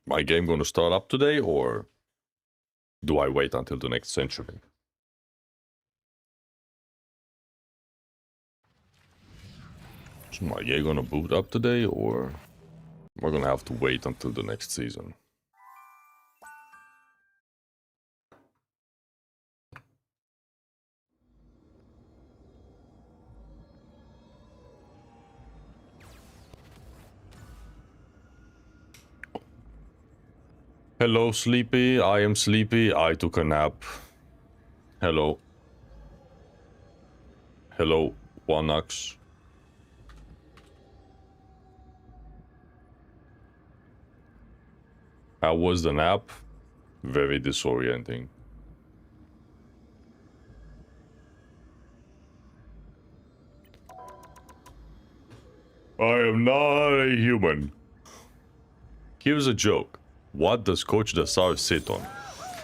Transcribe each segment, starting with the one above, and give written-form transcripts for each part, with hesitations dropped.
My game gonna start up today, or do I wait until the next century? Is my game gonna boot up today, or we're gonna have to wait until the next season? Hello, Sleepy. I am sleepy. I took a nap. Hello. Hello, Wanax. How was the nap? Very disorienting. I am not a human. Here's a joke. What does Coach Dasar sit on?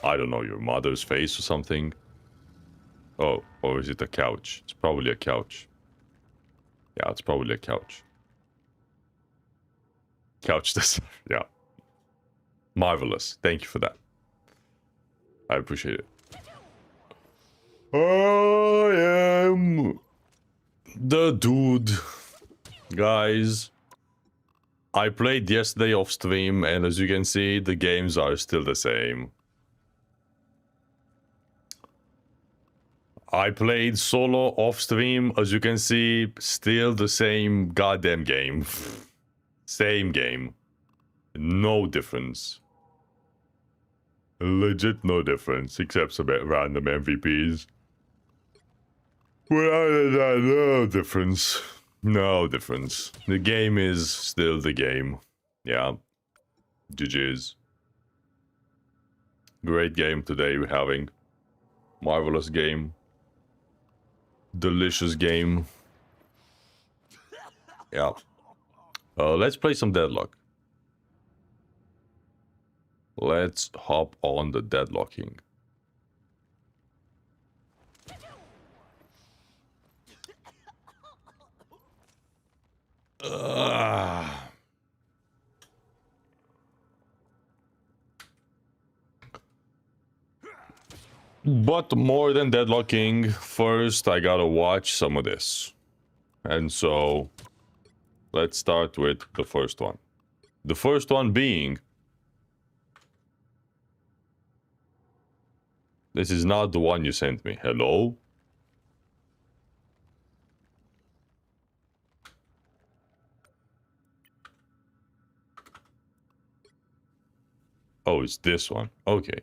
I don't know, your mother's face or something? Oh, or is it a couch? It's probably a couch. Yeah, it's probably a couch. Couch Dasar, yeah. Marvelous. Thank you for that. I appreciate it. I am the dude. Guys, I played yesterday off stream, and as you can see, the games are still the same. I played solo off stream, as you can see, still the same goddamn game. Same game. No difference. Legit no difference, except some random MVPs. Without that, no difference. No difference. The game is still the game. Yeah. GG's. Great game today we're having. Marvelous game. Delicious game. Yeah. Let's play some Deadlock. Let's hop on the deadlocking. But more than deadlocking, first I gotta watch some of this. And so, let's start with the first one. The first one being... This is not the one you sent me. Hello? Oh, it's this one. Okay.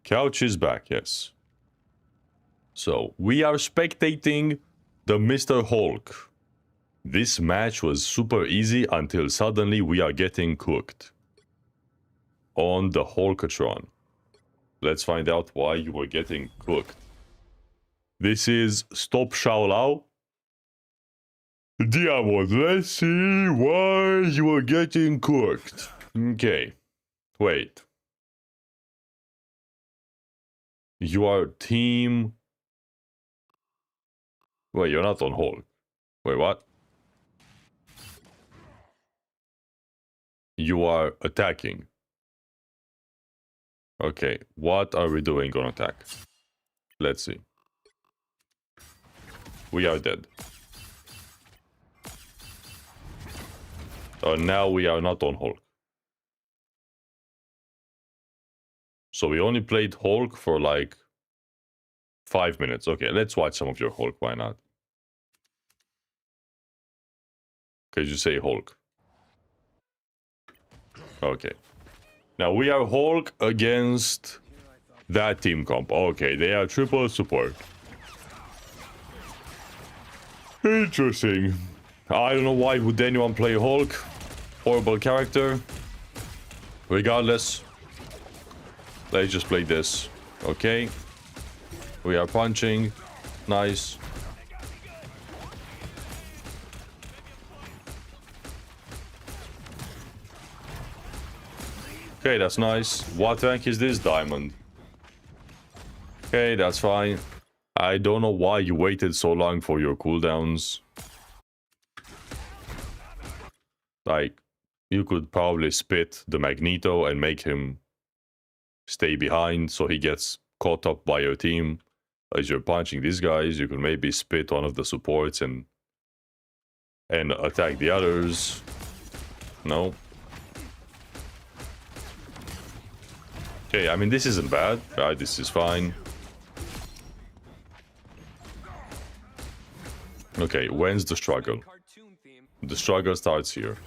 Couch is back, yes. So, we are spectating the Mr. Hulk. This match was super easy until suddenly we are getting cooked. On the Hulkatron. Let's find out why you were getting cooked. This is Stop Shaolao. Diamond, let's see why you were getting cooked. Okay. Wait. You are team... Wait, you're not on Hulk. Wait, what? You are attacking. Okay, what are we doing on attack? Let's see. We are dead. Now we are not on Hulk. So we only played Hulk for like 5 minutes. Okay, let's watch some of your Hulk, why not? Could you say Hulk? Okay. Now we are Hulk against that team comp. Okay, they are triple support. Interesting. I don't know why would anyone play Hulk. Horrible character. Regardless. Let's just play this. Okay. We are punching. Nice. Okay, that's nice. What rank is this? Diamond. Okay, that's fine. I don't know why you waited so long for your cooldowns. Like, you could probably spit the Magneto and make him stay behind so he gets caught up by your team. As you're punching these guys, you can maybe spit one of the supports and attack the others. No. Okay, I mean, this isn't bad, right? This is fine. Okay, when's the struggle? The struggle starts here.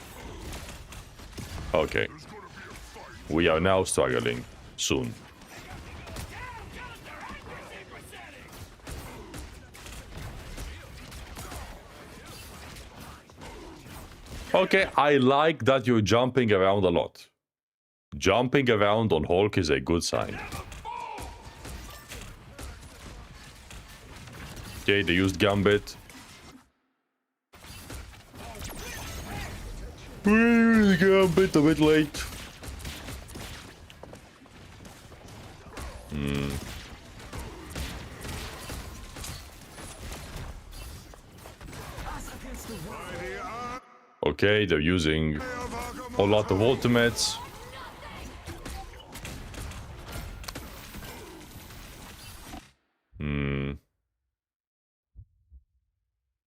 Okay. We are now struggling. Soon. Okay, I like that you're jumping around a lot. Jumping around on Hulk is a good sign. Okay, they used Gambit. Gambit a bit late. Okay, they're using a lot of ultimates.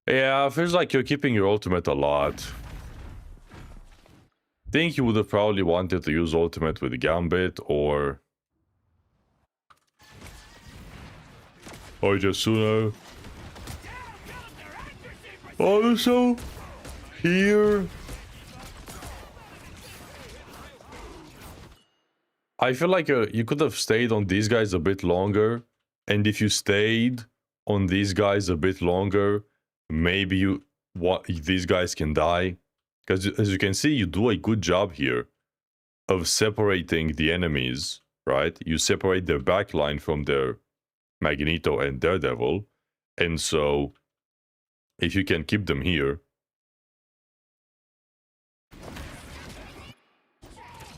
Yeah, feels like you're keeping your ultimate a lot. Think you would have probably wanted to use ultimate with Gambit or just sooner. Also, here I feel like you could have stayed on these guys a bit longer, and if you stayed on these guys a bit longer, maybe these guys can die. Because as you can see, you do a good job here of separating the enemies, right? You separate their backline from their Magneto and Daredevil, and so if you can keep them here,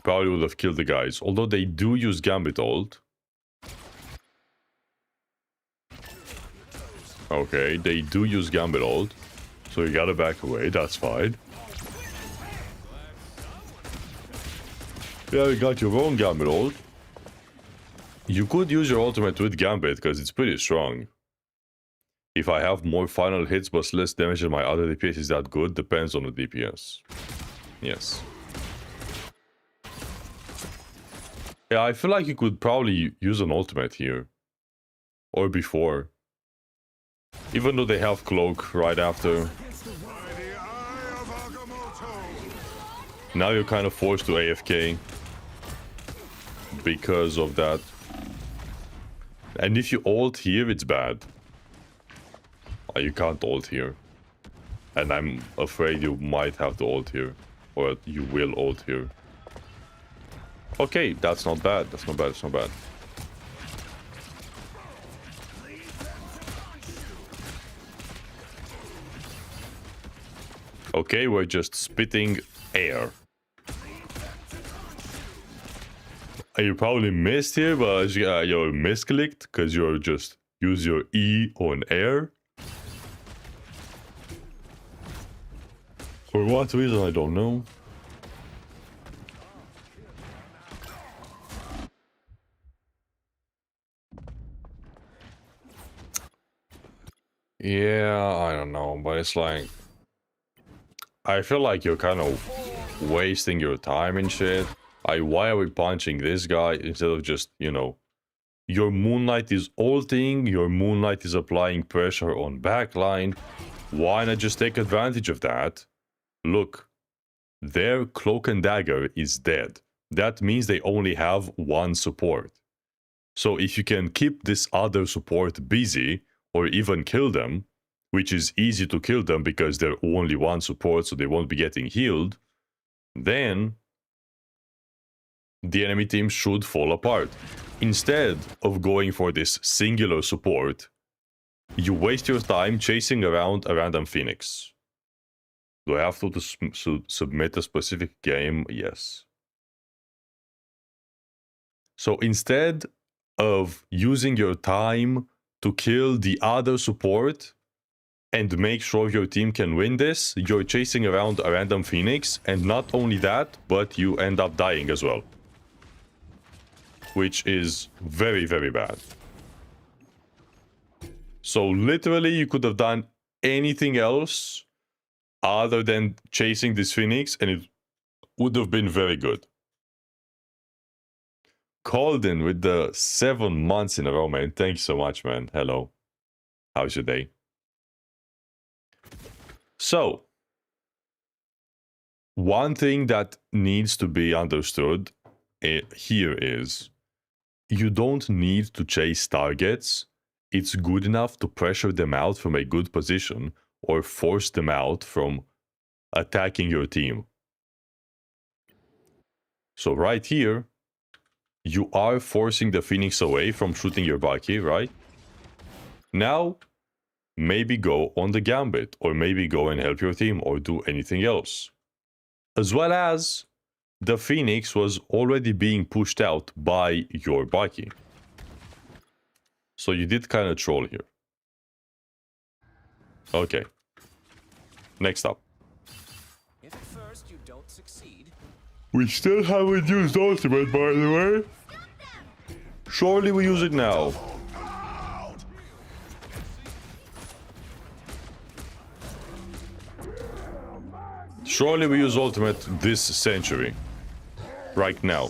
probably would have killed the guys. Although they do use Gambit ult. Okay, they do use Gambit ult. So you gotta back away, that's fine. Yeah, you got your own Gambit ult. You could use your ultimate with Gambit because it's pretty strong. If I have more final hits but less damage than my other DPS, is that good? Depends on the DPS. Yes. Yeah, I feel like you could probably use an ultimate here. Or before. Even though they have Cloak right after. Now you're kind of forced to AFK. Because of that. And if you ult here, it's bad. You can't ult here. And I'm afraid you might have to ult here. Or you will ult here. Okay, that's not bad. That's not bad. It's not bad. Okay, we're just spitting air. You probably missed here, but you're misclicked because you're just use your E on air. For what reason, I don't know. Yeah, I don't know, but it's like... I feel like you're kind of wasting your time and shit. Why are we punching this guy instead of just, you know... Your Moonlight is ulting, your Moonlight is applying pressure on backline. Why not just take advantage of that? Look, their Cloak and Dagger is dead. That means they only have one support. So if you can keep this other support busy, or even kill them, which is easy to kill them because they're only one support so they won't be getting healed, then the enemy team should fall apart. Instead of going for this singular support, you waste your time chasing around a random Phoenix. Do I have to submit a specific game? Yes. So instead of using your time to kill the other support, and make sure your team can win this, you're chasing around a random Phoenix, and not only that, but you end up dying as well. Which is very, very bad. So literally you could have done anything else other than chasing this Phoenix, and it would have been very good. Colden with the 7 months in a row, man. Thank you so much, man. Hello. How's your day? So, one thing that needs to be understood here is you don't need to chase targets. It's good enough to pressure them out from a good position or force them out from attacking your team. So right here, you are forcing the Phoenix away from shooting your Bucky, right? Now, maybe go on the Gambit, or maybe go and help your team, or do anything else. As well as, the Phoenix was already being pushed out by your Bucky. So you did kind of troll here. Okay. Next up. If at first you don't succeed, We still haven't used ultimate, by the way. Surely we use it now. Surely we use ultimate this century. Right now.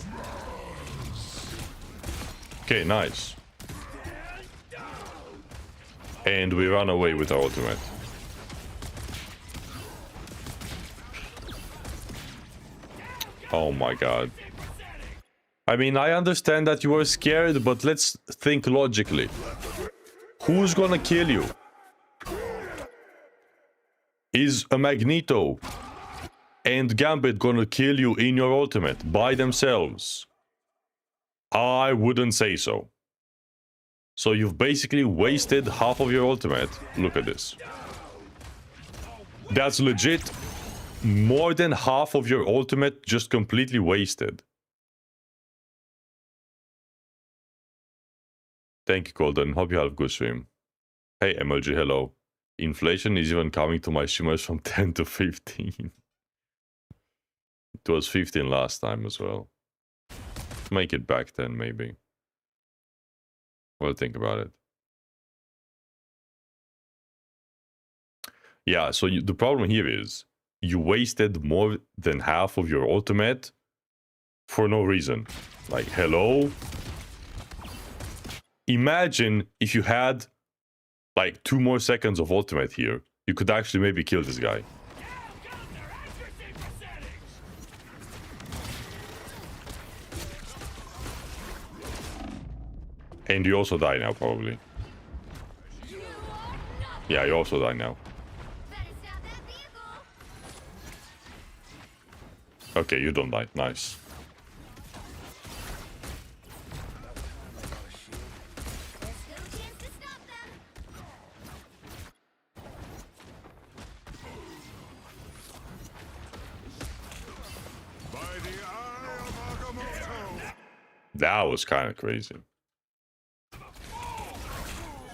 Okay, nice. And we run away with our ultimate. Oh my god. I mean, I understand that you are scared, but let's think logically. Who's gonna kill you? Is a Magneto and Gambit gonna kill you in your ultimate by themselves? I wouldn't say so. So you've basically wasted half of your ultimate. Look at this. That's legit more than half of your ultimate just completely wasted. Thank you, Golden. Hope you have a good stream. Hey, MLG, hello. Inflation is even coming to my streamers from 10 to 15. It was 15 last time as well. Make it back 10, maybe. Well, think about it. Yeah, so the problem here is you wasted more than half of your ultimate for no reason. Like, hello? Imagine if you had like 2 more seconds of ultimate here. You could actually maybe kill this guy. And you also die now, probably. Yeah, you also die now. Okay, you don't die. Nice. That was kind of crazy.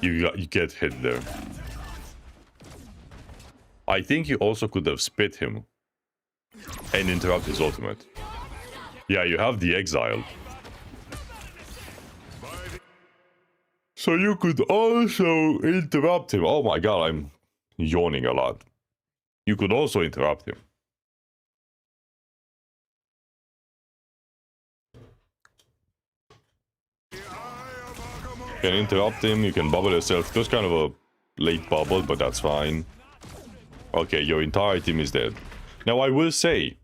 You get hit there. I think you also could have spit him and interrupt his ultimate. Yeah, you have the exile. So you could also interrupt him. Oh my god, I'm yawning a lot. You could also interrupt him. You can interrupt him, you can bubble yourself. It was kind of a late bubble, but that's fine. Okay, your entire team is dead. Now, I will say,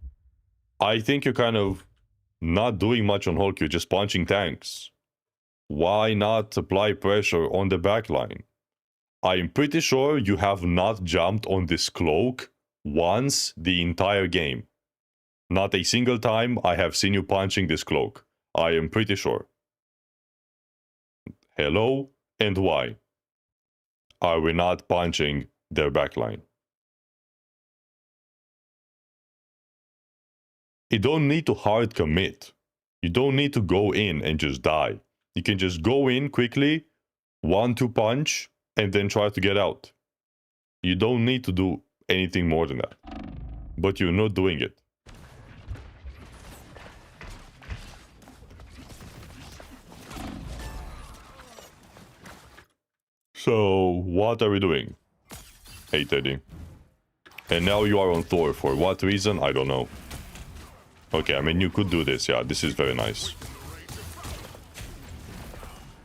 I think you're kind of not doing much on Hulk, you're just punching tanks. Why not apply pressure on the backline? I'm pretty sure you have not jumped on this cloak once the entire game. Not a single time I have seen you punching this cloak. I am pretty sure. Hello, and why? Are we not punching their backline? You don't need to hard commit. You don't need to go in and just die. You can just go in quickly, 1-2 punch, and then try to get out. You don't need to do anything more than that. But you're not doing it. So, what are we doing? Hey, Teddy. And now you are on Thor. For what reason? I don't know. Okay, I mean, you could do this. Yeah, this is very nice.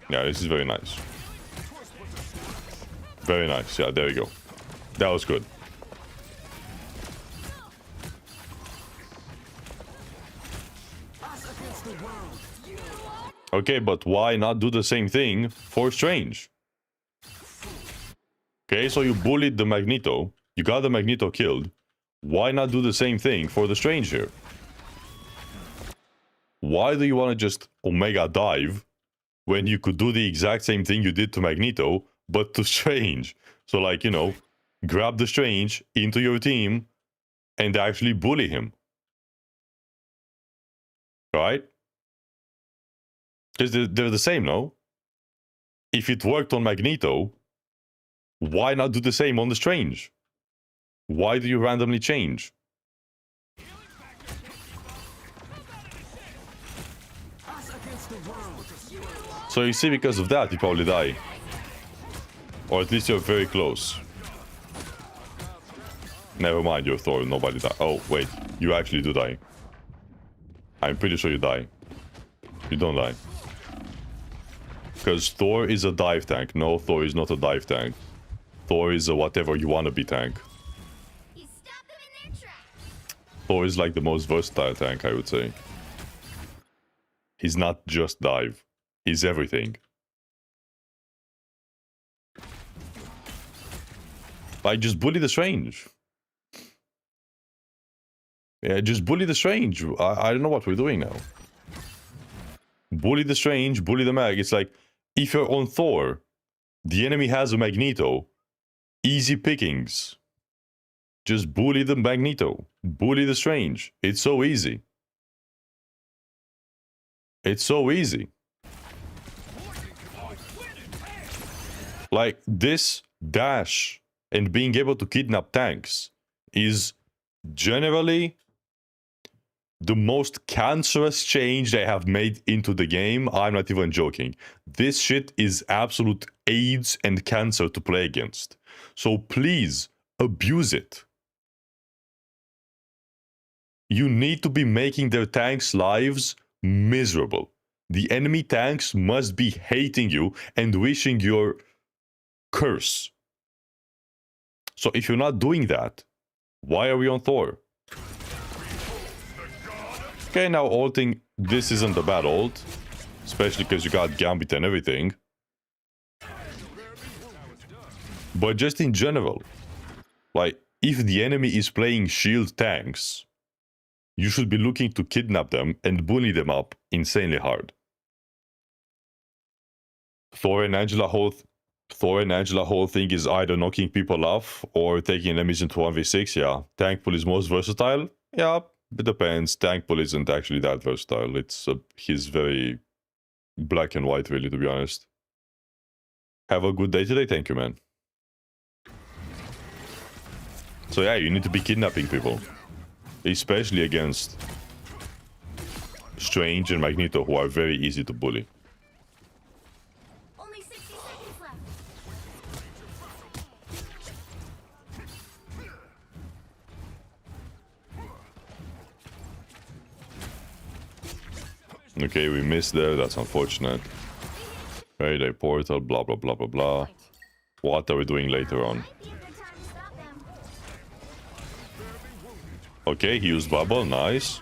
Yeah, this is very nice. Very nice. Yeah, there you go. That was good. Okay, but why not do the same thing for Strange? Okay, so you bullied the Magneto. You got the Magneto killed. Why not do the same thing for the Strange here? Why do you want to just Omega dive when you could do the exact same thing you did to Magneto, but to Strange? So, like, you know, grab the Strange into your team and actually bully him. Right? Because they're the same, no? If it worked on Magneto, why not do the same on the Strange? Why do you randomly change? So you see, because of that, you probably die. Or at least you're very close. Never mind, you're Thor, nobody die. Oh, wait, you actually do die. I'm pretty sure you die. You don't die. Because Thor is a dive tank. No, Thor is not a dive tank. Thor is a whatever you want to be tank. Thor is like the most versatile tank, I would say. He's not just dive. He's everything. Like, just bully the Strange. Yeah, just bully the Strange. I don't know what we're doing now. Bully the Strange, bully the Mag. It's like, if you're on Thor, the enemy has a Magneto. Easy pickings. Just bully the Magneto. Bully the Strange. It's so easy. It's so easy. Like, this dash and being able to kidnap tanks is generally the most cancerous change they have made into the game. I'm not even joking. This shit is absolute AIDS and cancer to play against. So please, abuse it. You need to be making their tanks' lives miserable. The enemy tanks must be hating you and wishing your curse. So if you're not doing that, why are we on Thor? Okay, now ulting, this isn't a bad ult. Especially because you got Gambit and everything. But just in general, like, if the enemy is playing shield tanks, you should be looking to kidnap them and bully them up insanely hard. Thor and Angela whole thing is either knocking people off or taking enemies into 1v6. Yeah, tank pool is most versatile. Yeah, it depends. Tank pool isn't actually that versatile. He's very black and white, really, to be honest. Have a good day today. Thank you, man. So yeah, you need to be kidnapping people. Especially against Strange and Magneto, who are very easy to bully. Only 60 seconds left. Okay, we missed there. That's unfortunate. Right, a portal, blah, blah, blah, blah, blah. What are we doing later on? Okay, he used bubble, nice.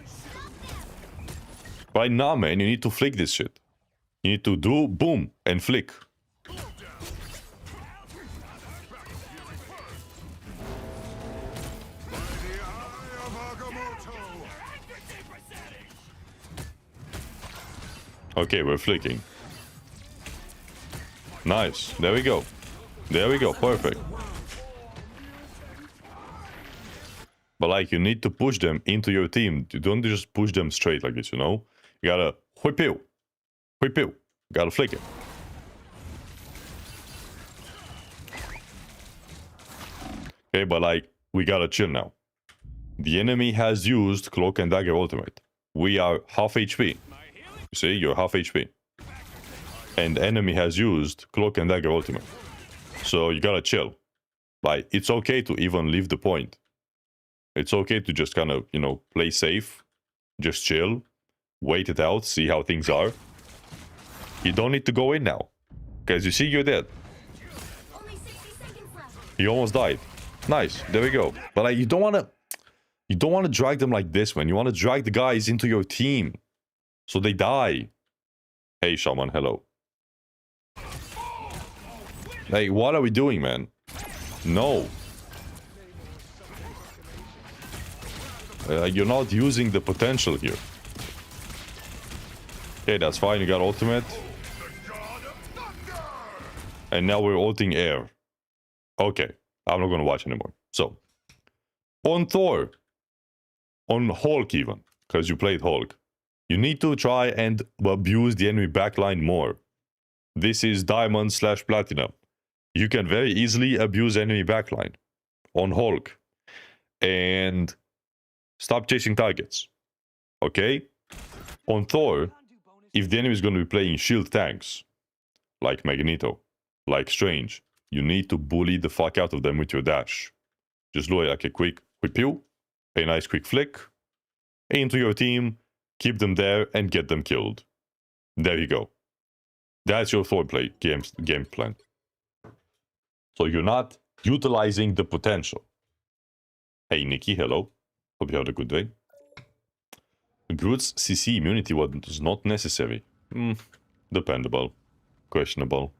Right now, man, you need to flick this shit. You need to do boom and flick. Okay, we're flicking. Nice, there we go. There we go, perfect. But like, you need to push them into your team. You don't just push them straight like this, you know? You gotta whip you. Whip you. Gotta flick it. Okay, but like, we gotta chill now. The enemy has used Cloak and Dagger ultimate. We are half HP. You see, you're half HP. And enemy has used Cloak and Dagger ultimate. So you gotta chill. Like, it's okay to even leave the point. It's okay to just kind of, you know, play safe. Just chill. Wait it out, see how things are. You don't need to go in now. Because you see, you're dead. Only 60 seconds left. You almost died. Nice, there we go. But like, you don't want to drag them like this, man. You want to drag the guys into your team so they die. Hey, Shaman, hello. Like, what are we doing, man? No. You're not using the potential here. Okay, that's fine. You got ultimate. And now we're ulting air. Okay, I'm not gonna watch anymore. So, on Thor, on Hulk even, because you played Hulk, you need to try and abuse the enemy backline more. This is Diamond / Platinum. You can very easily abuse enemy backline on Hulk. And stop chasing targets. Okay? On Thor, if the enemy is going to be playing shield tanks, like Magneto, like Strange, you need to bully the fuck out of them with your dash. Just do like a quick pew, a nice quick flick, into your team, keep them there, and get them killed. There you go. That's your Thor play game plan. So you're not utilizing the potential. Hey Nikki, hello. Hope you had a good day. Groot's CC immunity was not necessary. Dependable. Questionable.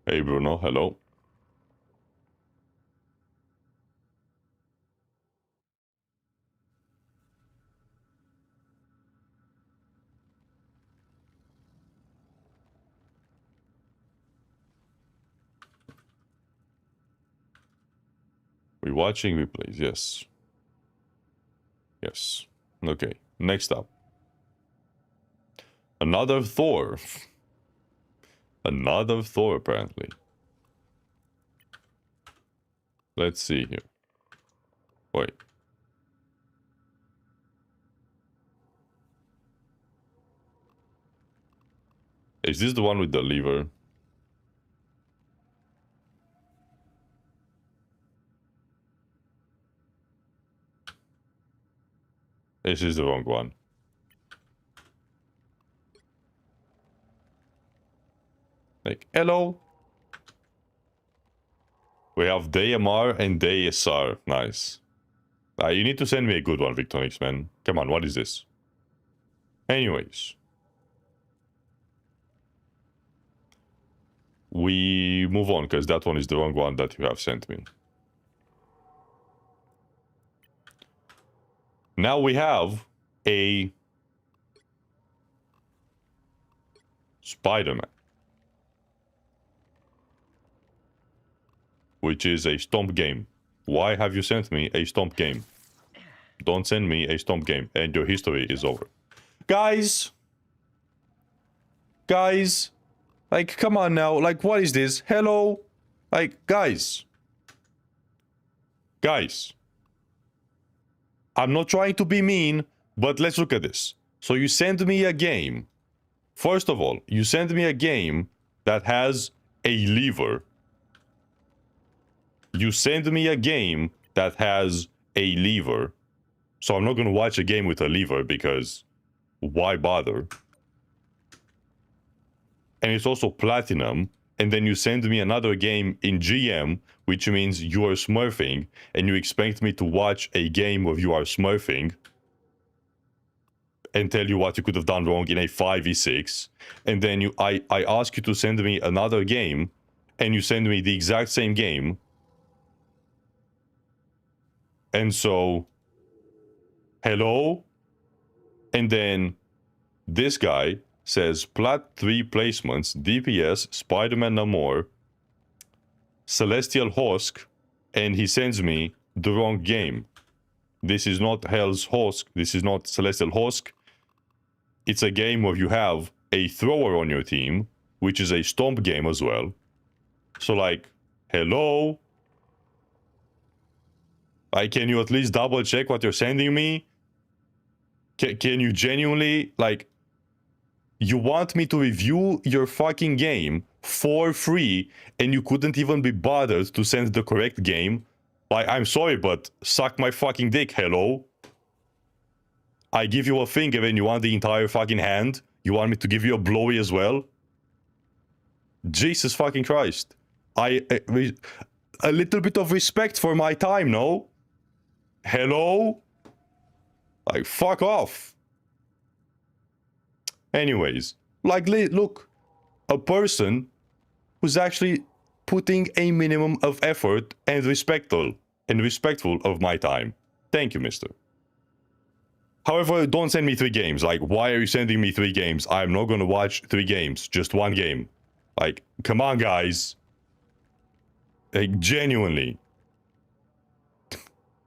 Hey Bruno, hello. We're watching replays, yes. Yes. Okay, next up. Another Thor. Another Thor, apparently. Let's see here. Wait. Is this the one with the lever? This is the wrong one. Like, hello. We have DMR and DSR. Nice. You need to send me a good one, Victonix, man. Come on, what is this? Anyways. We move on, because that one is the wrong one that you have sent me. Now we have a Spider-Man, which is a stomp game. Why have you sent me a stomp game? Don't send me a stomp game, and your history is over. Guys! Guys! Like, come on now. Like, what is this? Hello? Like, guys. Guys. I'm not trying to be mean, but let's look at this. So you send me a game. First of all, you send me a game that has a lever. You send me a game that has a lever. So I'm not going to watch a game with a lever because why bother? And it's also platinum. And then you send me another game in GM, which means you are smurfing, and you expect me to watch a game where you are smurfing and tell you what you could have done wrong in a 5v6. And then I ask you to send me another game, and you send me the exact same game. And so, hello? And then this guy says Plat 3 placements, DPS, Spider-Man no more, Celestial Husk, and he sends me the wrong game. This is not Hell's Hosk. This is not Celestial Hosk. It's a game where you have a thrower on your team, which is a stomp game as well. So like, hello? Like, can you at least double check what you're sending me? Can you genuinely, like, you want me to review your fucking game for free and you couldn't even be bothered to send the correct game? Like, I'm sorry, but suck my fucking dick, hello? I give you a finger and you want the entire fucking hand? You want me to give you a blowy as well? Jesus fucking Christ. A little bit of respect for my time, no? Hello? Like, fuck off. Anyways, like, look, a person who's actually putting a minimum of effort and respectful of my time. Thank you, mister. However, don't send me 3 games. Like, why are you sending me 3 games? I'm not gonna watch 3 games, just 1 game. Like, come on, guys. Like, genuinely.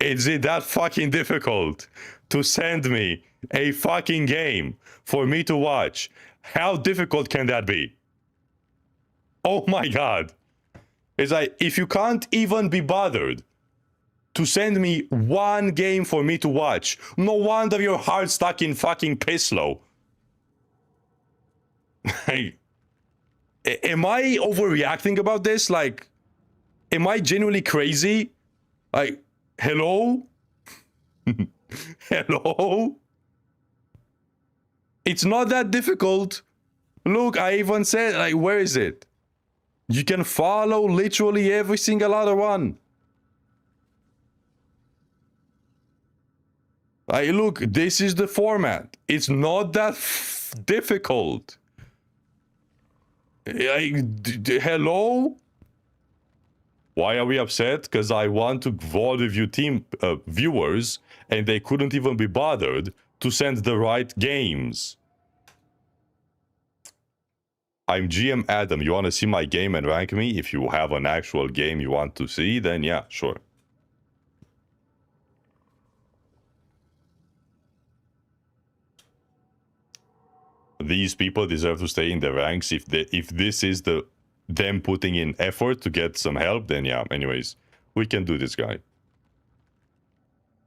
Is it that fucking difficult to send me a fucking game for me to watch? How difficult can that be? Oh my god. It's like, if you can't even be bothered to send me 1 game for me to watch, no wonder your heart's stuck in fucking Pislow. Am I overreacting about this? Like, am I genuinely crazy? Like, hello? Hello? It's not that difficult. Look, I even said, like, where is it? You can follow literally every single other one. Look, this is the format. It's not that difficult. Hello? Why are we upset? Because I want to VOD review team viewers, and they couldn't even be bothered to send the right games. I'm GM Adam. You want to see my game and rank me? If you have an actual game you want to see, then yeah, sure. These people deserve to stay in the ranks. If this is them putting in effort to get some help, then yeah. Anyways, we can do this, guy.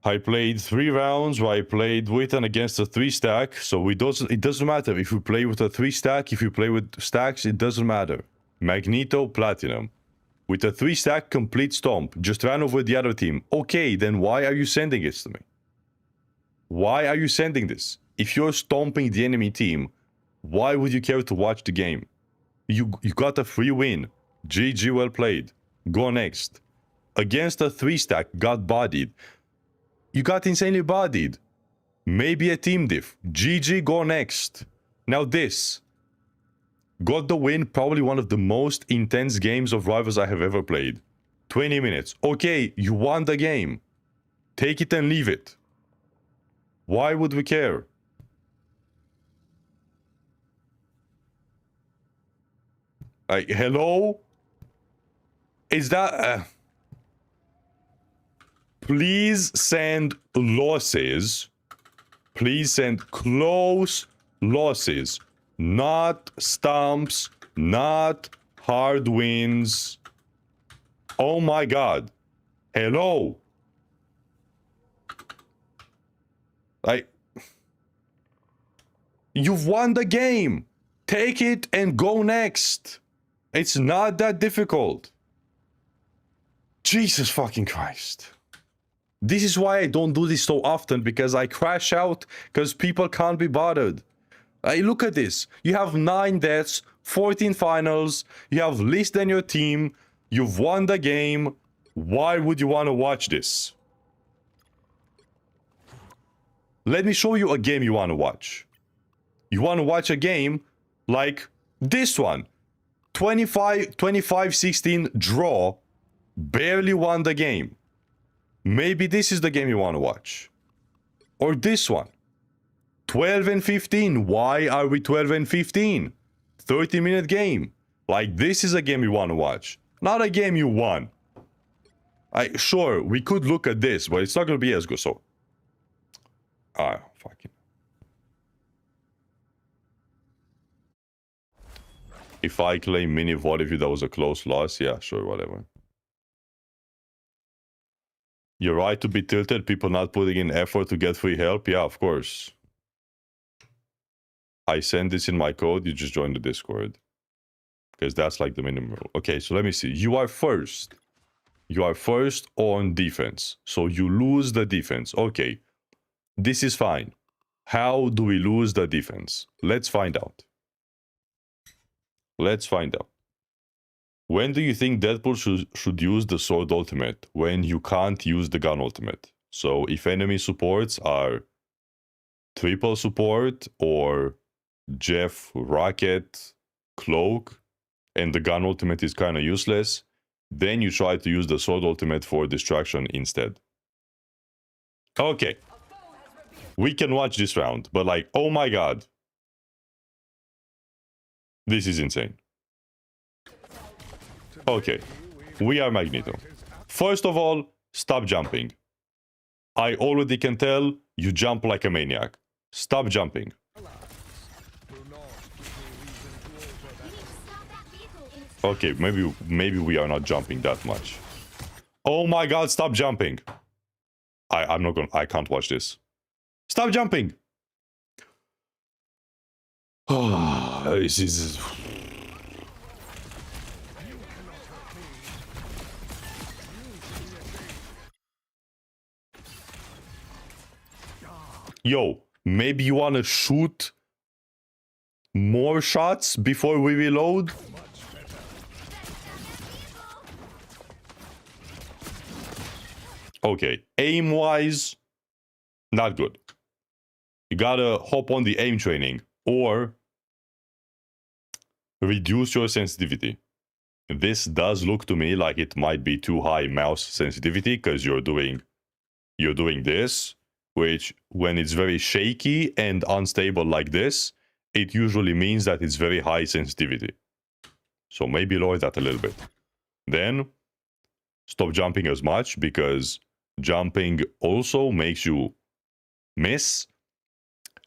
I played 3 rounds where I played with and against a 3 stack, so it doesn't matter if you play with a 3 stack. If you play with stacks, it doesn't matter. Magneto, Platinum. With a 3 stack, complete stomp. Just ran over the other team. Okay, then why are you sending this to me? Why are you sending this? If you're stomping the enemy team, why would you care to watch the game? You got a free win. GG, well played. Go next. Against a 3 stack, got bodied. You got insanely bodied. Maybe a team diff. GG, go next. Now this. Got the win, probably one of the most intense games of Rivals I have ever played. 20 minutes. Okay, you won the game. Take it and leave it. Why would we care? Like, hello? Is that... Please send losses. Please send close losses. Not stumps. Not hard wins. Oh my god. Hello? Like... You've won the game. Take it and go next. It's not that difficult. Jesus fucking Christ. This is why I don't do this so often, because I crash out because people can't be bothered. Look at this. You have 9 deaths, 14 finals, you have less than your team, you've won the game. Why would you want to watch this? Let me show you a game you want to watch. You want to watch a game like this one. 25-16 draw, barely won the game. Maybe this is the game you want to watch. Or this one. 12-15. Why are we 12-15? 30-minute game. Like, this is a game you want to watch. Not a game you won. Sure, we could look at this, but it's not gonna be as good. So, fucking. If I claim mini VOD review, that was a close loss. Yeah, sure, whatever. You're right to be tilted. People not putting in effort to get free help. Yeah, of course. I send this in my code. You just join the Discord. Because that's like the minimum rule. Okay, so let me see. You are first. You are first on defense. So you lose the defense. Okay. This is fine. How do we lose the defense? Let's find out. Let's find out. When do you think Deadpool should use the sword ultimate? When you can't use the gun ultimate. So if enemy supports are triple support or Jeff, Rocket, Cloak, and the gun ultimate is kind of useless, then you try to use the sword ultimate for distraction instead. Okay. We can watch this round, but like, oh my god. This is insane. Okay. We are Magneto. First of all, stop jumping. I already can tell you jump like a maniac. Stop jumping. Okay, maybe we are not jumping that much. Oh my god, stop jumping. I can't watch this. Stop jumping. Oh, this is... Yo, maybe you want to shoot more shots before we reload? Okay, aim-wise, not good. You gotta hop on the aim training or reduce your sensitivity. This does look to me like it might be too high mouse sensitivity because you're doing this, which when it's very shaky and unstable like this, it usually means that it's very high sensitivity. So maybe lower that a little bit. Then stop jumping as much because jumping also makes you miss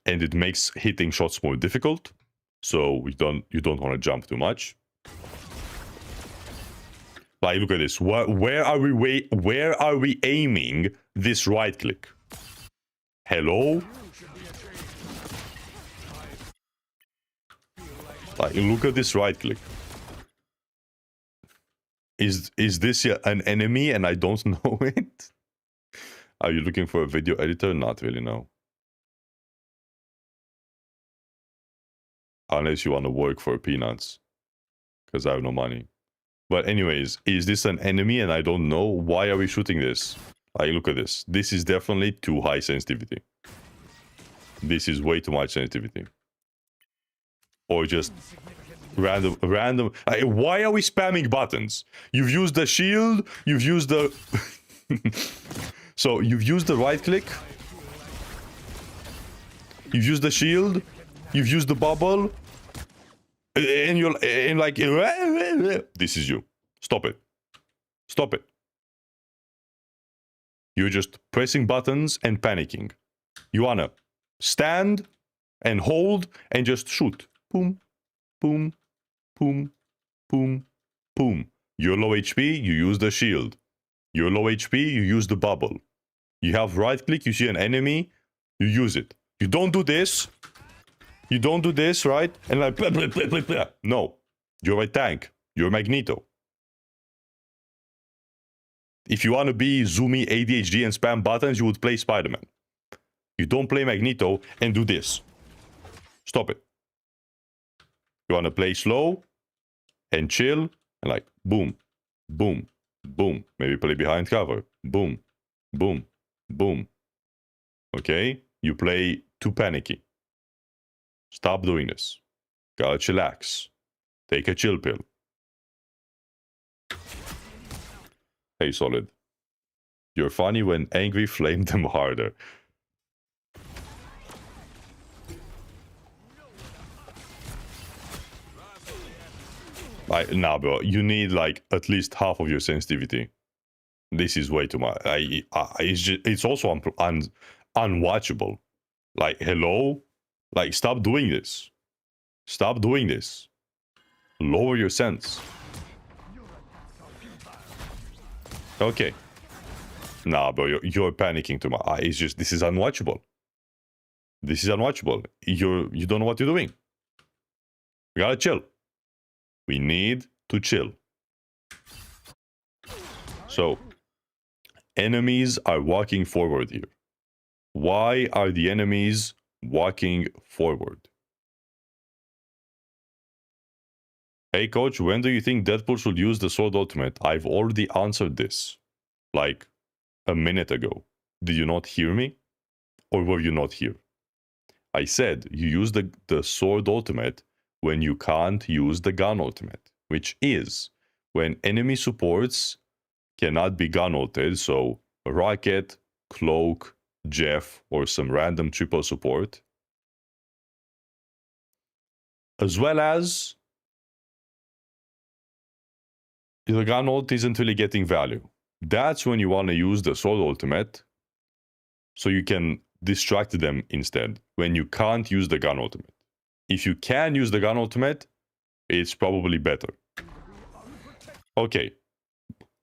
and it makes hitting shots more difficult. So you don't want to jump too much. Like, look at this. Where are we aiming this right click? Hello? Like, look at this right click. Is this an enemy and I don't know it? Are you looking for a video editor? Not really, no. Unless you want to work for peanuts. Because I have no money. But anyways, is this an enemy and I don't know? Why are we shooting this? Like, look at this. This is definitely too high sensitivity. This is way too much sensitivity. Or just random. Why are we spamming buttons? You've used the shield. You've used the... So you've used the right click. You've used the shield. You've used the bubble. And you're like... This is you. Stop it. Stop it. You're just pressing buttons and panicking. You wanna stand and hold and just shoot. Boom, boom, boom, boom, boom. You're low HP, you use the shield. You're low HP, you use the bubble. You have right click, you see an enemy, you use it. You don't do this. You don't do this, right? And like, blah, blah, blah, blah, blah. No. You're a tank. You're Magneto. If you want to be zoomy ADHD and spam buttons, you would play Spider-Man. You don't play Magneto and do this. Stop it. You want to play slow and chill and like boom, boom, boom. Maybe play behind cover. Boom, boom, boom. Okay? You play too panicky. Stop doing this. Gotta chillax. Take a chill pill. Hey, Solid. You're funny when angry, flame them harder. Nah, bro. You need, like, at least half of your sensitivity. This is way too much. It's also unwatchable. Like, hello? Like, stop doing this. Stop doing this. Lower your sense. Okay. Nah, bro, you're panicking too much. It's just, this is unwatchable. This is unwatchable. You don't know what you're doing. We gotta chill. We need to chill. So, enemies are walking forward here. Why are the enemies walking forward? Hey coach, when do you think Deadpool should use the sword ultimate? I've already answered this like a minute ago. Did you not hear me? Or were you not here? I said you use the sword ultimate when you can't use the gun ultimate, which is when enemy supports cannot be gun ulted, so Rocket, Cloak, Jeff, or some random triple support. As well as the gun ult isn't really getting value. That's when you want to use the sword ultimate so you can distract them instead when you can't use the gun ultimate. If you can use the gun ultimate, it's probably better. Okay,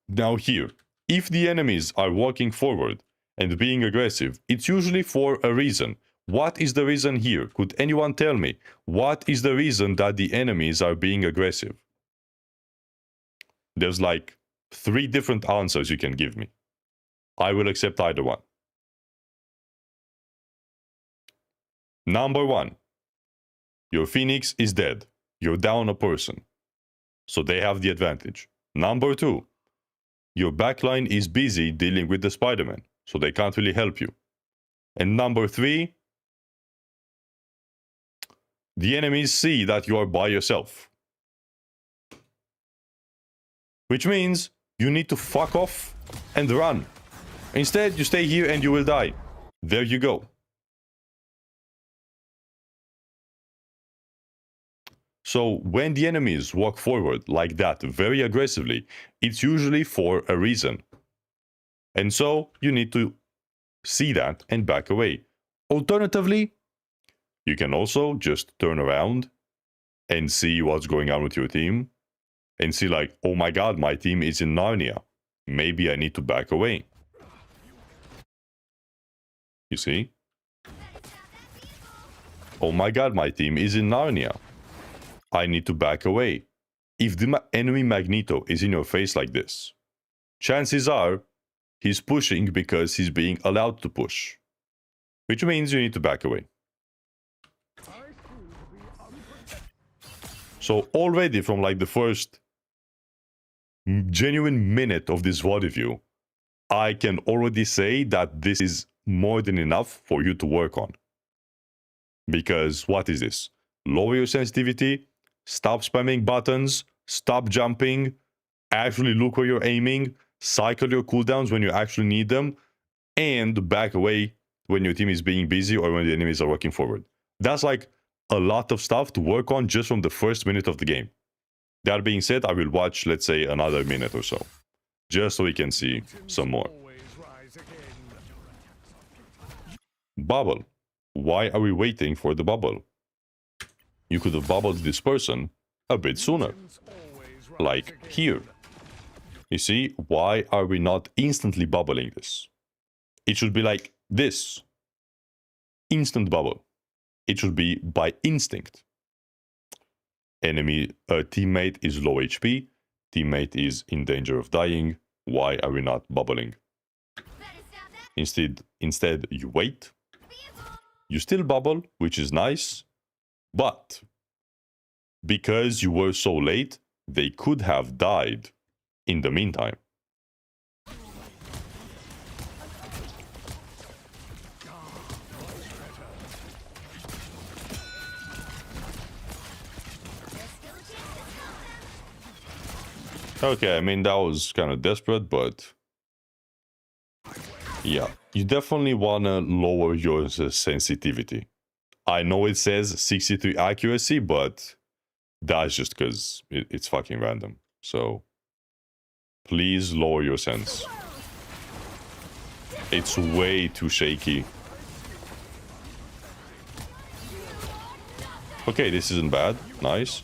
now here, if the enemies are walking forward and being aggressive, it's usually for a reason. What is the reason here? Could anyone tell me? What is the reason that the enemies are being aggressive? There's like 3 different answers you can give me. I will accept either one. Number 1. Your Phoenix is dead. You're down a person. So they have the advantage. Number 2. Your backline is busy dealing with the Spider-Man. So they can't really help you. And number 3. The enemies see that you are by yourself. Which means you need to fuck off and run. Instead, you stay here and you will die. There you go. So when the enemies walk forward like that very aggressively, it's usually for a reason. And so you need to see that and back away. Alternatively, you can also just turn around and see what's going on with your team and see like, oh my god, my team is in Narnia. Maybe I need to back away. You see? Oh my god, my team is in Narnia. I need to back away. If the enemy Magneto is in your face like this, chances are he's pushing because he's being allowed to push. Which means you need to back away. So already from like the first genuine minute of this VOD review, I can already say that this is more than enough for you to work on. Because what is this? Lower your sensitivity, stop spamming buttons, stop jumping, actually look where you're aiming, cycle your cooldowns when you actually need them, and back away when your team is being busy or when the enemies are working forward. That's like a lot of stuff to work on just from the first minute of the game. That being said, I will watch, let's say, another minute or so, just so we can see some more. Bubble. Why are we waiting for the bubble? You could have bubbled this person a bit sooner. Like here. You see, why are we not instantly bubbling this? It should be like this. Instant bubble. It should be by instinct. Enemy teammate is low HP. Teammate is in danger of dying. Why are we not bubbling? Instead, you wait. You still bubble, which is nice. But because you were so late, they could have died in the meantime. Okay, I mean, that was kind of desperate, but yeah, you definitely want to lower your sensitivity. I know it says 63 accuracy, but that's just because it's fucking random. So please lower your sense. It's way too shaky. Okay, this isn't bad. Nice.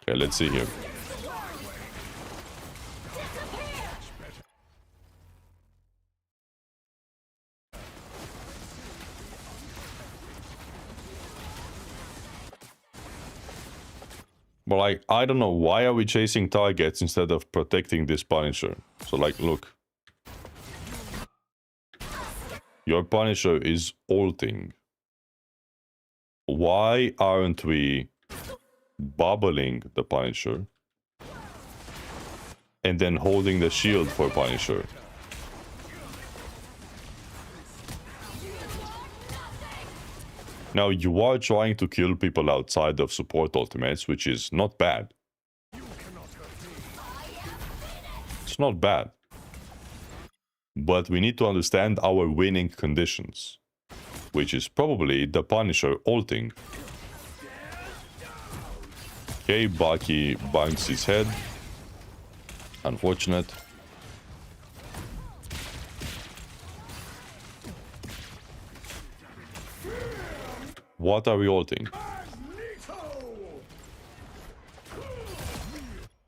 Okay, let's see here. But like, I don't know, why are we chasing targets instead of protecting this Punisher? So like, look. Your Punisher is ulting. Why aren't we bubbling the Punisher and then holding the shield for Punisher? Now, you are trying to kill people outside of support ultimates, which is not bad. It's not bad. But we need to understand our winning conditions, which is probably the Punisher ulting. Okay, Baki bangs his head. Unfortunate. What are we ulting?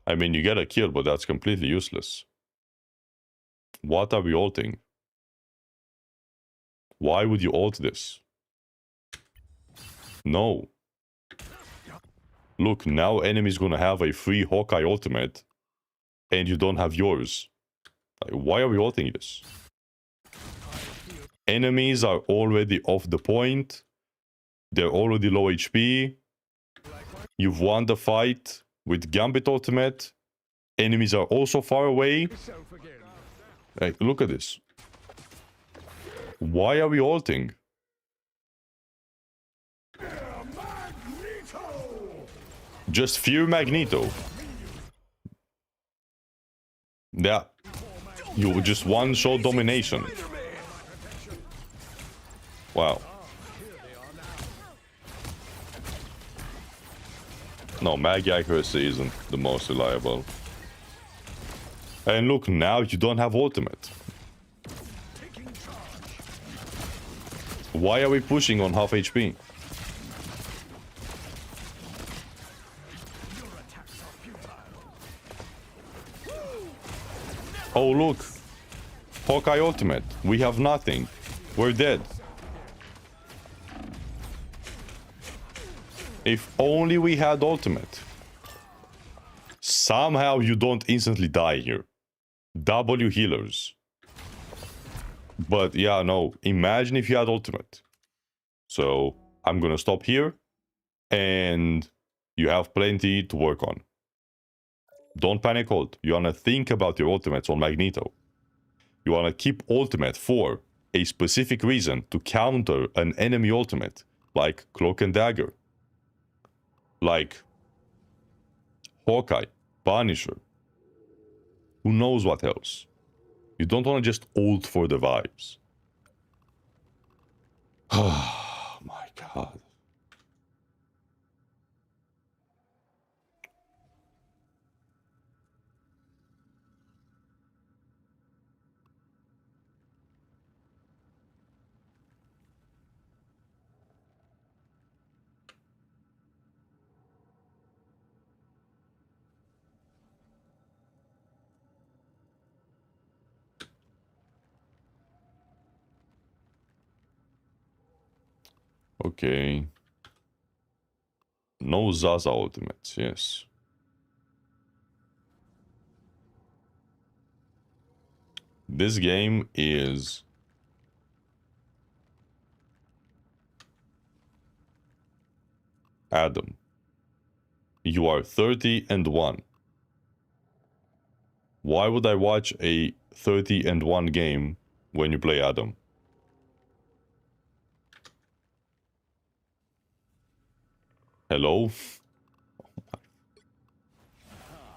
I mean, you get a kill, but that's completely useless. What are we ulting? Why would you ult this? No. Look, now enemy's gonna have a free Hawkeye ultimate, and you don't have yours. Like, why are we ulting this? Enemies are already off the point. They're already low HP. You've won the fight with Gambit ultimate. Enemies are also far away. Like, look at this. Why are we ulting? Just fear Magneto. Yeah. You just one-shot domination. Wow. No, mag accuracy isn't the most reliable. And look, now you don't have ultimate. Why are we pushing on half HP? Oh, look. Hawkeye ultimate. We have nothing. We're dead. If only we had ultimate. Somehow you don't instantly die here. W healers. But yeah, no. Imagine if you had ultimate. So I'm gonna stop here. And you have plenty to work on. Don't panic ult. You wanna think about your ultimates on Magneto. You wanna keep ultimate for a specific reason to counter an enemy ultimate. Like Cloak and Dagger. Like Hawkeye, Punisher. Who knows what else? You don't want to just ult for the vibes. Oh my god. Okay. No Zaza ultimates, yes. This game is Adam. You are 30-1. Why would I watch a 30-1 game when you play Adam? Hello?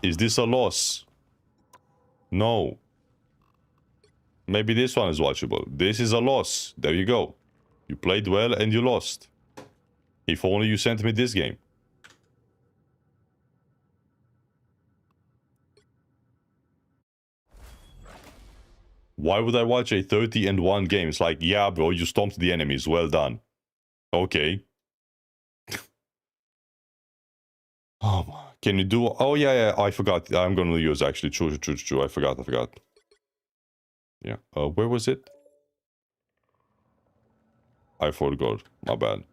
Is this a loss? No. Maybe this one is watchable. This is a loss. There you go. You played well and you lost. If only you sent me this game. Why would I watch a 30-1 game? It's like, yeah, bro, you stomped the enemies. Well done. Okay. Oh, can you do... Oh, yeah, I forgot. I'm going to use, actually. True. I forgot. Yeah. Where was it? I forgot. My bad.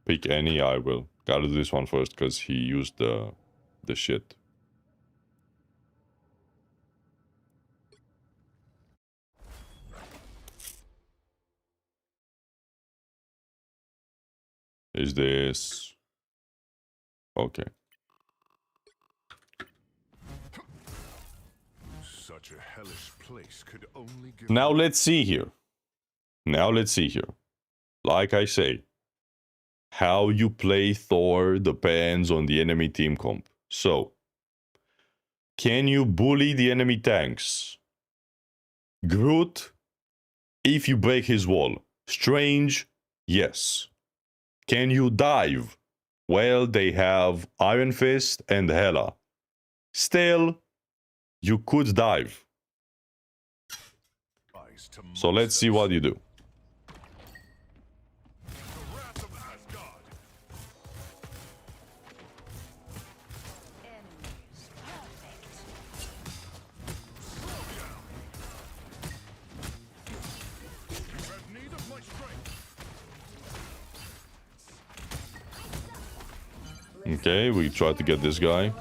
Pick any, I will. Gotta do this one first, because he used the shit. Is this... Okay. Such a hellish place could only give... Now let's see here. Like I say, how you play Thor depends on the enemy team comp. So, can you bully the enemy tanks? Groot, if you break his wall. Strange, yes. Can you dive? Well, they have Iron Fist and Hela. Still, you could dive. So let's see what you do. Okay, we try to get this guy.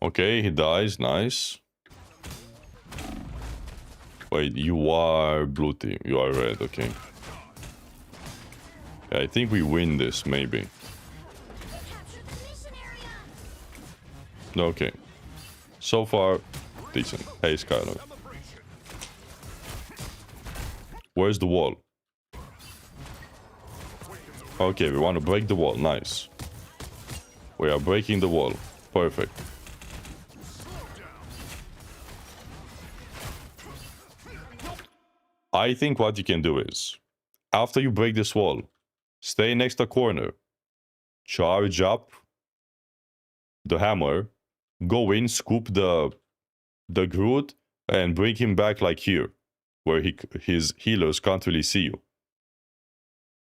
Okay, he dies. Nice. Wait, you are blue team. You are red. Okay. Yeah, I think we win this, maybe. Okay. So far, decent. Hey, Skylar. Where's the wall? Okay, we want to break the wall. Nice. We are breaking the wall. Perfect. I think what you can do is, after you break this wall, stay next to the corner, charge up the hammer, go in, scoop the Groot, and bring him back like here, where his healers can't really see you.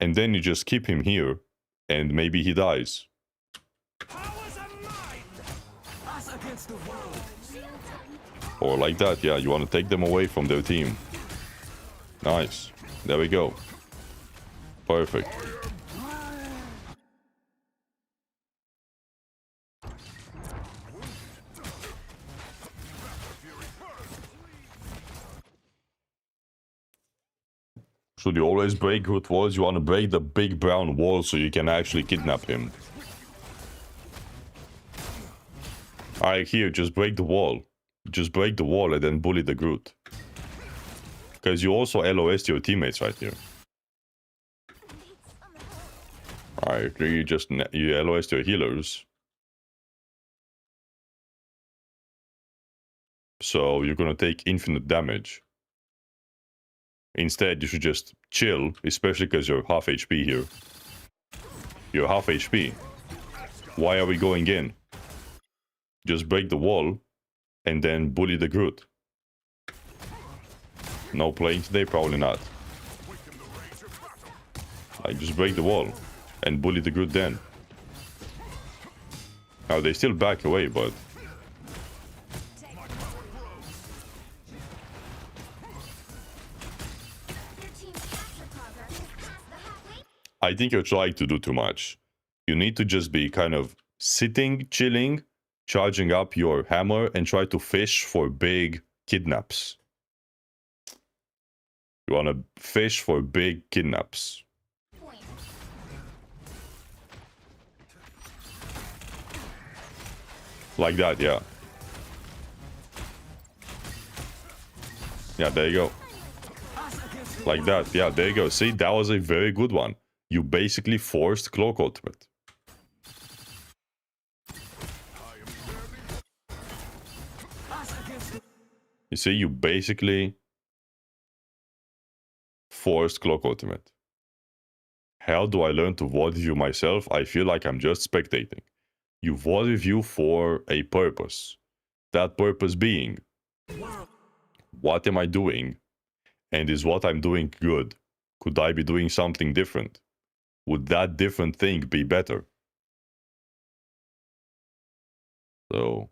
And then you just keep him here, and maybe he dies. Or like that, yeah, you want to take them away from their team. Nice. There we go. Perfect. Should you always break Groot walls? You want to break the big brown wall so you can actually kidnap him. Alright, here, just break the wall. Just break the wall and then bully the Groot. Because you also LOS your teammates right here. Alright, you LOS your healers. So you're gonna take infinite damage. Instead, you should just chill, especially because you're half HP here. You're half HP. Why are we going in? Just break the wall and then bully the Groot. No playing today? Probably not. Like, just break the wall and bully the Groot then. Now, they still back away, but... I think you're trying to do too much. You need to just be kind of sitting, chilling, charging up your hammer, and try to fish for big kidnaps. You want to fish for big kidnaps. Like that, yeah. Yeah, there you go. Like that, yeah, there you go. See, that was a very good one. you basically forced Cloak Ultimate. You see, you basically forced Cloak Ultimate. How do I learn to VOD review myself? I feel like I'm just spectating. You VOD review for a purpose. That purpose being, what am I doing? And is what I'm doing good? Could I be doing something different? Would that different thing be better? So,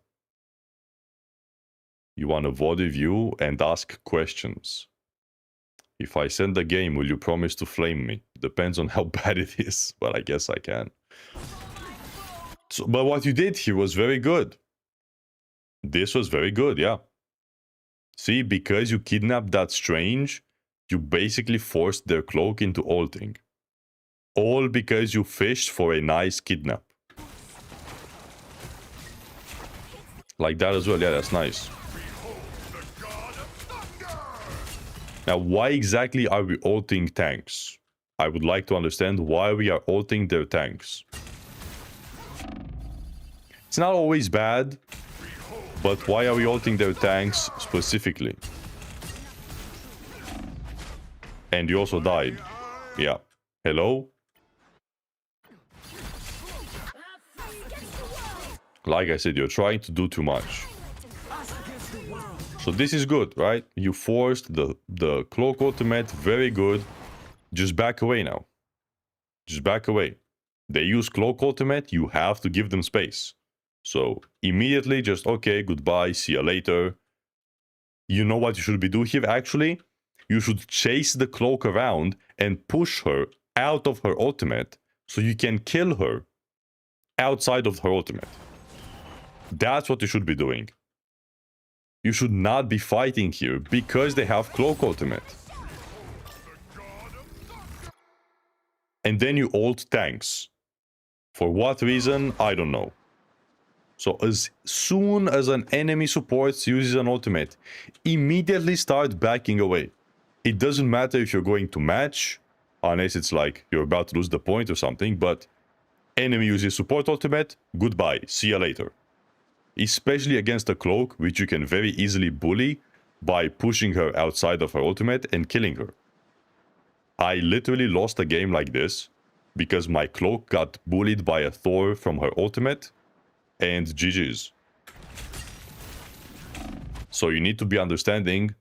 you want to VOD review and ask questions. If I send the game, will you promise to flame me? Depends on how bad it is, but I guess I can. So, but what you did here was very good. This was very good, yeah. See, because you kidnapped that Strange, you basically forced their cloak into ulting. All because you fished for a nice kidnap. Like that as well, yeah, that's nice. Now, why exactly are we ulting tanks? I would like to understand why we are ulting their tanks. It's not always bad, but why are we ulting their tanks specifically? And you also died. Yeah. Hello? Like I said, you're trying to do too much. So this is good, right? You forced the Cloak Ultimate, very good. Just back away now. Just back away. They use Cloak Ultimate, you have to give them space. So immediately just, okay, goodbye, see you later. You know what you should be doing here, actually? You should chase the Cloak around and push her out of her ultimate so you can kill her outside of her ultimate. That's what you should be doing. You should not be fighting here because they have Cloak Ultimate. And then you ult tanks. For what reason? I don't know. So as soon as an enemy support uses an ultimate, immediately start backing away. It doesn't matter if you're going to match, unless it's like you're about to lose the point or something, but enemy uses support ultimate, goodbye, see you later. Especially against a cloak, which you can very easily bully by pushing her outside of her ultimate and killing her. I literally lost a game like this because my cloak got bullied by a Thor from her ultimate, and GG's. So you need to be understanding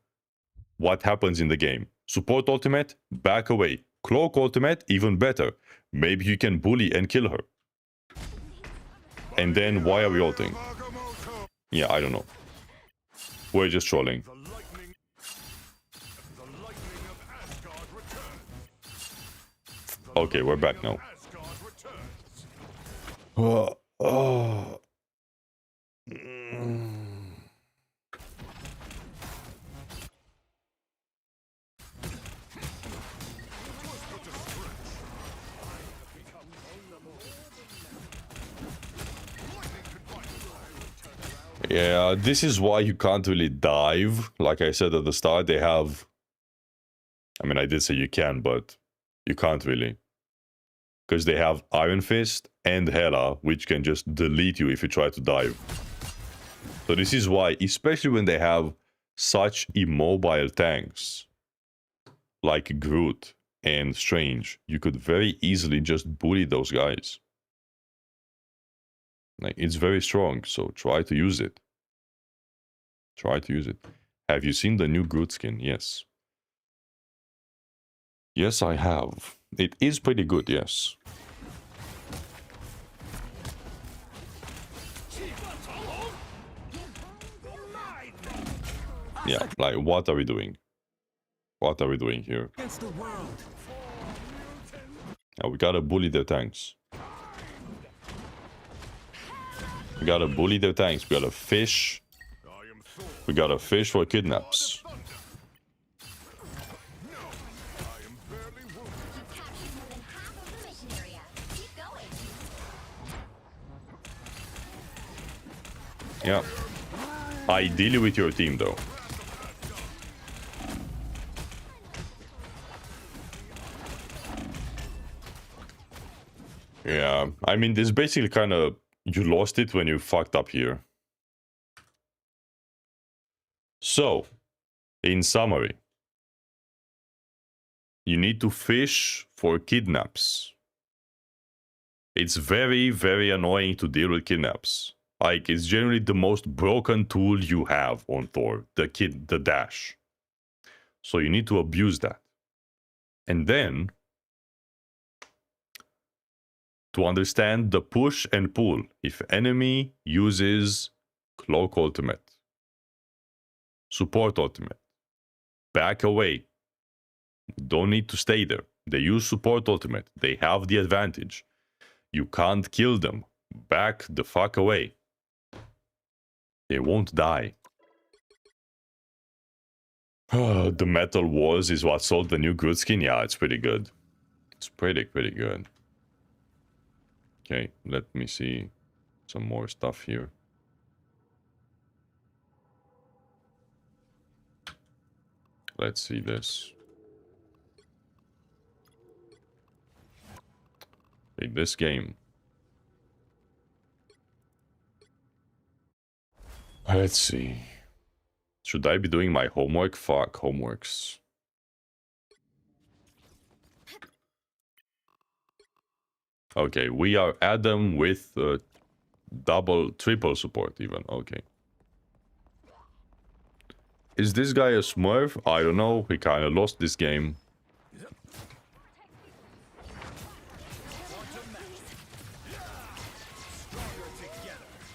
what happens in the game. Support ultimate, back away. Cloak ultimate, even better. Maybe you can bully and kill her. And then why are we ulting? Yeah, I don't know. We're just trolling. Okay, we're back now. Yeah, this is why you can't really dive. Like I said at the start, they have... I mean, I did say you can, but you can't really. Because they have Iron Fist and Hela, which can just delete you if you try to dive. So this is why, especially when they have such immobile tanks, like Groot and Strange, you could very easily just bully those guys. Like, it's very strong, so try to use it. Try to use it. Have you seen the new Groot skin? Yes. Yes, I have. It is pretty good, yes. Yeah, like, what are we doing? What are we doing here? Now, we gotta bully their tanks. We gotta bully their tanks. We gotta fish. We gotta fish for kidnaps. Yeah. Ideally with your team, though. Yeah, I mean, this basically kind of, you lost it when you fucked up here. So, in summary, you need to fish for kidnaps. It's very, very annoying to deal with kidnaps. Like, it's generally the most broken tool you have on Thor, the dash. So you need to abuse that. And then, to understand the push and pull, if enemy uses cloak ultimate, support ultimate, back away. Don't need to stay there. They use support ultimate. They have the advantage. You can't kill them. Back the fuck away. They won't die. The Metal Wars is what sold the new good skin? Yeah, it's pretty good. It's pretty good. Okay, let me see some more stuff here. Let's see this. Wait, this game. Let's see. Should I be doing my homework? Fuck, homeworks. Okay, we are Adam with triple support even. Okay. Is this guy a smurf? I don't know. He kind of lost this game.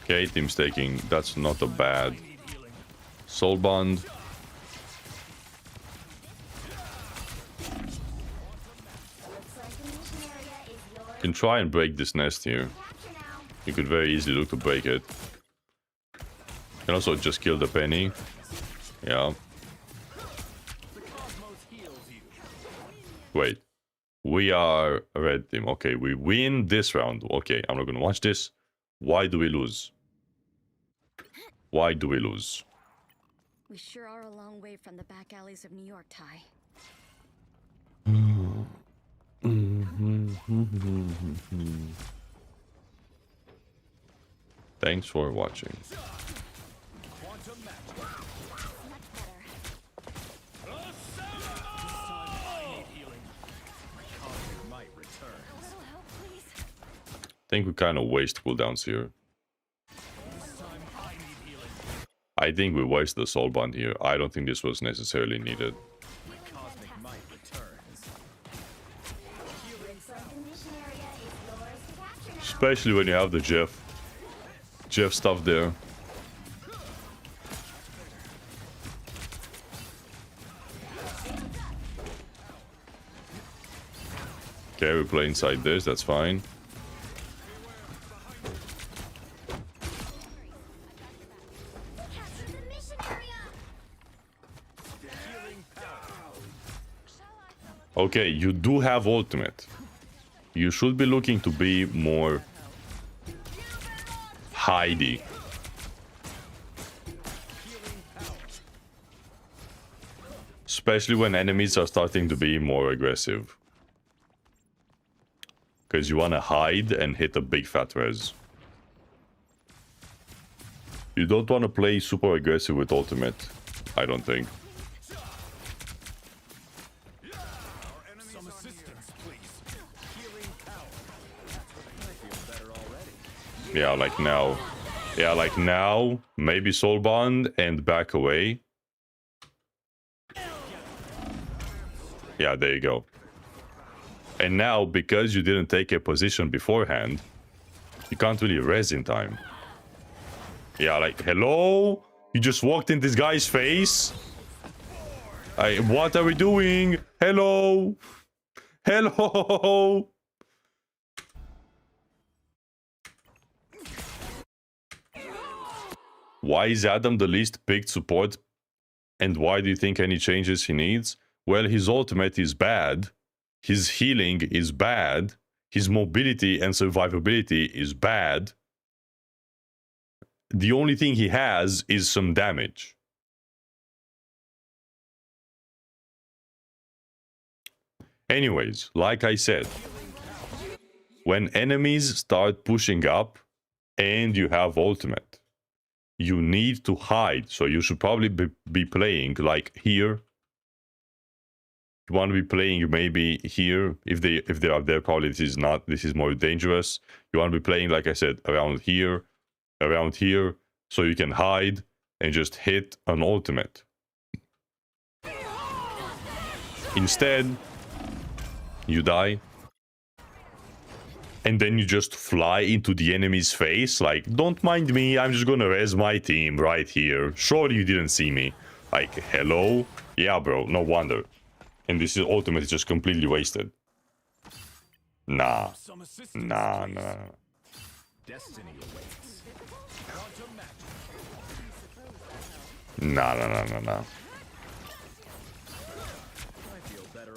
Okay, team's taking. That's not a bad. Soul Bond. You can try and break this nest here. You could very easily look to break it. You can also just kill the penny. Yeah. Wait. We are a red team. Okay, we win this round. Okay, I'm not gonna watch this. Why do we lose? Why do we lose? We sure are a long way from the back alleys of New York, Ty. Thanks for watching. I think we kind of waste cooldowns here. I think we waste the soul bond here. I don't think this was necessarily needed. Especially when you have the Jeff stuff there. Okay, we play inside this, that's fine. Okay, you do have ultimate. You should be looking to be more hidey. Especially when enemies are starting to be more aggressive. Because you want to hide and hit a big fat res. You don't want to play super aggressive with ultimate, I don't think. Yeah, like now. Yeah, like now. Maybe soul bond and back away. Yeah, there you go. And now, because you didn't take a position beforehand, you can't really res in time. Yeah, like, hello? You just walked in this guy's face? What are we doing? Hello? Hello? Why is Adam the least picked support? And why do you think any changes he needs? Well, his ultimate is bad. His healing is bad. His mobility and survivability is bad. The only thing he has is some damage. Anyways, like I said, when enemies start pushing up and you have ultimate, you need to hide. So you should probably be playing like here. You want to be playing maybe here. If they are there, probably this is not. This is more dangerous. You want to be playing, like I said, around here, so you can hide and just hit an ultimate. Instead, you die. And then you just fly into the enemy's face, like, don't mind me, I'm just gonna res my team right here. Sure, you didn't see me. Like, hello? Yeah, bro, no wonder. And this is ultimate is just completely wasted. Nah. Nah. Destiny awaits. Nah. I feel better.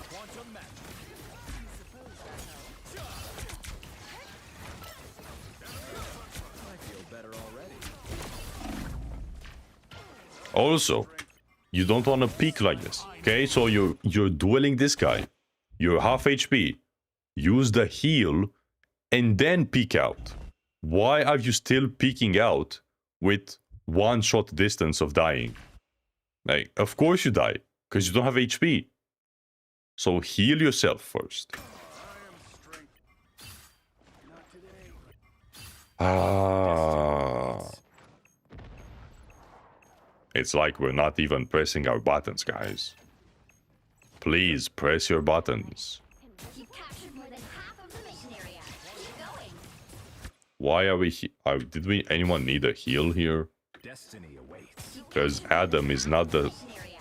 Quantum magic. I feel better already. Also, you don't want to peek like this, okay? So you're dueling this guy. You're half HP. Use the heal and then peek out. Why are you still peeking out with one shot distance of dying? Like, of course you die, because you don't have HP. So heal yourself first. It's like we're not even pressing our buttons, guys. Please press your buttons. You captured more than half of the mission area. Keep going. Why are we did anyone need a heal here? Destiny awaits. Because Adam is not the... Mission area.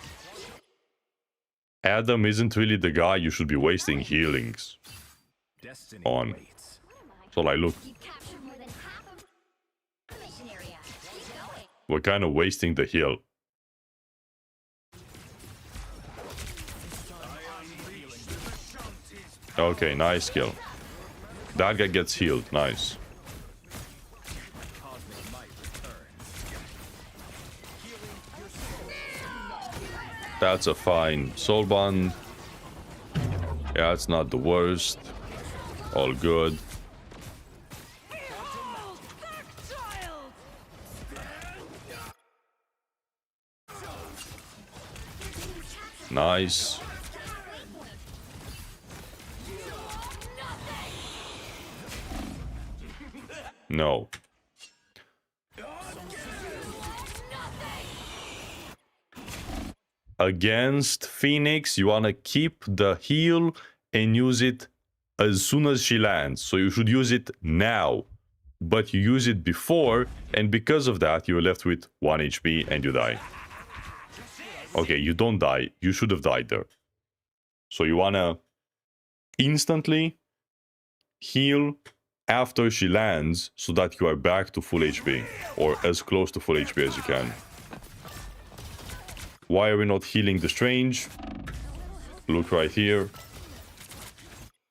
Adam isn't really the guy you should be wasting healings Destiny on. awaits. So like, look, You captured more than half of the mission area. Keep going. we're kind of wasting the heal. Okay, nice kill. That guy gets healed. Nice. Cosmic might returns. That's a fine soul bond. Yeah, it's not the worst. All good. Nice. No. Against Phoenix, you want to keep the heal and use it as soon as she lands. So you should use it now. But you use it before, and because of that, you're left with 1 HP and you die. Okay, you don't die. You should have died there. So you want to instantly heal after she lands so that you are back to full HP, or as close to full HP as you can. Why are we not healing the Strange? Look right here.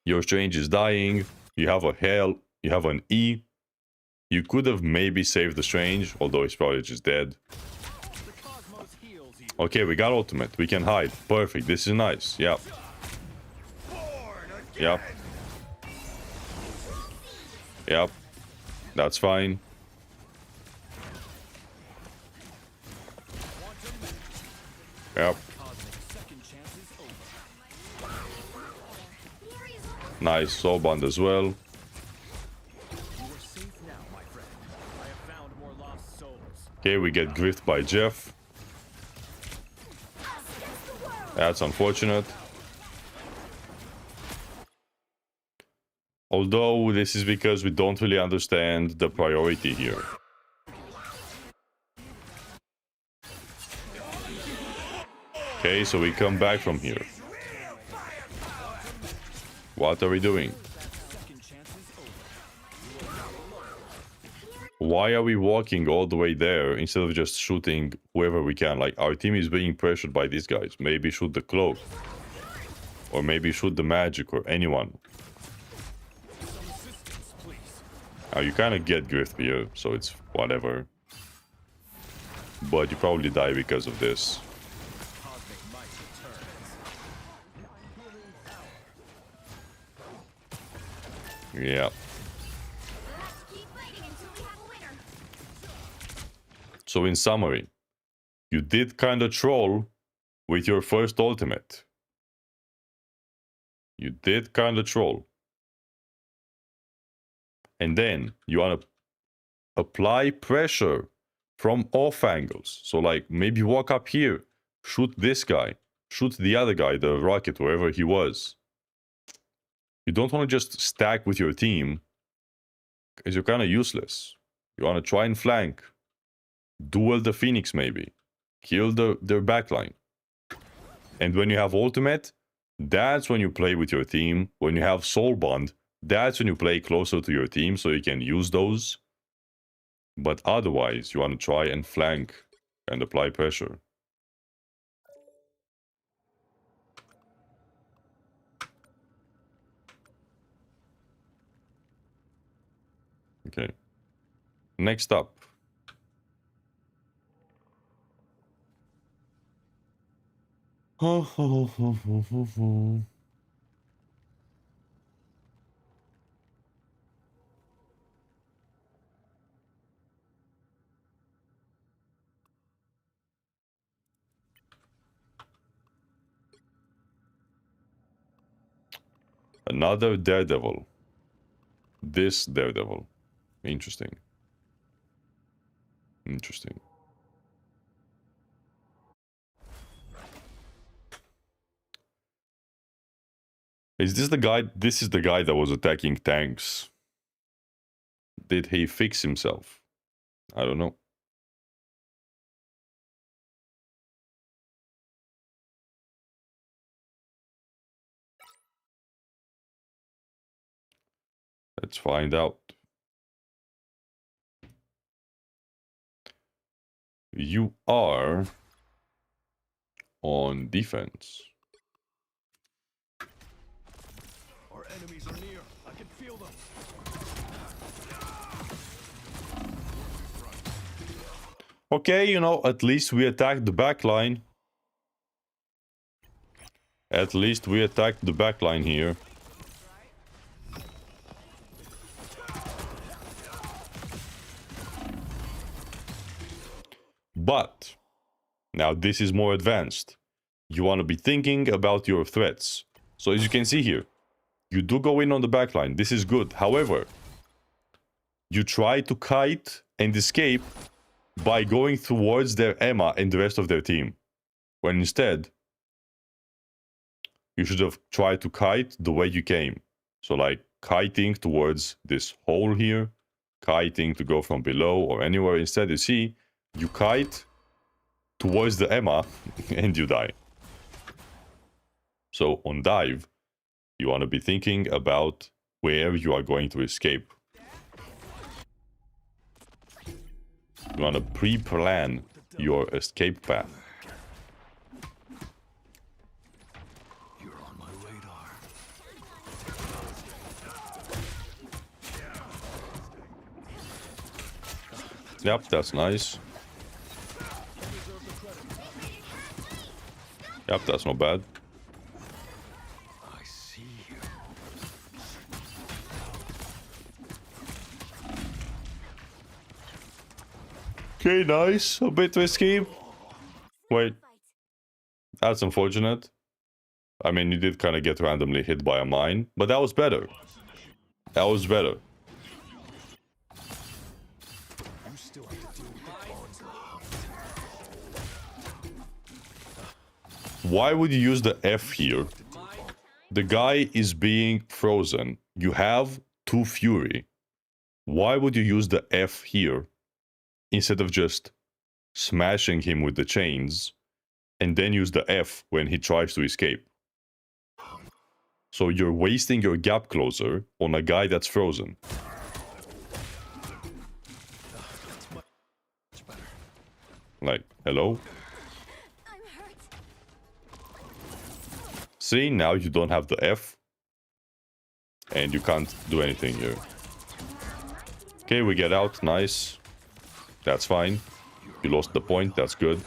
Your Strange is dying. You have a Hell. You have an E. You could have maybe saved the Strange, although he's probably just dead. Okay, we got ultimate. We can hide. Perfect. This is nice. Yep. Yep. Yep. That's fine. Yep. Nice soul bond as well. Okay, we get griefed by Jeff. That's unfortunate. Although this is because we don't really understand the priority here. Okay, so we come back from here. What are we doing? Why are we walking all the way there instead of just shooting whoever we can? Like, our team is being pressured by these guys. Maybe shoot the cloak. Or maybe shoot the magic or anyone. Now, you kind of get griefed here, so it's whatever. But you probably die because of this. Yeah. So in summary, you did kind of troll with your first ultimate. You did kind of troll. And then you want to apply pressure from off angles. So like maybe walk up here, shoot this guy, shoot the other guy, the rocket, wherever he was. You don't want to just stack with your team because you're kind of useless. You want to try and flank. Duel the Phoenix maybe. Kill their backline. And when you have ultimate, that's when you play with your team. When you have soul bond, that's when you play closer to your team so you can use those. But otherwise, you want to try and flank and apply pressure. Okay. Next up. Another Daredevil. This Daredevil. Interesting. Interesting. Is this the guy? This is the guy that was attacking tanks. Did he fix himself? I don't know. Let's find out. You are on defense. Our enemies are near. I can feel them. Okay, you know, at least we attacked the backline. At least we attacked the backline here. But now this is more advanced. You want to be thinking about your threats. So as you can see here, you do go in on the backline. This is good. However, you try to kite and escape by going towards their Emma and the rest of their team. When instead, you should have tried to kite the way you came. So like kiting towards this hole here, kiting to go from below or anywhere. Instead, you see, you kite towards the Emma and you die. So on dive, you want to be thinking about where you are going to escape. You want to pre-plan your escape path. You're on my radar. Yep, that's nice. Yep, that's not bad. I see you. Okay, nice. A bit risky. Wait, that's unfortunate. I mean, you did kind of get randomly hit by a mine, but that was better. That was better. You still have to deal with the clones. Why would you use the F here? The guy is being frozen. You have 2 Fury. Why would you use the F here instead of just smashing him with the chains and then use the F when he tries to escape? So you're wasting your gap closer on a guy that's frozen. Like, hello? I'm hurt. See, now you don't have the F. And you can't do anything here. Okay, we get out. Nice. That's fine. You lost the point. That's good.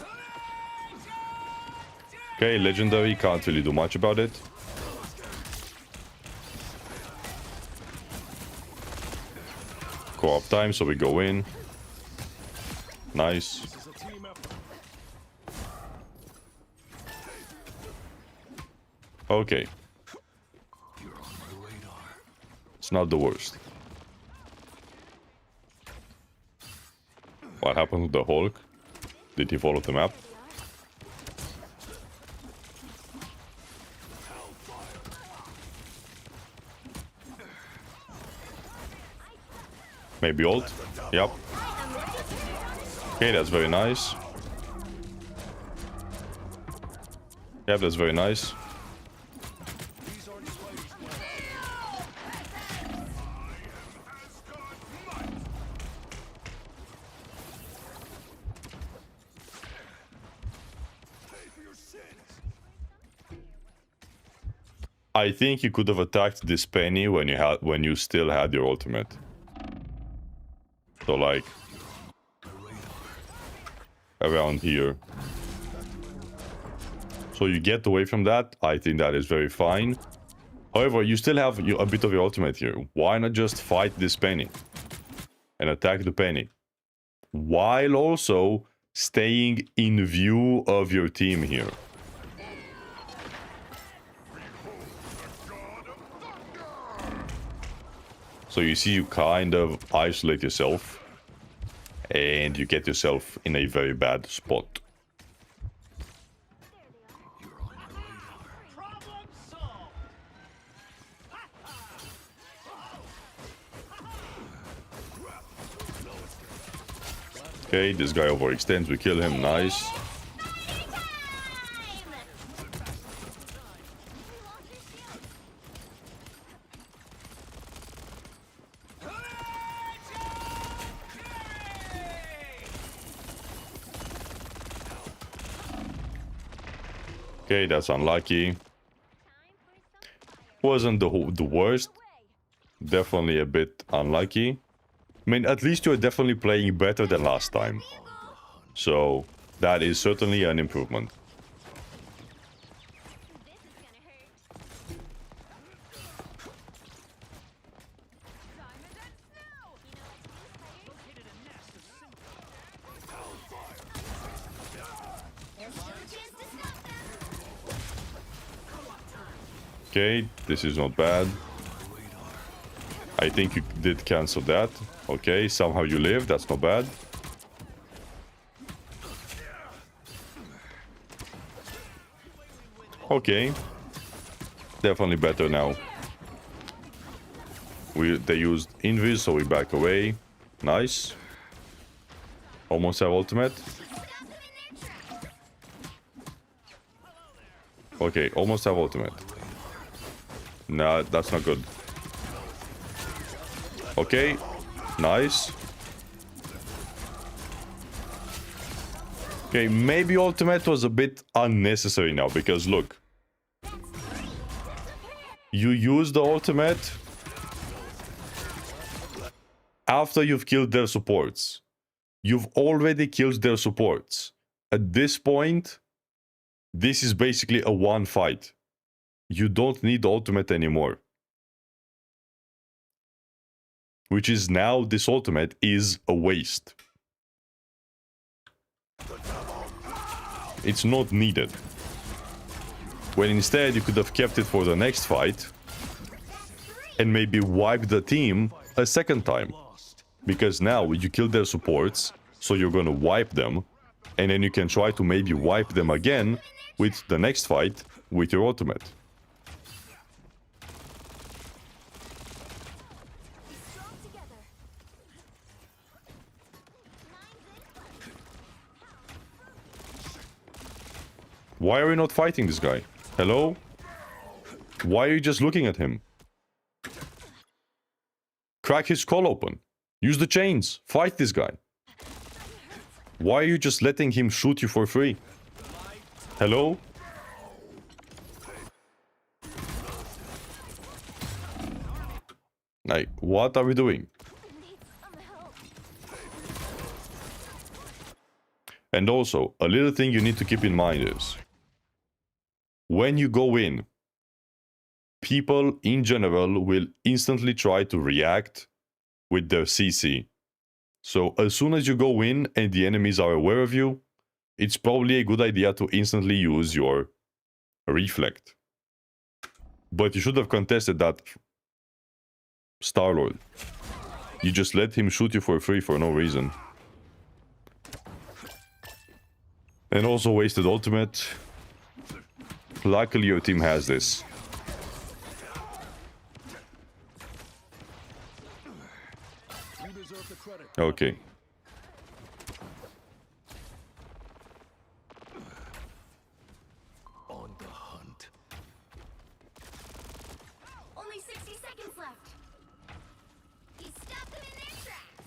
Okay, legendary. Can't really do much about it. co-op time, so we go in. Nice. This is a team effort. Okay. It's not the worst. What happened to the Hulk? Did he follow the map? Maybe ult? Yep. Okay, that's very nice. Yep, that's very nice. I think you could have attacked this Penny when you still had your ultimate. So like around here. So you get away from that. I think that is very fine. However, you still have a bit of your ultimate here. Why not just fight this Penny and attack the Penny while also staying in view of your team here? So you see, you kind of isolate yourself and you get yourself in a very bad spot. Okay, this guy overextends, we kill him, nice. Okay, that's unlucky. Wasn't the worst. Definitely a bit unlucky. I mean, at least you're definitely playing better than last time. So, that is certainly an improvement. Okay, this is not bad. I think you did cancel that. Okay, somehow you live, that's not bad. Okay. Definitely better now. They used invis, so we back away. Nice. Almost have ultimate. Okay, almost have ultimate. Nah, that's not good. Okay, nice. Okay, maybe ultimate was a bit unnecessary now, because look. You use the ultimate after you've killed their supports. You've already killed their supports. At this point, this is basically a one fight. You don't need the ultimate anymore. Which is now, this ultimate is a waste. It's not needed. When instead you could have kept it for the next fight and maybe wiped the team a second time. Because now you killed their supports, so you're gonna wipe them, and then you can try to maybe wipe them again with the next fight with your ultimate. Why are we not fighting this guy? Hello? Why are you just looking at him? Crack his skull open. Use the chains. Fight this guy. Why are you just letting him shoot you for free? Hello? Like, what are we doing? And also, a little thing you need to keep in mind is, when you go in, people in general will instantly try to react with their CC. So as soon as you go in and the enemies are aware of you, it's probably a good idea to instantly use your reflect. But you should have contested that, Star-Lord. You just let him shoot you for free for no reason. And also wasted ultimate. Luckily your team has this. You deserve the credit. Okay. On the hunt. Only 60 seconds left. He stopped them in their tracks.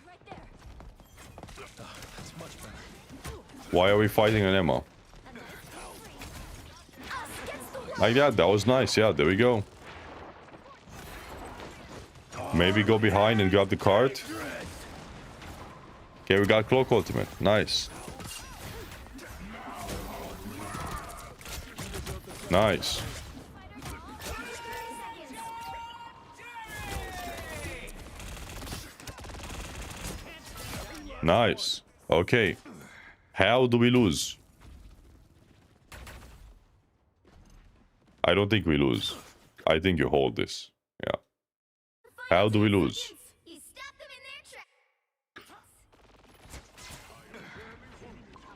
Right there. That's much better. Why are we fighting an Emma? Us against the wall. Like that, that was nice. Yeah, there we go. Maybe go behind and grab the cart. Okay, we got cloak ultimate. Nice. Nice. Nice. Okay. How do we lose? I don't think we lose. I think you hold this. Yeah. How do we lose? He stopped them in their tracks.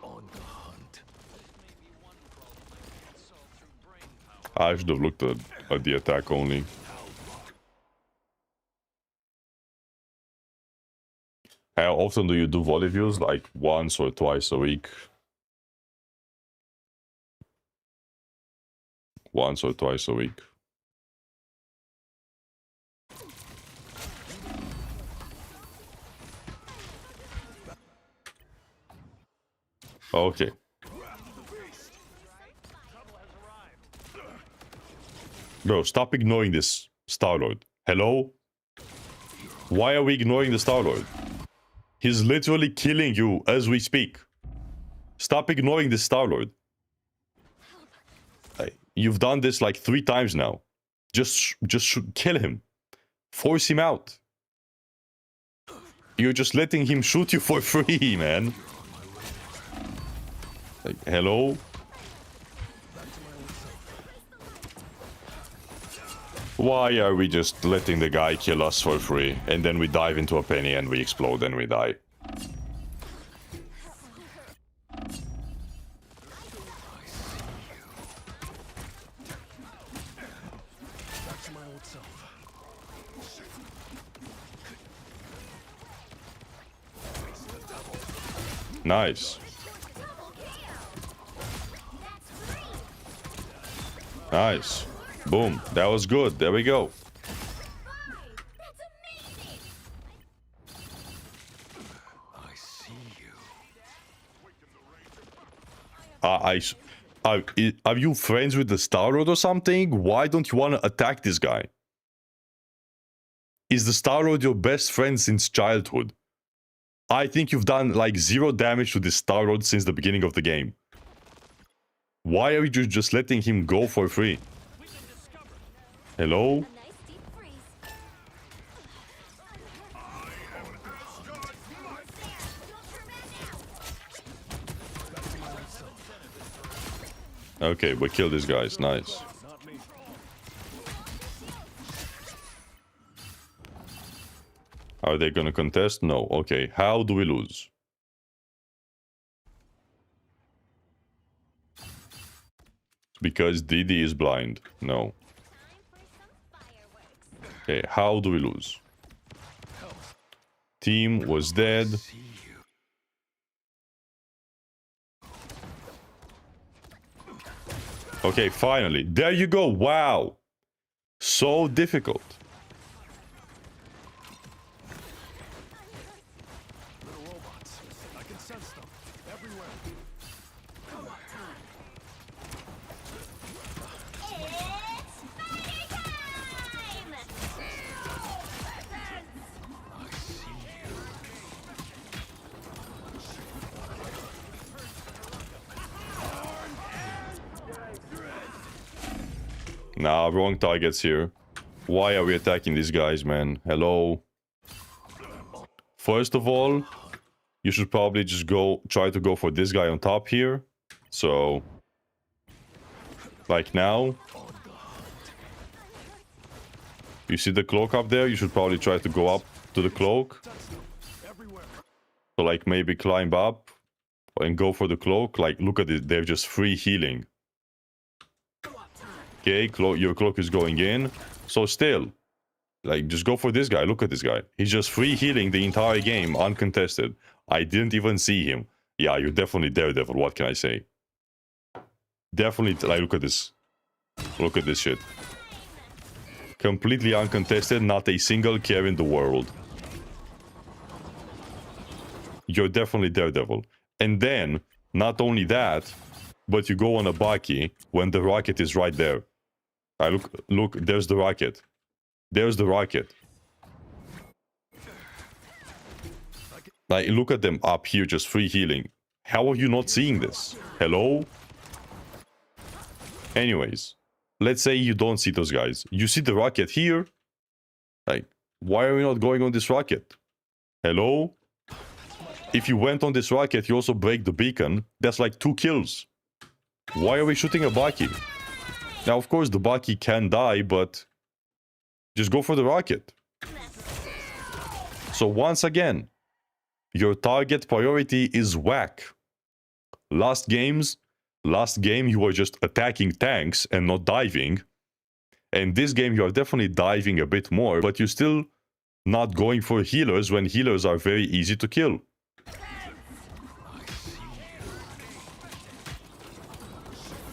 On the hunt. I should have looked at the attack only. How often do you do VOD reviews? Like once or twice a week? Once or twice a week. Okay. Bro, stop ignoring this Star-Lord. Hello? Why are we ignoring the Star-Lord? He's literally killing you as we speak. Stop ignoring this Star-Lord. You've done this like 3 times now. Just kill him. Force him out. You're just letting him shoot you for free, man. Like, hello? Why are we just letting the guy kill us for free? And then we dive into a penny and we explode and we die. Back to my old self. Nice. Nice. Boom. That was good. There we go. That's amazing. I see you. Are you friends with the Star-Lord or something? Why don't you want to attack this guy? Is the Star-Lord your best friend since childhood? I think you've done like 0 damage to this Star-Lord since the beginning of the game. Why are you just letting him go for free? Hello? A nice deep freeze. Okay, we kill these guys. Nice. Not me. Are they gonna contest? No. Okay, how do we lose? Because Didi is blind. No. Okay, how do we lose? Team was dead. See you. Okay, finally. There you go. Wow. So difficult. Little robots. I can sense them everywhere. It's party time! I see you. Nah, wrong targets here. Why are we attacking these guys, man? Hello? First of all, you should probably just try to go for this guy on top here. So, like now. You see the cloak up there? You should probably try to go up to the cloak. So, like, maybe climb up and go for the cloak. Like, look at it. They're just free healing. Okay, your cloak is going in. So still, like, just go for this guy. Look at this guy. He's just free healing the entire game, uncontested. I didn't even see him. Yeah, you're definitely Daredevil. What can I say? Definitely, like, look at this. Look at this shit. Completely uncontested, not a single care in the world. You're definitely Daredevil. And then, not only that, but you go on a Baki when the rocket is right there. Look, there's the rocket. There's the rocket. Like, look at them up here, just free healing. How are you not seeing this? Hello? Anyways, let's say you don't see those guys. You see the rocket here. Like, why are we not going on this rocket? Hello? If you went on this rocket, you also break the beacon. That's like 2 kills. Why are we shooting a Baki? Now, of course, the Baki can die, but just go for the rocket. So once again, your target priority is whack. Last game, you were just attacking tanks and not diving. And this game, you are definitely diving a bit more, but you're still not going for healers when healers are very easy to kill.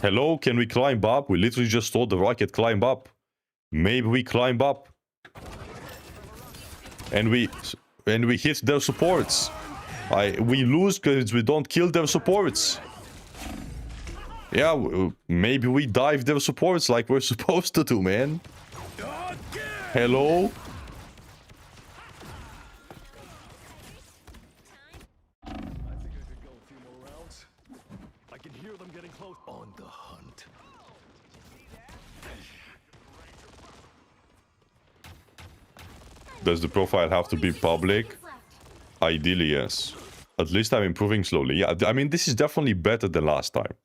Hello, can we climb up? We literally just saw the rocket climb up. Maybe we climb up. And we hit their supports. We lose because we don't kill their supports. Yeah, maybe we dive their supports like we're supposed to do, man. Hello? I think I could go a few more rounds. I can hear them getting close. On the hunt. Does the profile have to be public? Ideally, yes. At least I'm improving slowly. Yeah, I mean, this is definitely better than last time.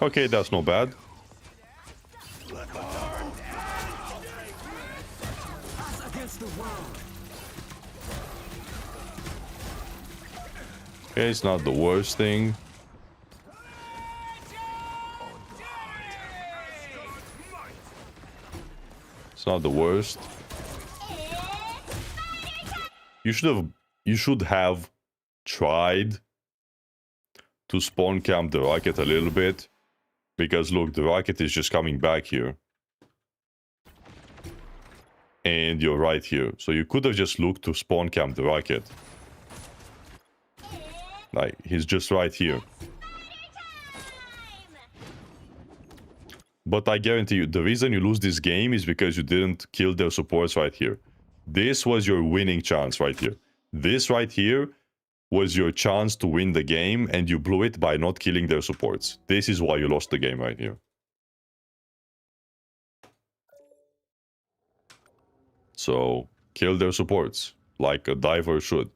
Okay, that's not bad. Okay, it's not the worst thing. It's not the worst. You should have tried to spawn camp the rocket a little bit. Because look, the rocket is just coming back here. And you're right here. So you could have just looked to spawn camp the rocket. Like, he's just right here. But I guarantee you, the reason you lose this game is because you didn't kill their supports right here. This was your winning chance right here. This right here was your chance to win the game, and you blew it by not killing their supports. This is why you lost the game right here. So, kill their supports, like a diver should.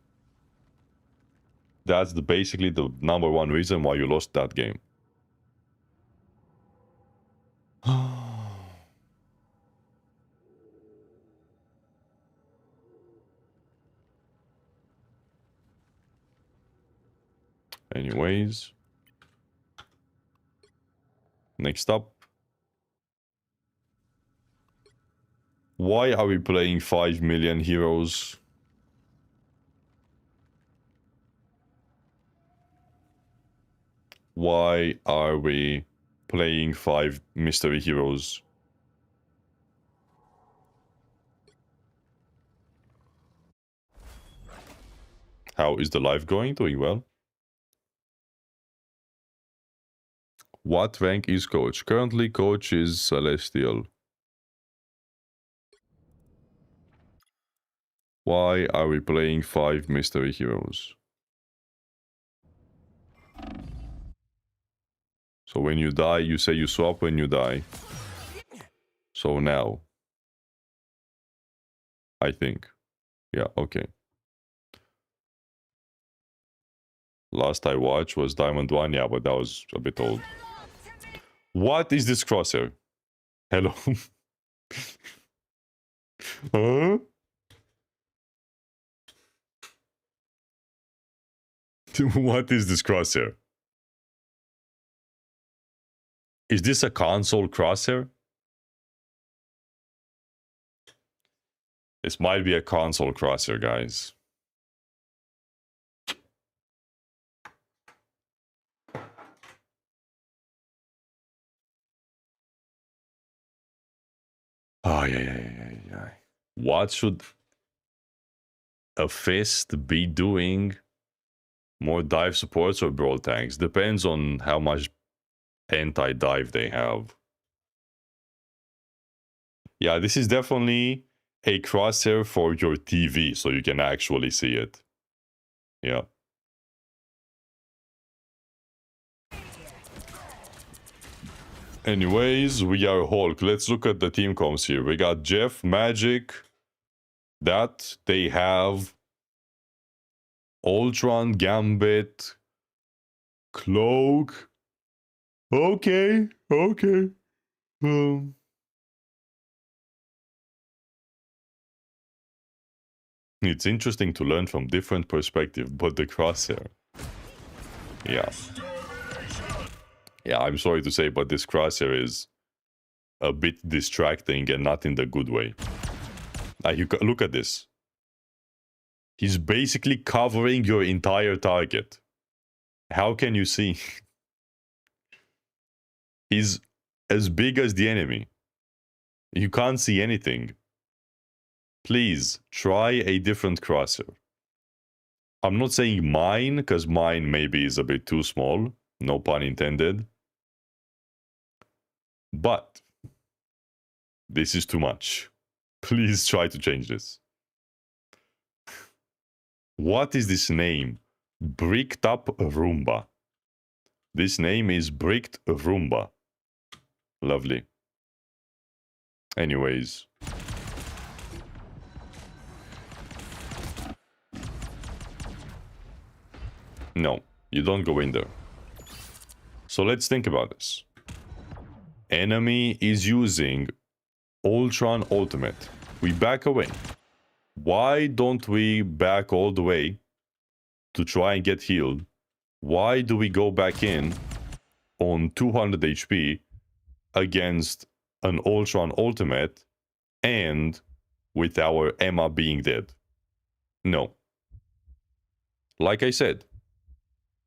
That's basically the #1 reason why you lost that game. Anyways. Next up. Why are we playing 5 million heroes? Why are we playing 5 mystery heroes? How is the live going? Doing well. What rank is coach? Currently, coach is Celestial. Why are we playing 5 mystery heroes? So when you die, you say you swap when you die. So now. I think. Yeah, okay. Last I watched was Diamond 1, yeah, but that was a bit old. What is this crosshair? Hello? Huh? What is this crosshair? Is this a console crosshair? This might be a console crosshair, guys. Oh, yeah. What should a fist be doing? More dive supports or brawl tanks? Depends on how much anti-dive they have. Yeah, this is definitely a crosshair for your TV, so you can actually see it. Yeah. Anyways, we are Hulk. Let's look at the team comps here. We got Jeff, Magic, that they have Ultron, Gambit, Cloak. Okay. It's interesting to learn from different perspectives, but the crosshair. Yeah. Yeah, I'm sorry to say, but this crosshair is a bit distracting and not in the good way. You look at this. He's basically covering your entire target. How can you see? He's as big as the enemy. You can't see anything. Please, try a different crosshair. I'm not saying mine, because mine maybe is a bit too small. No pun intended. But this is too much. Please try to change this. What is this name? Bricked up Roomba. This name is Bricked Roomba. Lovely. Anyways. No, you don't go in there. So let's think about this. Enemy is using Ultron Ultimate. We back away. Why don't we back all the way to try and get healed? Why do we go back in on 200 HP against an Ultron Ultimate and with our Emma being dead? No. Like I said,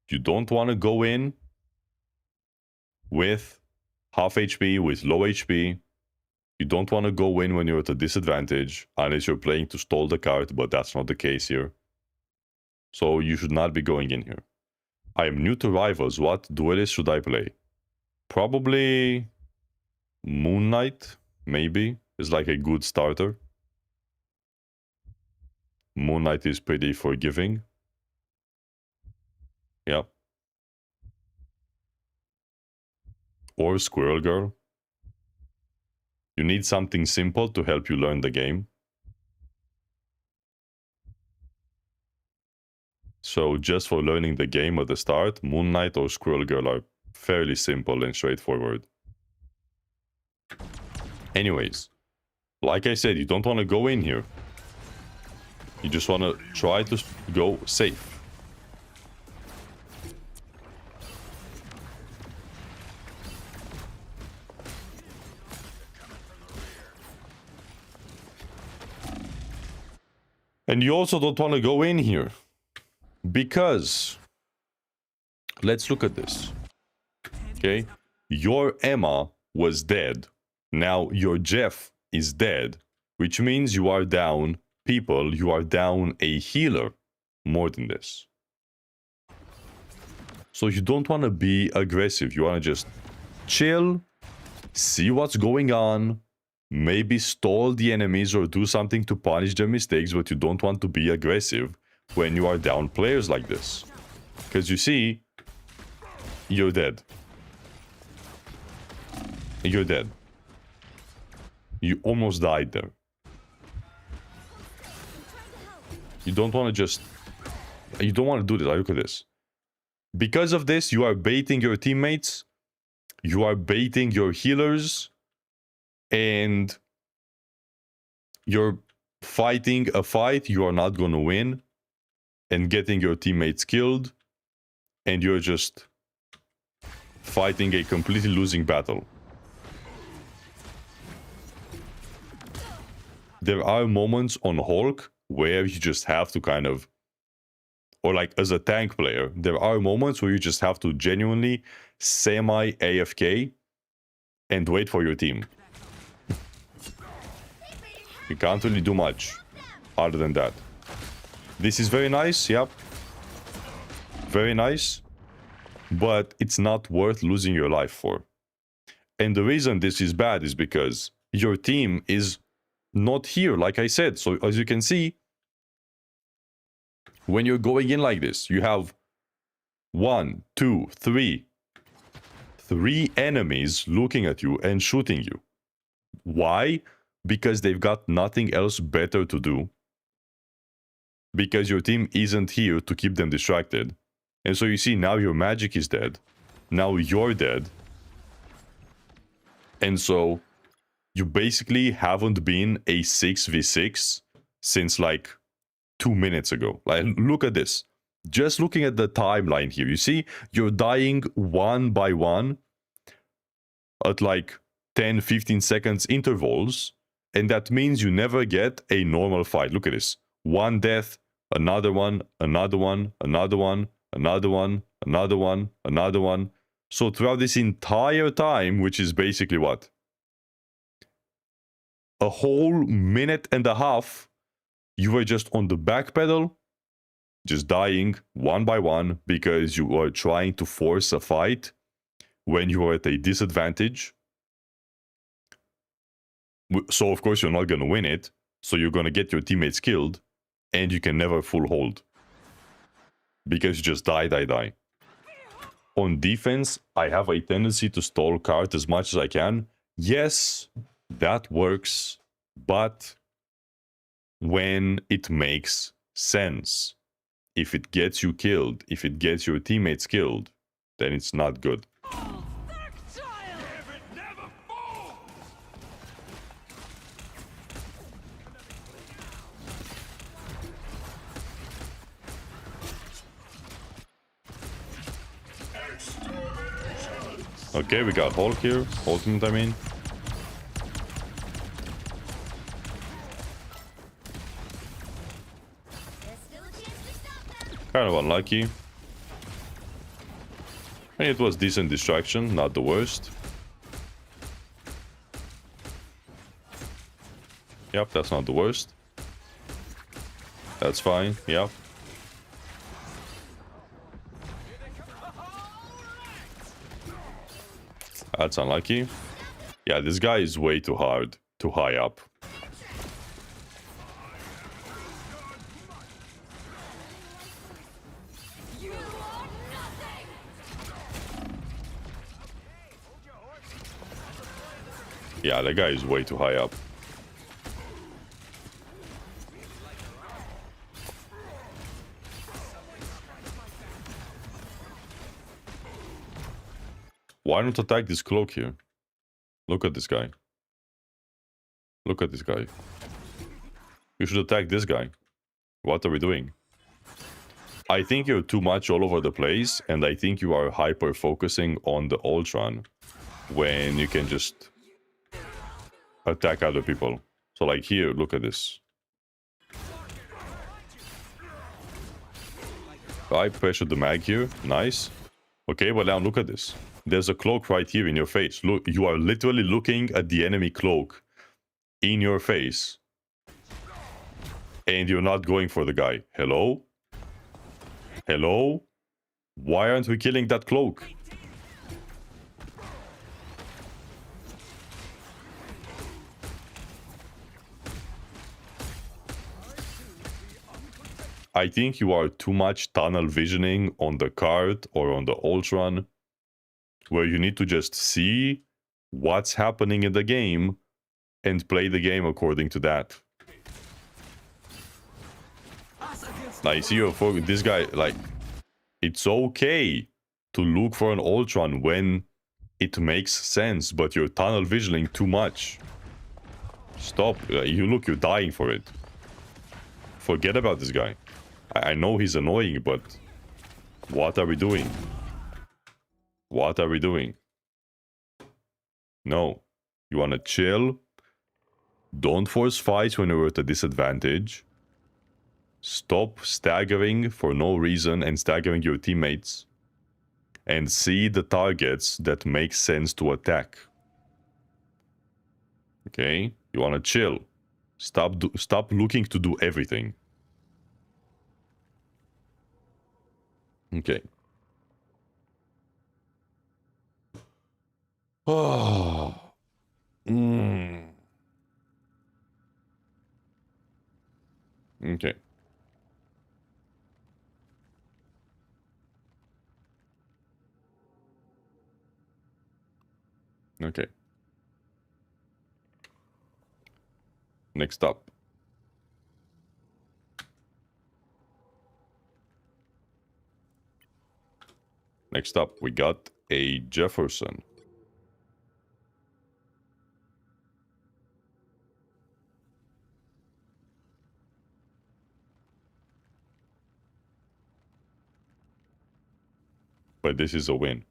you don't want to go in with half HP, with low HP. You don't want to go in when you're at a disadvantage, unless you're playing to stall the card, but that's not the case here. So you should not be going in here. I am new to Rivals. What duelist should I play? Probably Moon Knight, maybe, is like a good starter. Moon Knight is pretty forgiving. Yeah. Or Squirrel Girl. You need something simple to help you learn the game. So just for learning the game at the start, Moon Knight or Squirrel Girl are fairly simple and straightforward. Anyways, like I said, you don't want to go in here. You just want to try to go safe. And you also don't want to go in here. Because, let's look at this. Okay, your Emma was dead. Now your Jeff is dead, which means you are down people, you are down a healer more than this. So you don't want to be aggressive. You want to just chill, see what's going on, maybe stall the enemies or do something to punish their mistakes, but you don't want to be aggressive when you are down players like this. Because you see, you're dead. You're dead. You almost died there. You don't want to just... You don't want to do this. Look at this. Because of this, you are baiting your teammates. You are baiting your healers. And you're fighting a fight you are not going to win. And getting your teammates killed. And you're just fighting a completely losing battle. There are moments on Hulk where you just have to kind of, or like as a tank player, there are moments where you just have to genuinely semi-AFK and wait for your team. You can't really do much other than that. This is very nice, yep. Very nice. But it's not worth losing your life for. And the reason this is bad is because your team is not here, like I said. So as you can see, when you're going in like this, you have 1, 2, 3 enemies looking at you and shooting you. Why? Because they've got nothing else better to do. Because your team isn't here to keep them distracted. And so you see, now your magic is dead. Now you're dead. And so you basically haven't been a 6v6 since like 2 minutes ago. Like, look at this. Just looking at the timeline here, you see, you're dying one by one at like 10-15 seconds intervals. And that means you never get a normal fight. Look at this. One death, another one, another one, another one, another one, another one, another one. So throughout this entire time, which is basically what? A whole minute and a half, you were just on the back pedal, just dying one by one because you were trying to force a fight when you were at a disadvantage. So of course you're not going to win it, so you're going to get your teammates killed, and you can never full hold. Because you just die. On defense, I have a tendency to stall cart as much as I can. Yes, that works, but when it makes sense. If it gets you killed, if it gets your teammates killed, then it's not good. Okay, we got Hulk here. Ultimate, I mean. Kind of unlucky. It was decent distraction, not the worst. Yep, that's not the worst. That's fine, yep. That's unlucky. Yeah, this guy is way too hard, too high up. Yeah, that guy is way too high up. Why not attack this cloak here? Look at this guy. Look at this guy. You should attack this guy. What are we doing? I think you're too much all over the place, and I think you are hyper focusing on the Ultron when you can just attack other people. So like here, look at this. I pressured the mag here. Nice. Okay, but now look at this. There's a cloak right here in your face. Look, you are literally looking at the enemy cloak in your face. And you're not going for the guy. Hello? Hello? Why aren't we killing that cloak? I think you are too much tunnel visioning on the cart or on the Ultron, where you need to just see what's happening in the game and play the game according to that. Like, see, this guy, like, it's okay to look for an Ultron when it makes sense, but you're tunnel visioning too much. Stop. You're dying for it. Forget about this guy. I know he's annoying, but what are we doing? What are we doing? No. You want to chill? Don't force fights when you're at a disadvantage. Stop staggering for no reason and staggering your teammates. And see the targets that make sense to attack. Okay? You want to chill. Stop looking to do everything. Okay. Oh. Okay. Okay. Next up. Next up, we got a Jefferson. But this is a win.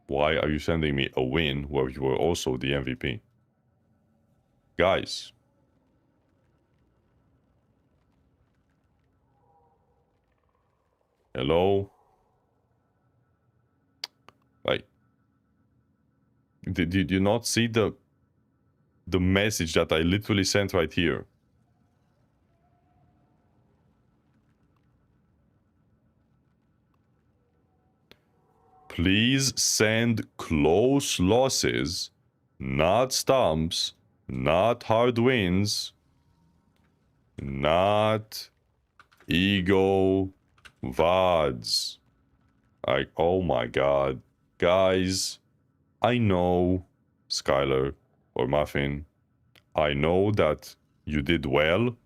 Why are you sending me a win where you were also the MVP? Guys. Hello? Like, did you not see the message that I literally sent right here? Please send close losses, not stumps, not hard wins, not ego VODs. Like, oh my god. Guys, I know, Skylar or Muffin, I know that you did well,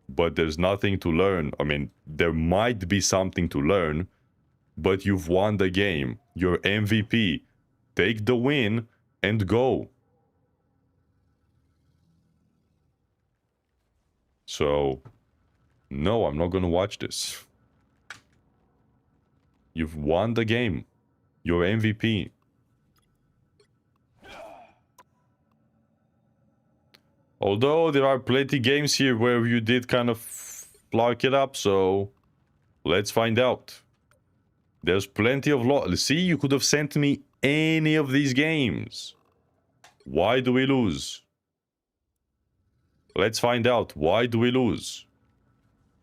but there's nothing to learn. I mean, there might be something to learn, but you've won the game. You're MVP. Take the win and go. So, no, I'm not gonna watch this. You've won the game. You're MVP. Although there are plenty games here where you did kind of flark it up, so let's find out. There's plenty of see, you could have sent me any of these games. Why do we lose? Let's find out. Why do we lose?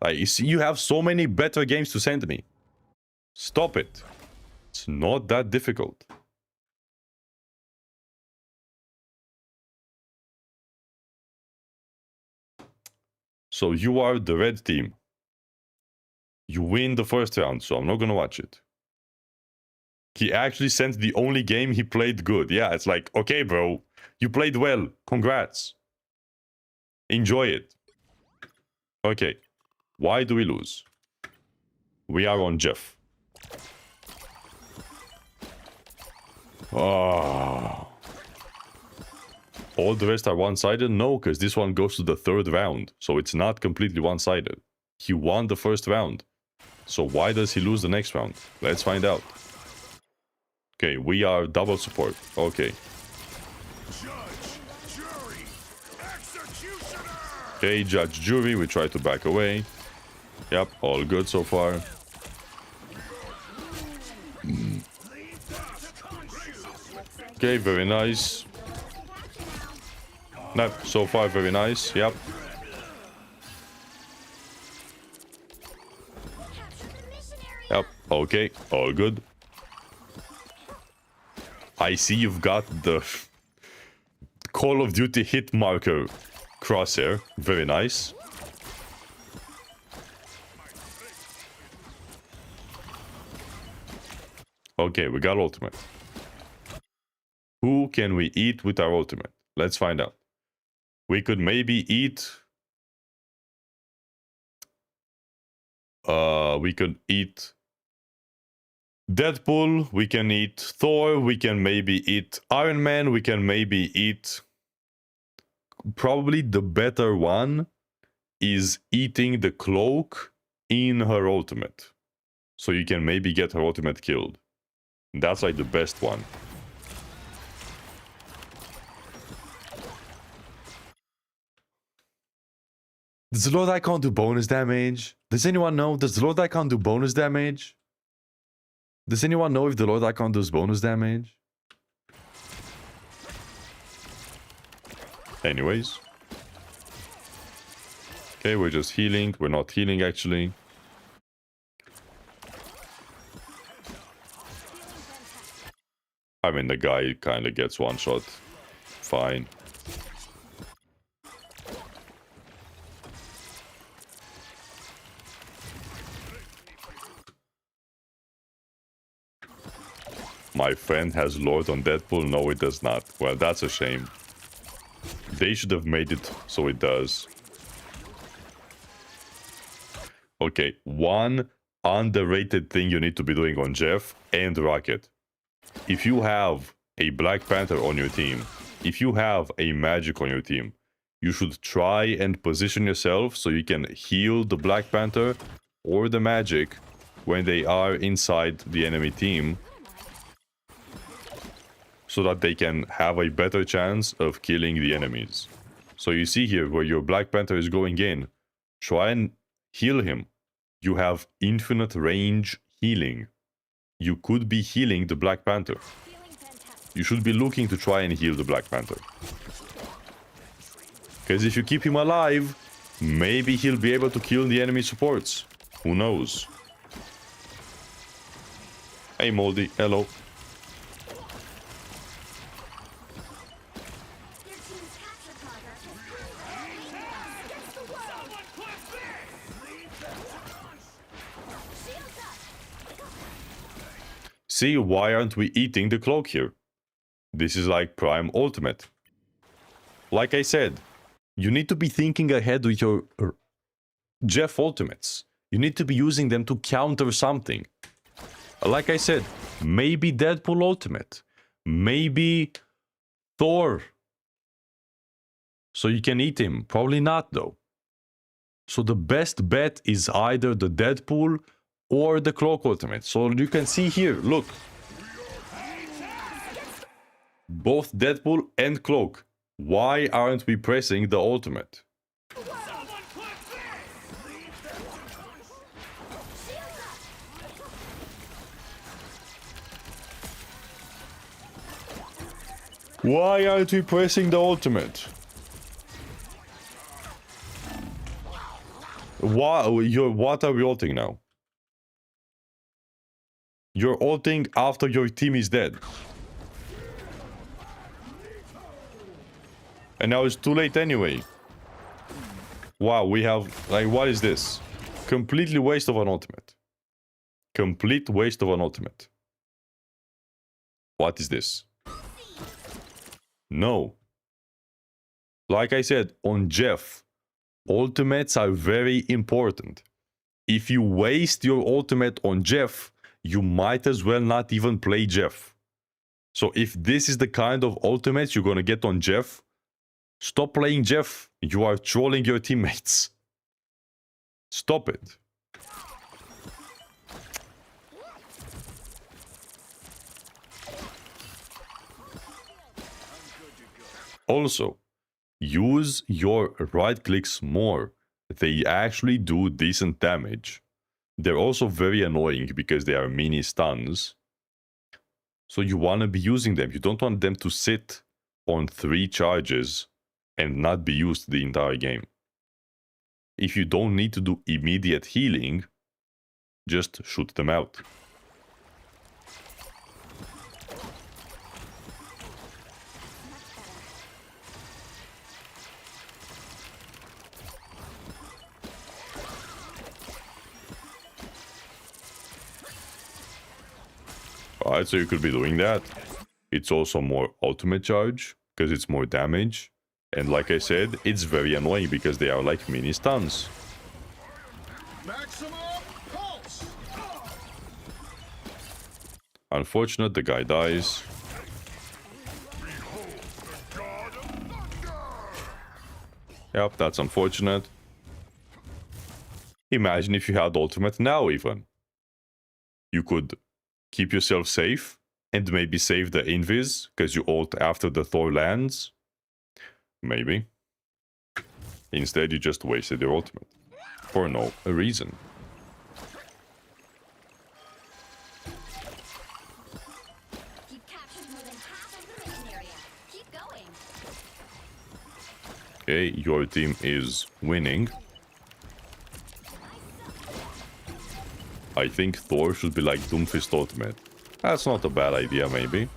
You see, you have so many better games to send me. Stop it. It's not that difficult. So you are the red team. You win the first round, so I'm not gonna watch it. He actually sent the only game he played good. Yeah, it's like, okay, bro, you played well. Congrats. Enjoy it. Okay. Why do we lose? We are on Jeff. Oh. All the rest are one-sided? No, because this one goes to the third round. So it's not completely one-sided. He won the first round. So why does he lose the next round? Let's find out. Okay, we are double support. Okay. Judge, jury, executioner! Okay, judge, jury. We try to back away. Yep, all good so far. Okay, very nice. No, so far very nice. Yep. Yep, okay, all good. I see you've got the Call of Duty hit marker crosshair. Very nice. Okay, we got ultimate. Who can we eat with our ultimate? Let's find out. We could maybe eat... we could eat Deadpool, we can eat Thor, we can maybe eat Iron Man, we can maybe eat... Probably the better one is eating the cloak in her ultimate. So you can maybe get her ultimate killed. That's like the best one. Does the Lord Icon do bonus damage? Does anyone know? Does the Lord Icon do bonus damage? Does anyone know if the Lord Icon does bonus damage? Anyways. Okay, we're just healing. We're not healing, actually. I mean, the guy kind of gets one shot. Fine. My friend has Lord on Deadpool. No, it does not. Well, that's a shame. They should have made it so it does. Okay, one underrated thing you need to be doing on Jeff and Rocket. If you have a Black Panther on your team, if you have a Magic on your team, you should try and position yourself so you can heal the Black Panther or the Magic when they are inside the enemy team, so that they can have a better chance of killing the enemies. So you see here where your Black Panther is going in, try and heal him. You have infinite range healing. You could be healing the Black Panther. You should be looking to try and heal the Black Panther. Because if you keep him alive, maybe he'll be able to kill the enemy supports. Who knows? Hey Moldy, hello. See, why aren't we eating the cloak here? This is like prime ultimate. Like I said, you need to be thinking ahead with your Jeff ultimates. You need to be using them to counter something. Like I said, maybe Deadpool ultimate. Maybe Thor. So you can eat him. Probably not though. So the best bet is either the Deadpool or the cloak ultimate. So you can see here, look. Both Deadpool and cloak. Why aren't we pressing the ultimate? Why aren't we pressing the ultimate? Why? What are we ulting now? You're ulting after your team is dead. And now it's too late anyway. Wow, we have... Like, what is this? Completely waste of an ultimate. Complete waste of an ultimate. What is this? No. Like I said, on Jeff, ultimates are very important. If you waste your ultimate on Jeff, you might as well not even play Jeff. So if this is the kind of ultimates you're gonna get on Jeff, stop playing Jeff. You are trolling your teammates. Stop it. Also, use your right clicks more. They actually do decent damage. They're also very annoying because they are mini stuns. So you want to be using them. You don't want them to sit on 3 charges and not be used the entire game. If you don't need to do immediate healing, just shoot them out. Alright, so you could be doing that. It's also more ultimate charge, because it's more damage. And like I said, it's very annoying because they are like mini stuns. Maximum pulse. Unfortunate, the guy dies. Behold the god of thunder. Yep, that's unfortunate. Imagine if you had ultimate now even. You could keep yourself safe and maybe save the invis because you ult after the Thor lands. Maybe. Instead, you just wasted your ultimate. For no reason. You've captured more than half of the mission area. Keep going. Okay, your team is winning. I think Thor should be like Doomfist ultimate. That's not a bad idea, maybe.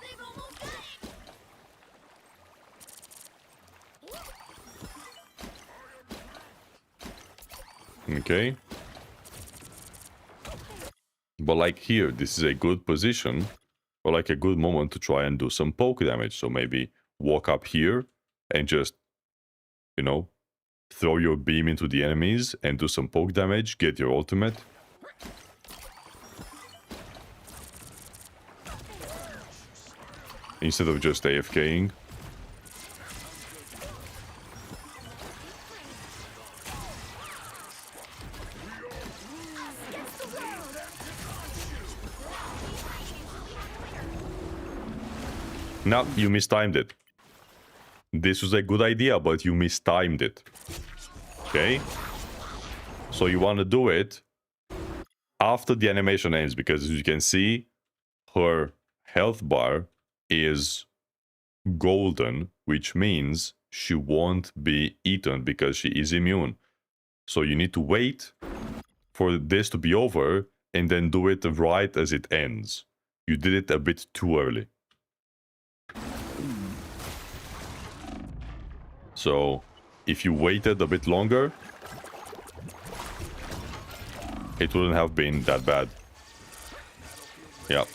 They've almost got it. Okay. But like here, this is a good position, or like a good moment to try and do some poke damage. So maybe walk up here and just, you know, throw your beam into the enemies and do some poke damage, get your ultimate. Instead of just AFKing. No, you mistimed it. This was a good idea, but you mistimed it. Okay? So you want to do it after the animation ends, because as you can see, her health bar is golden, which means she won't be eaten because she is immune. So you need to wait for this to be over and then do it right as it ends. You did it a bit too early. So if you waited a bit longer, it wouldn't have been that bad. Yeah.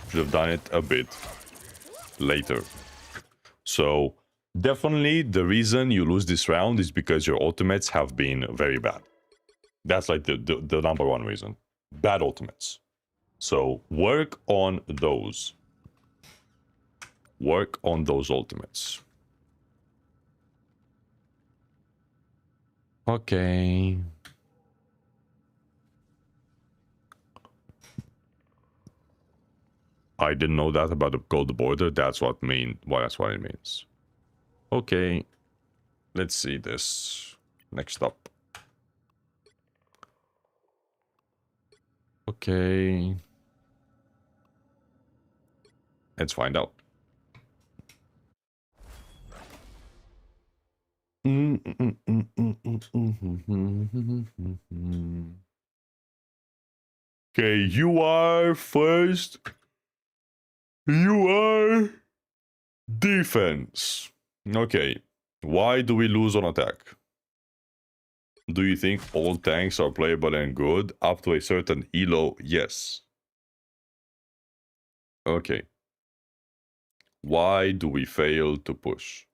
Should have done it a bit later. So definitely the reason you lose this round is because your ultimates have been very bad. That's like the number one reason. Bad ultimates. So work on those. Work on those ultimates. Okay. I didn't know that about the gold border. That's what that's what it means. Okay. Let's see this. Next up. Okay. Let's find out. Okay, you are first. You are defense. Okay, why do we lose on attack? Do you think all tanks are playable and good up to a certain elo? Yes. Okay. Why do we fail to push?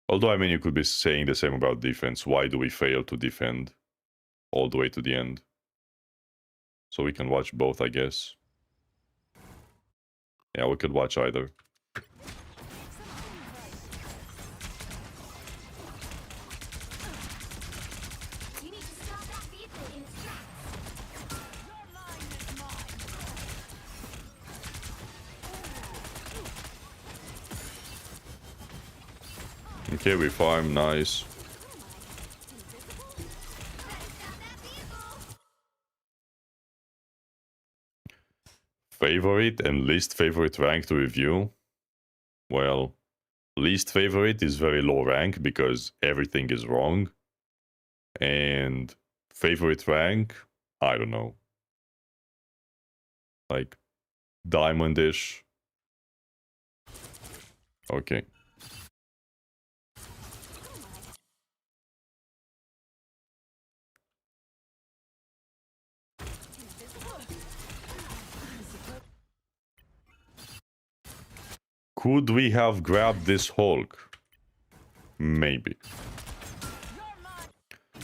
Although, I mean, you could be saying the same about defense. Why do we fail to defend all the way to the end? So we can watch both, I guess. Yeah, we could watch either. You need to stop that vehicle in its tracks. Your line is mine. Okay, we farm, nice. Favorite and least favorite rank to review? Well, least favorite is very low rank because everything is wrong. And favorite rank, I don't know. Like diamondish. Okay. Could we have grabbed this Hulk? Maybe.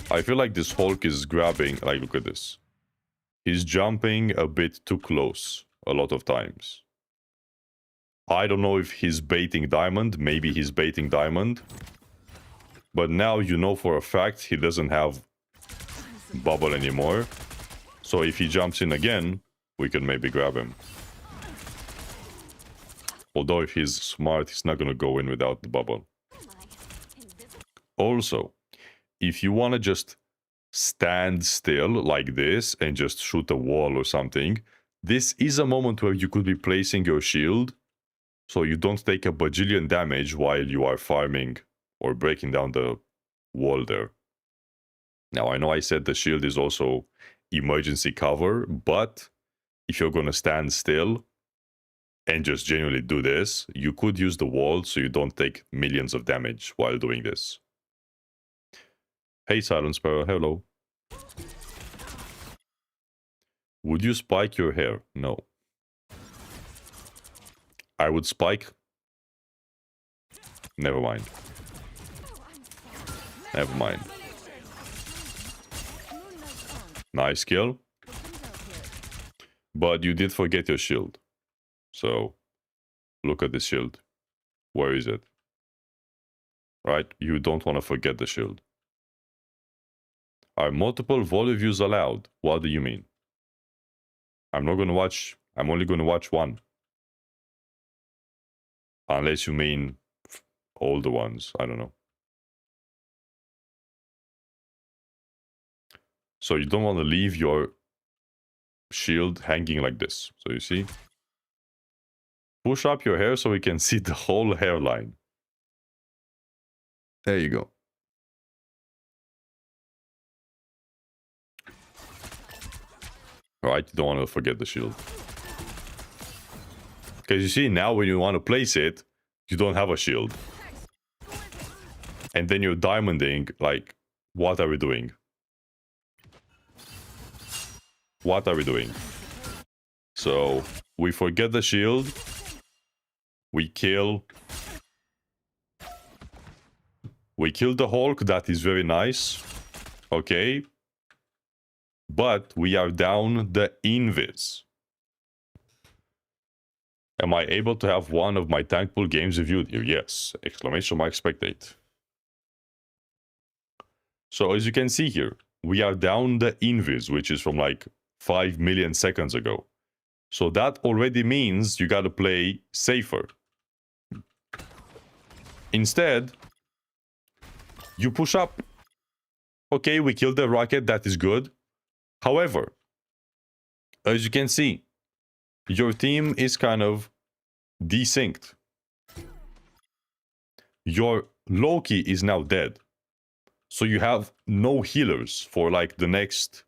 I feel like this Hulk is grabbing, like, look at this. He's jumping a bit too close a lot of times. I don't know if he's baiting Diamond. Maybe he's baiting Diamond. But now you know for a fact he doesn't have bubble anymore. So if he jumps in again, we can maybe grab him. Although if he's smart, he's not going to go in without the bubble. Also, if you want to just stand still like this and just shoot a wall or something, this is a moment where you could be placing your shield so you don't take a bajillion damage while you are farming or breaking down the wall there. Now, I know I said the shield is also emergency cover, but if you're going to stand still and just genuinely do this, you could use the wall so you don't take millions of damage while doing this. Hey, Silent Sparrow, hello. Would you spike your hair? No. I would spike. Never mind. Never mind. Nice kill. But you did forget your shield. So, look at the shield. Where is it? Right? You don't want to forget the shield. Are multiple VOD reviews allowed? What do you mean? I'm not going to watch... I'm only going to watch one. Unless you mean older ones. I don't know. So you don't want to leave your shield hanging like this. So you see? Push up your hair so we can see the whole hairline. There you go. Alright, you don't want to forget the shield. Because you see, now when you want to place it, you don't have a shield. And then you're diamonding, like, what are we doing? What are we doing? So, we forget the shield. We kill. We kill the Hulk, that is very nice. Okay. But we are down the invis. Am I able to have one of my tank pool games reviewed here? Yes. Exclamation mark spectate. So as you can see here, we are down the invis, which is from like 5 million seconds ago. So that already means you gotta play safer. Instead, you push up. Okay, we killed the rocket, that is good. However, as you can see, your team is kind of desynced. Your Loki is now dead. So you have no healers for like the next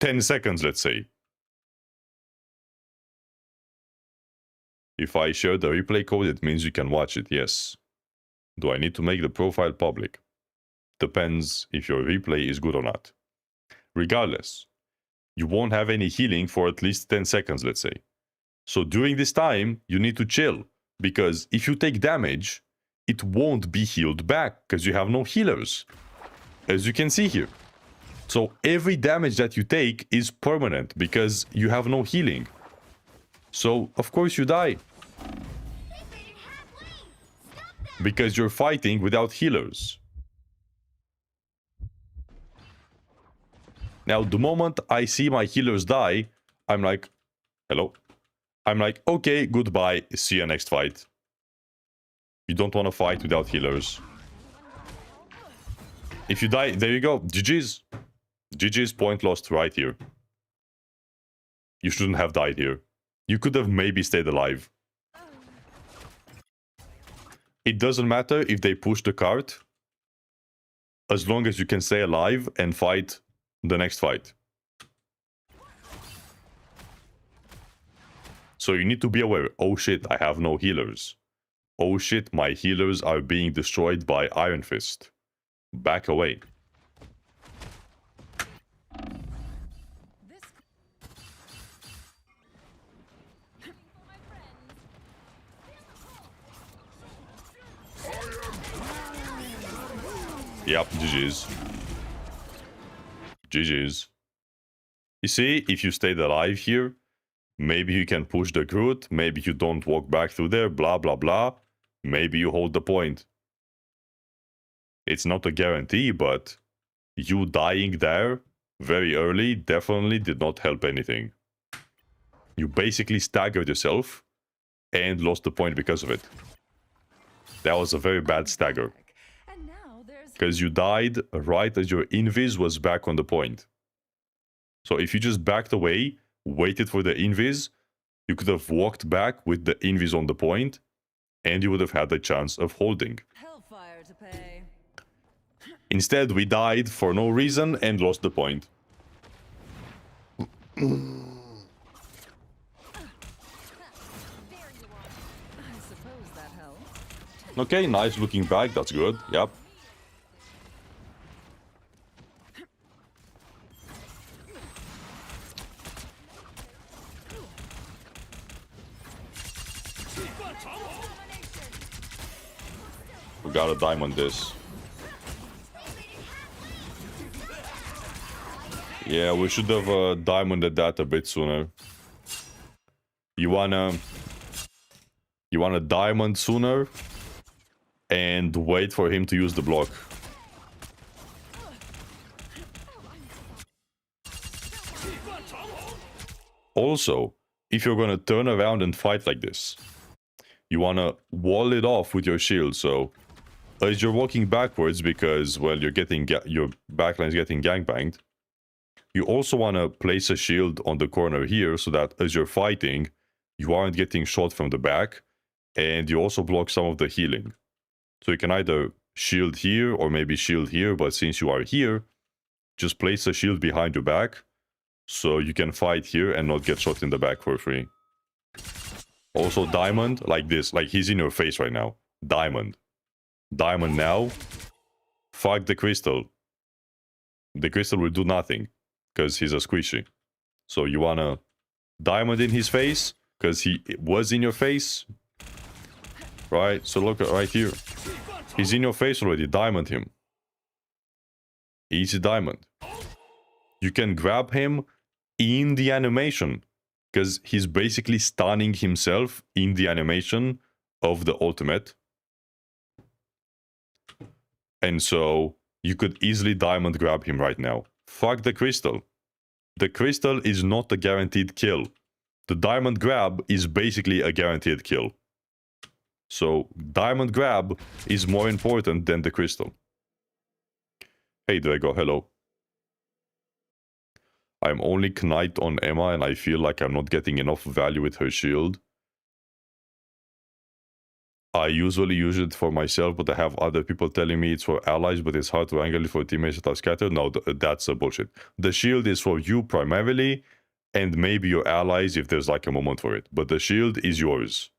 10 seconds, let's say. If I share the replay code, it means you can watch it, yes. Do I need to make the profile public? Depends if your replay is good or not. Regardless, you won't have any healing for at least 10 seconds, let's say. So during this time, you need to chill, because if you take damage, it won't be healed back, because you have no healers, as you can see here. So every damage that you take is permanent, because you have no healing. So, of course, you die. Because you're fighting without healers. Now, the moment I see my healers die, I'm like, hello? I'm like, okay, goodbye, see you next fight. You don't want to fight without healers. If you die, there you go, GG's. GG's, point lost right here. You shouldn't have died here. You could have maybe stayed alive. It doesn't matter if they push the cart, as long as you can stay alive and fight the next fight. So you need to be aware, oh shit, I have no healers. Oh shit, my healers are being destroyed by Iron Fist. Back away. Yep, GG's. GG's. You see, if you stayed alive here, maybe you can push the Groot, maybe you don't walk back through there, blah, blah, blah. Maybe you hold the point. It's not a guarantee, but you dying there very early definitely did not help anything. You basically staggered yourself and lost the point because of it. That was a very bad stagger. Because you died right as your invis was back on the point. So if you just backed away, waited for the invis, you could have walked back with the invis on the point, and you would have had the chance of holding. Hellfire to pay. Instead, we died for no reason and lost the point. I suppose that helps. Okay, nice looking back, that's good, yep. We gotta diamond this. Yeah, we should have diamonded that a bit sooner. You wanna diamond sooner and wait for him to use the block. Also, if you're gonna turn around and fight like this, you wanna wall it off with your shield. So as you're walking backwards, because well, you're getting your backline's getting gangbanged, you also want to place a shield on the corner here so that as you're fighting, you aren't getting shot from the back, and you also block some of the healing. So you can either shield here or maybe shield here, but since you are here, just place a shield behind your back so you can fight here and not get shot in the back for free. Also diamond like this, like he's in your face right now. Diamond. Diamond now. Fuck the crystal. The crystal will do nothing because he's a squishy. So you wanna diamond in his face because he was in your face. Right? So look right here. He's in your face already. Diamond him. Easy diamond. You can grab him in the animation because he's basically stunning himself in the animation of the ultimate. And so you could easily diamond grab him right now. Fuck the crystal. The crystal is not a guaranteed kill. The diamond grab is basically a guaranteed kill. So diamond grab is more important than the crystal. Hey Drago, hello. I'm only knight on Emma and I feel like I'm not getting enough value with her shield. I usually use it for myself, but I have other people telling me it's for allies, but it's hard to angle it for teammates that are scattered. No, that's a bullshit. The shield is for you primarily, and maybe your allies if there's like a moment for it. But the shield is yours.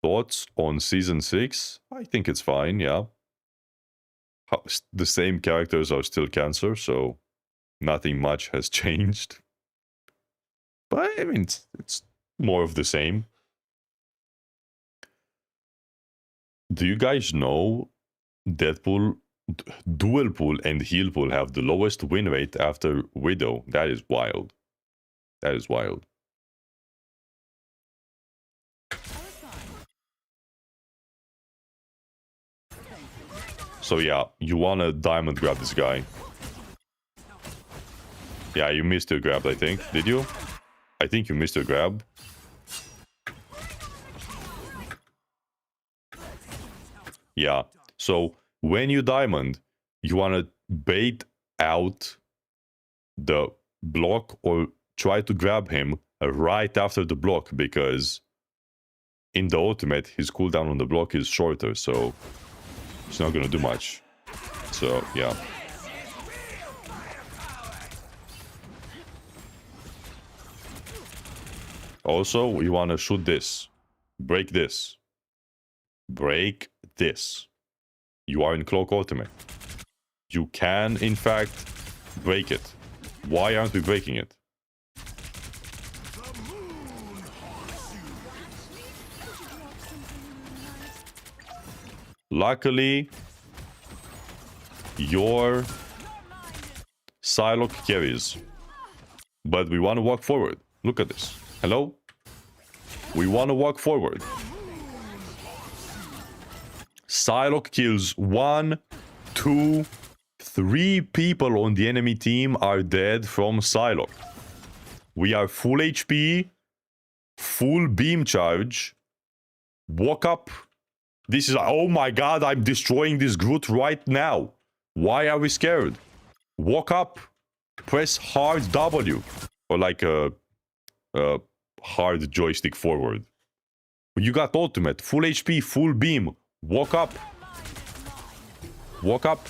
Thoughts on Season 6? I think it's fine, yeah. The same characters are still Cancer, so nothing much has changed. But, I mean, it's more of the same. Do you guys know Deadpool, Dual Pool and Heal Pool have the lowest win rate after Widow? That is wild. That is wild. So yeah, you wanna diamond grab this guy. Yeah, you missed your grab, I think. Did you? I think you missed your grab. Yeah, so when you diamond, you want to bait out the block or try to grab him right after the block, because in the ultimate, his cooldown on the block is shorter, so it's not going to do much. So, yeah. Also, you want to shoot this. Break this. Break this. You are in Cloak Ultimate. You can, in fact, break it. Why aren't we breaking it? Luckily, your Psylocke carries. But we want to walk forward. Look at this. Hello? We want to walk forward. Psylocke kills 1, 2, 3 people on the enemy team are dead from Psylocke. We are full HP, full beam charge. Walk up. This is... Oh my god, I'm destroying this Groot right now. Why are we scared? Walk up. Press hard W. Or like a hard joystick forward. You got ultimate. Full HP, full beam. Walk up. Walk up.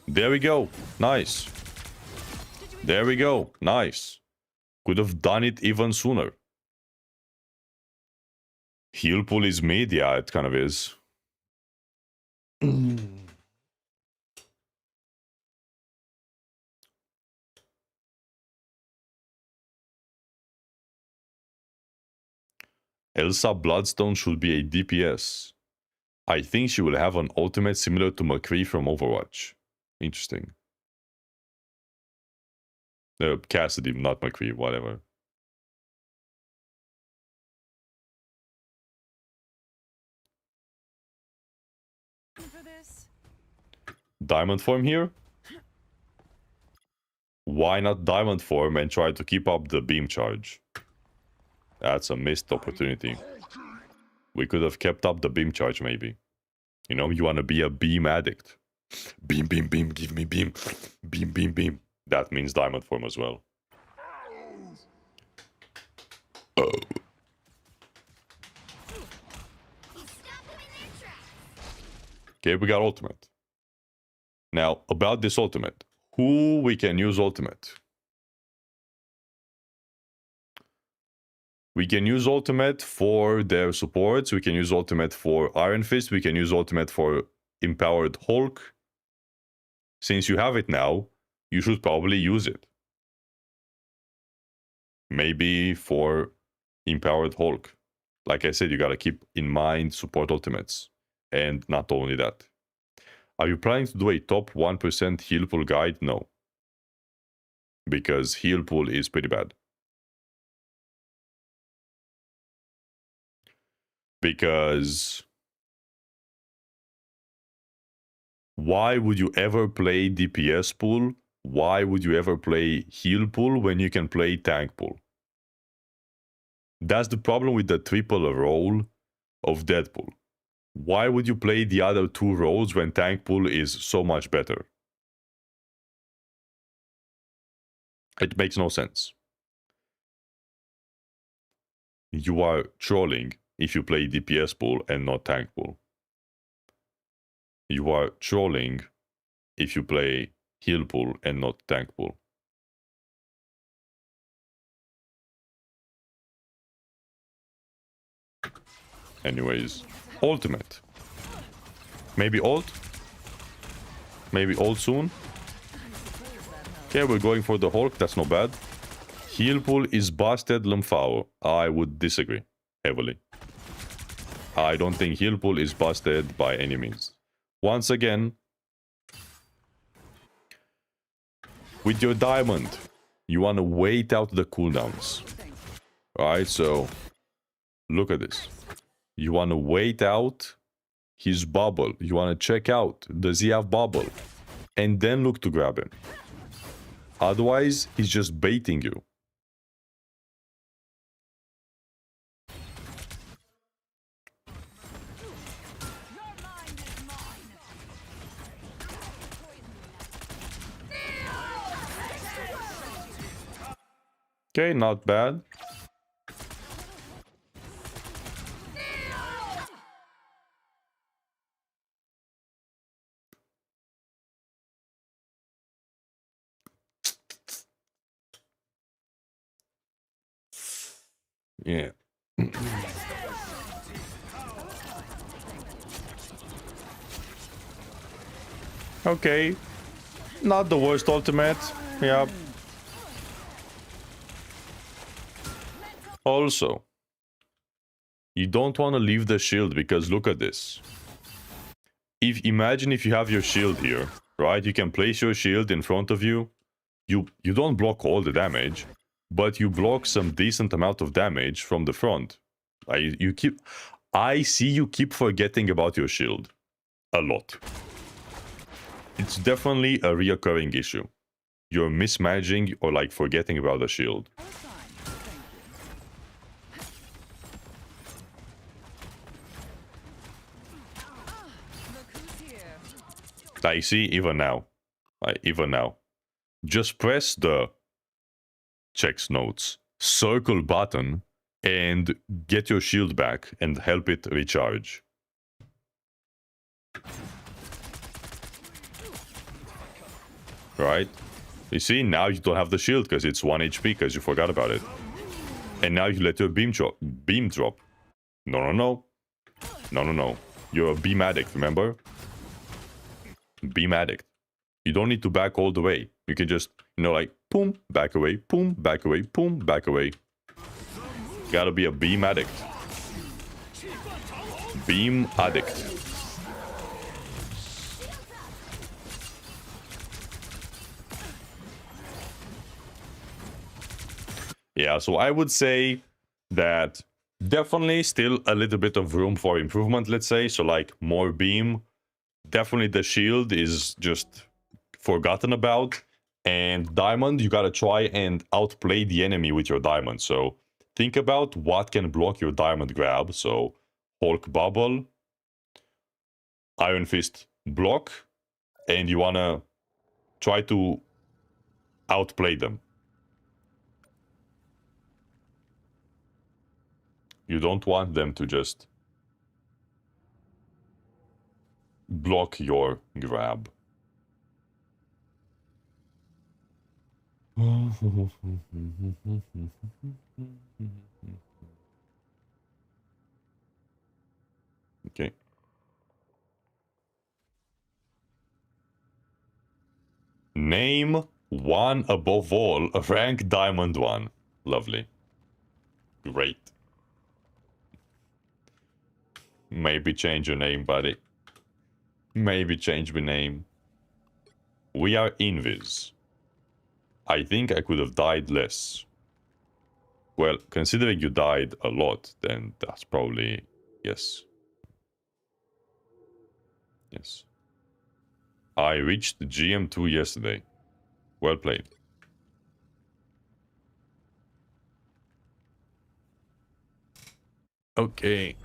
There we go. Nice. There we go. Nice. Could have done it even sooner. Heal pool is mid? Yeah, it kind of is. Elsa Bloodstone should be a DPS. I think she will have an ultimate similar to McCree from Overwatch. Interesting. Cassidy, not McCree, whatever. For this. Diamond form here? Why not diamond form and try to keep up the beam charge? That's a missed opportunity. We could have kept up the beam charge, maybe. You know, you want to be a beam addict. Beam, beam, beam, give me beam. Beam, beam, beam. That means diamond form as well. Oh. Okay, we got ultimate. Now, about this ultimate. Who we can use ultimate? We can use ultimate for their supports. We can use ultimate for Iron Fist. We can use ultimate for Empowered Hulk. Since you have it now, you should probably use it. Maybe for Empowered Hulk. Like I said, you gotta keep in mind support ultimates. And not only that. Are you planning to do a top 1% heal pool guide? No. Because heal pool is pretty bad. Because why would you ever play DPS pool? Why would you ever play heal pool when you can play tank pool? That's the problem with the triple role of Deadpool. Why would you play the other 2 roles when tank pool is so much better? It makes no sense. You are trolling if you play DPS pool and not tank pool. You are trolling if you play heal pool and not tank pool. Anyways, ultimate. Maybe ult? Maybe ult soon? Okay, we're going for the Hulk, that's not bad. Heal pool is busted, Lumphao. I would disagree heavily. I don't think heal pool is busted by any means. Once again, with your diamond, you want to wait out the cooldowns. Alright, so look at this. You want to wait out his bubble. You want to check out, does he have bubble? And then look to grab him. Otherwise, he's just baiting you. Okay, not bad. Yeah. Okay. Not the worst ultimate. Yeah. Also, You don't want to leave the shield because look at this. Imagine if you have your shield here, right? You can place your shield in front of you. You don't block all the damage, but you block some decent amount of damage from the front. I see you keep forgetting about your shield a lot. It's definitely a reoccurring issue. You're mismanaging or like forgetting about the shield. I was fine. Thank you. Look who's here. I see even now. Just press the checks notes circle button and get your shield back and help it recharge. Right? You see, now you don't have the shield because it's 1 HP because you forgot about it. And now you let your beam drop. No. You're a beam addict, remember? Beam addict. You don't need to back all the way. You can just, like, boom, back away, boom, back away, boom, back away. Gotta be a beam addict. Beam addict. Yeah, so I would say that definitely still a little bit of room for improvement, let's say. So like more beam. Definitely the shield is just forgotten about. And diamond, you gotta try and outplay the enemy with your diamond. So think about what can block your diamond grab. So Hulk bubble, Iron Fist block, and you wanna try to outplay them. You don't want them to just block your grab. Okay. Name one above all, rank diamond 1. Lovely. Great. Maybe change your name, buddy. Maybe change my name. We are Invis. I think I could have died less. Well, considering you died a lot, then that's probably... yes. Yes. I reached GM2 yesterday. Well played. Okay.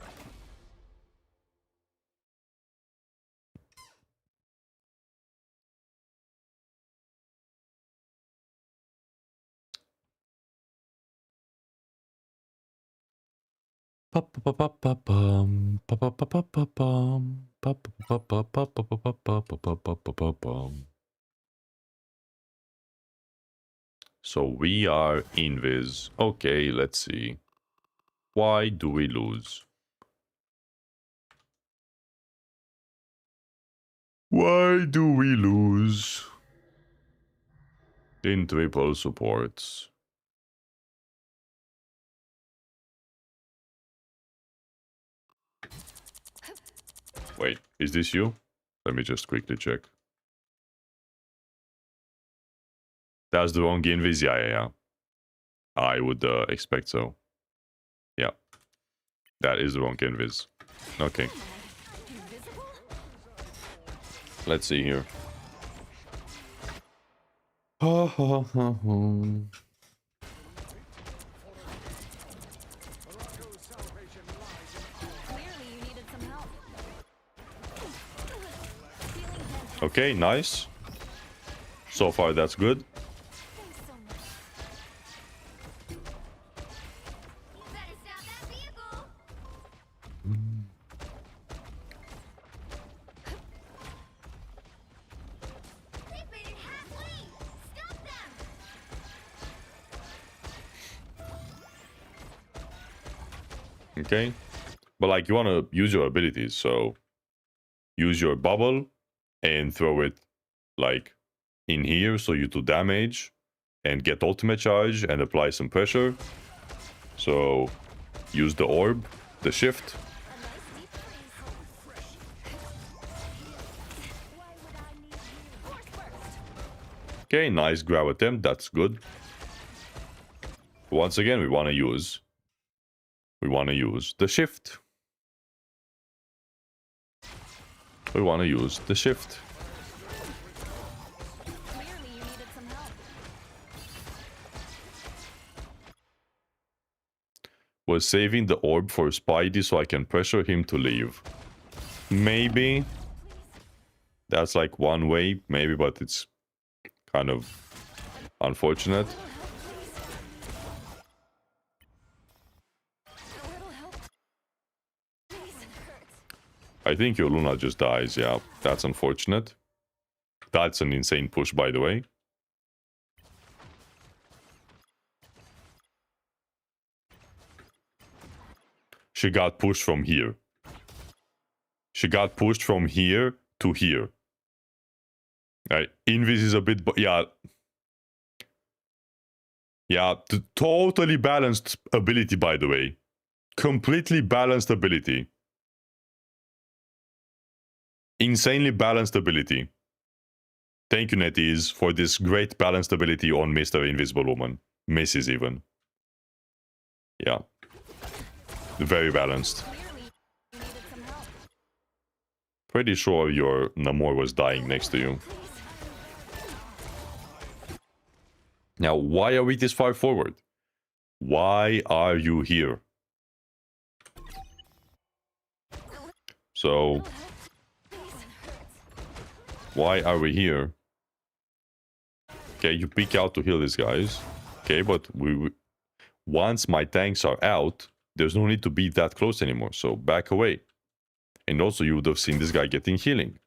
So we are Invis. Okay, let's see. Why do we lose? Why do we lose? In triple supports. Wait, is this you? Let me just quickly check. That's the wrong Invis? Yeah. I would expect so. Yeah. That is the wrong Invis. Okay. Let's see here. Clearly you needed some help. Okay, nice. So far, that's good. Thanks so much. You better stop that vehicle. They've made it halfway. Stop them. Okay. But like, you want to use your abilities, so use your bubble and throw it like in here so you do damage and get ultimate charge and apply some pressure. So use the orb the shift. A nice deep freeze. Why would I need you? Force burst. Okay, nice grab attempt. That's good. Once again, we want to use the shift. We want to use the shift. Clearly you needed some help. Was saving the orb for Spidey so I can pressure him to leave. Maybe. That's like one way, maybe, but it's kind of unfortunate. A little help. Please. It hurts. I think your Luna just dies, yeah. That's unfortunate. That's an insane push, by the way. She got pushed from here. She got pushed from here to here. Invis is a bit... Yeah. Yeah, totally balanced ability, by the way. Completely balanced ability. Insanely balanced ability. Thank you, NetEase, for this great balanced ability on Mr. Invisible Woman. Mrs. even. Yeah. Very balanced. Clearly you needed some help. Pretty sure your Namor was dying next to you. Now, why are we this far forward? Why are you here? So, why are we here? Okay, you peek out to heal these guys. Okay, but once my tanks are out, there's no need to be that close anymore. So back away. And also you would have seen this guy getting healing.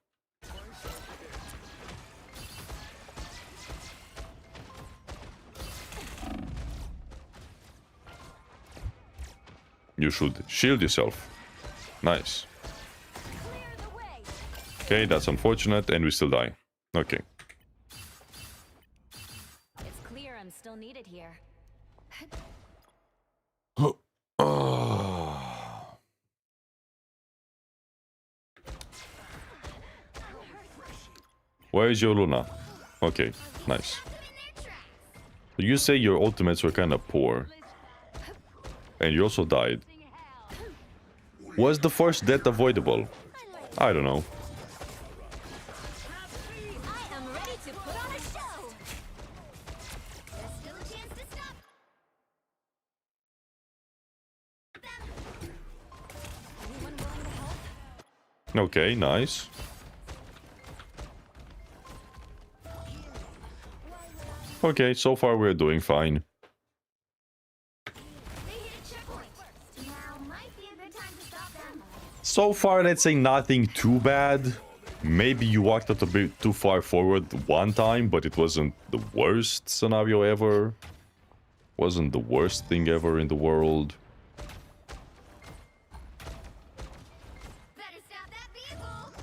You should shield yourself. Nice. Clear the way. Okay, that's unfortunate, and we still die. Okay. It's clear I'm still needed here. Where is your Luna? Okay, nice. You say your ultimates were kind of poor. And you also died. Was the first death avoidable? I don't know. I am ready to put on a show. There's still a chance to stop them. Anyone willing to help? Okay, nice. Okay, so far we're doing fine. They hit a checkpoint. Now might be a good time to stop them. So far, let's say nothing too bad. Maybe you walked out a bit too far forward one time, but it wasn't the worst scenario ever. Wasn't the worst thing ever in the world. Better stop that vehicle.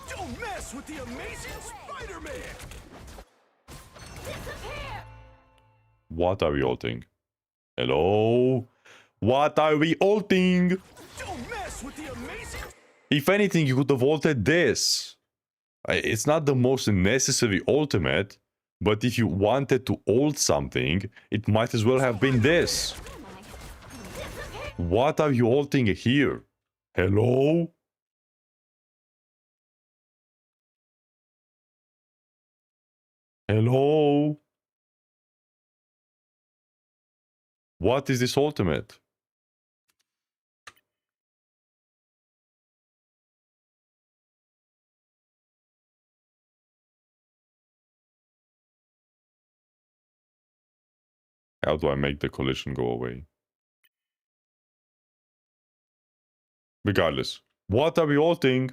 Don't mess with the amazing Spider-Man! Disappear. What are we ulting? Hello? What are we ulting? Don't mess with the amazing... If anything, you could have ulted this. It's not the most necessary ultimate, but if you wanted to ult something, it might as well have been this. What are you ulting here? Hello? Hello? What is this ultimate? How do I make the collision go away? Regardless. What are we ulting?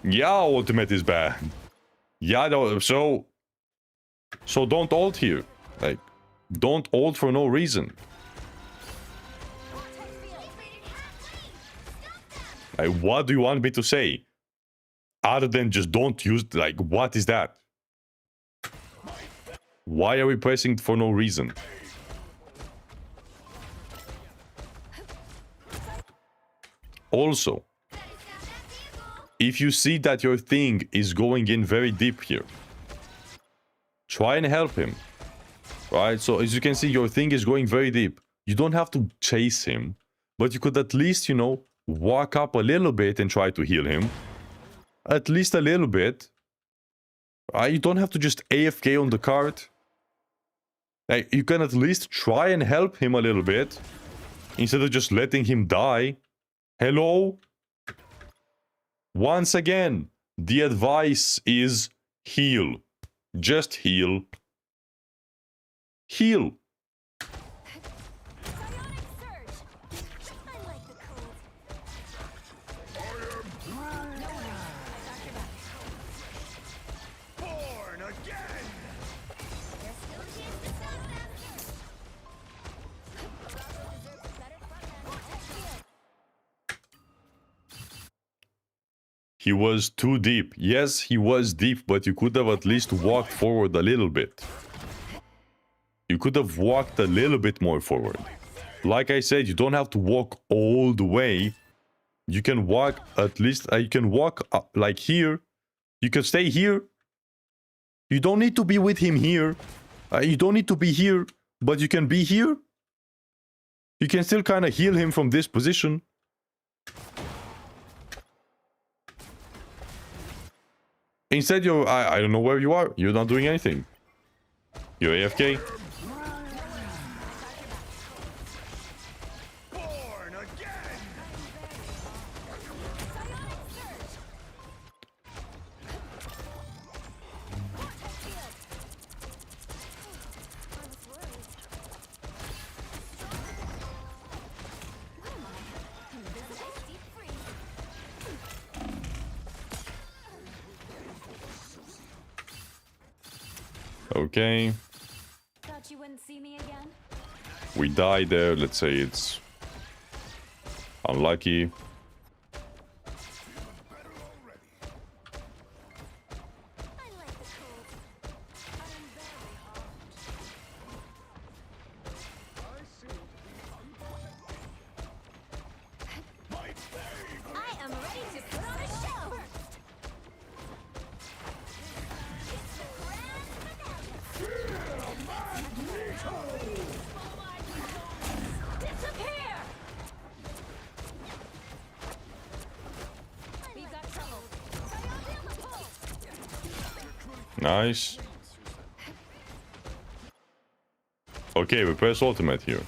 Yeah, ultimate is bad. Yeah, so don't ult here. Like, don't ult for no reason. Like, what do you want me to say? Other than just don't use, like, what is that? Why are we pressing for no reason? Also, if you see that your thing is going in very deep here, try and help him. Right? So as you can see, your thing is going very deep. You don't have to chase him, but you could at least, you know, walk up a little bit and try to heal him. At least a little bit. You don't have to just AFK on the cart. Like, you can at least try and help him a little bit instead of just letting him die. Hello? Once again, the advice is heal. Just heal. Heal. Bionic surge. I like the cold. Born again! There's still a chance to stop them. Bravo deserves a better front end. He was too deep. Yes, he was deep, but you could have at least walked forward a little bit. You could have walked a little bit more forward. Like I said, you don't have to walk all the way. You can walk at least, you can walk like here. You can stay here. You don't need to be with him here. You don't need to be here, but you can be here. You can still kind of heal him from this position. Instead, you're, I don't know where you are. You're not doing anything. You're AFK. Born again! Okay. Thought you wouldn't see me again? We died there. Let's say it's unlucky. I like the cold. I'm very hot. I am ready to put on a show. It's the grand finale. Disappear! We got trouble. Nice. Okay, we press ultimate here.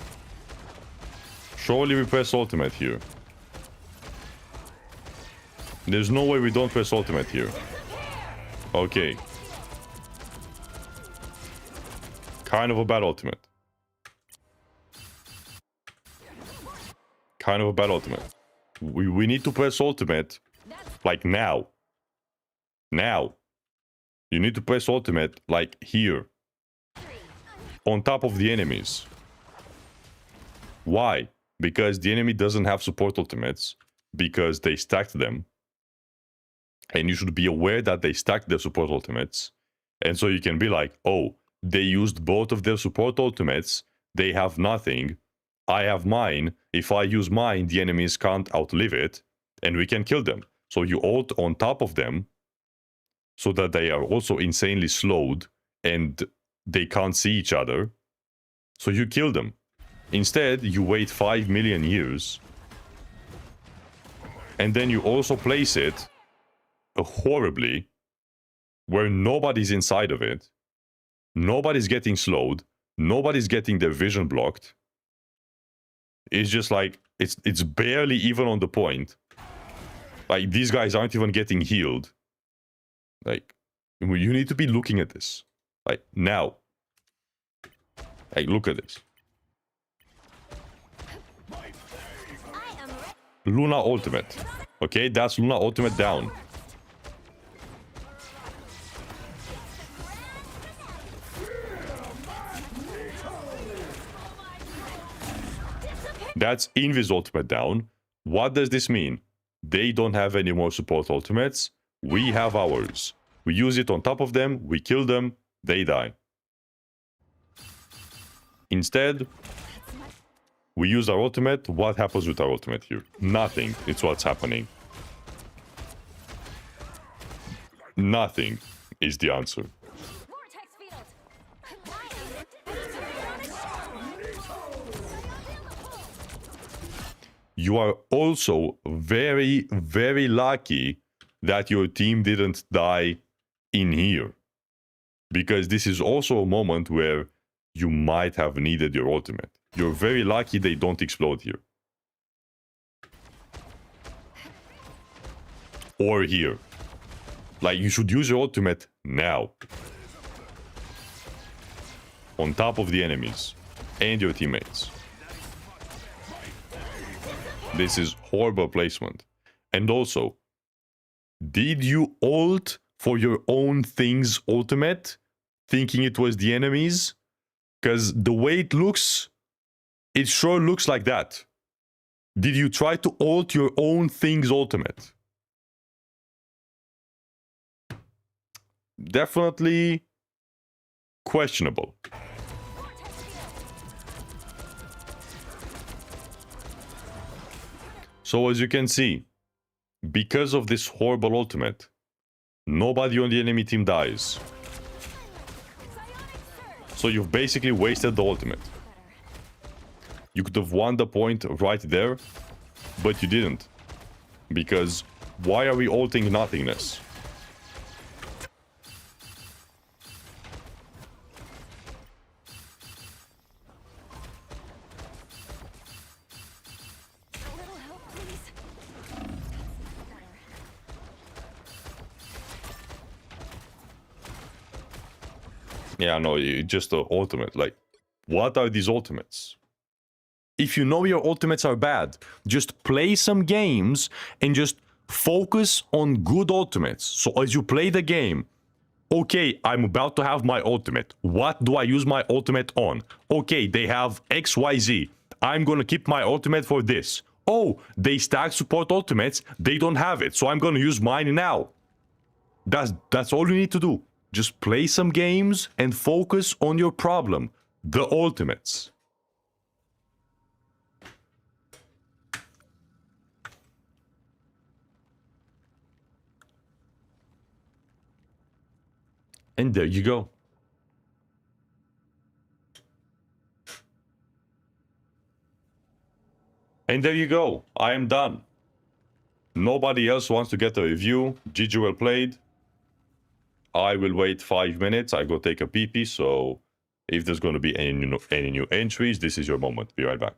Surely we press ultimate here. There's no way we don't press ultimate here. Okay. Kind of a bad ultimate. Kind of a bad ultimate. We need to press ultimate. Like now. Now. You need to press ultimate like here. On top of the enemies. Why? Because the enemy doesn't have support ultimates. Because they stacked them. And you should be aware that they stacked their support ultimates. And so you can be like, oh, they used both of their support ultimates. They have nothing. I have mine. If I use mine, the enemies can't outlive it. And we can kill them. So you ult on top of them. So that they are also insanely slowed. And they can't see each other. So you kill them. Instead, you wait 5 million years. And then you also place it horribly, where nobody's inside of it. Nobody's getting slowed. Nobody's getting their vision blocked. It's just like, it's barely even on the point. Like, these guys aren't even getting healed. Like, you need to be looking at this. Like, now. Like, look at this. Luna ultimate. Okay, that's Luna ultimate down. That's Invis ultimate down. What does this mean? They don't have any more support ultimates. We have ours. We use it on top of them, we kill them, they die. Instead, we use our ultimate. What happens with our ultimate here? Nothing. It's what's happening. Nothing is the answer. Vortex field. You are also very, very lucky that your team didn't die in here. Because this is also a moment where you might have needed your ultimate. You're very lucky they don't explode here. Or here. Like, you should use your ultimate now. On top of the enemies. And your teammates. This is horrible placement. And also, did you ult for your own thing's ultimate? Thinking it was the enemies? Because the way it looks, it sure looks like that. Did you try to ult your own thing's ultimate? Definitely questionable. So as you can see, because of this horrible ultimate, nobody on the enemy team dies. So you've basically wasted the ultimate. You could have won the point right there, but you didn't. Because why are we ulting nothingness? A little help, please. Yeah, no, just the ultimate. Like, what are these ultimates? If you know your ultimates are bad, just play some games and just focus on good ultimates. So as you play the game, okay, I'm about to have my ultimate. What do I use my ultimate on? Okay, they have XYZ. I'm gonna keep my ultimate for this. Oh, they stack support ultimates. They don't have it, so I'm gonna use mine now. That's all you need to do. Just play some games and focus on your problem, the ultimates. And there you go. And there you go. I am done. Nobody else wants to get a review. GG well played. I will wait 5 minutes. I go take a pee-pee, so if there's going to be any new entries, this is your moment. Be right back.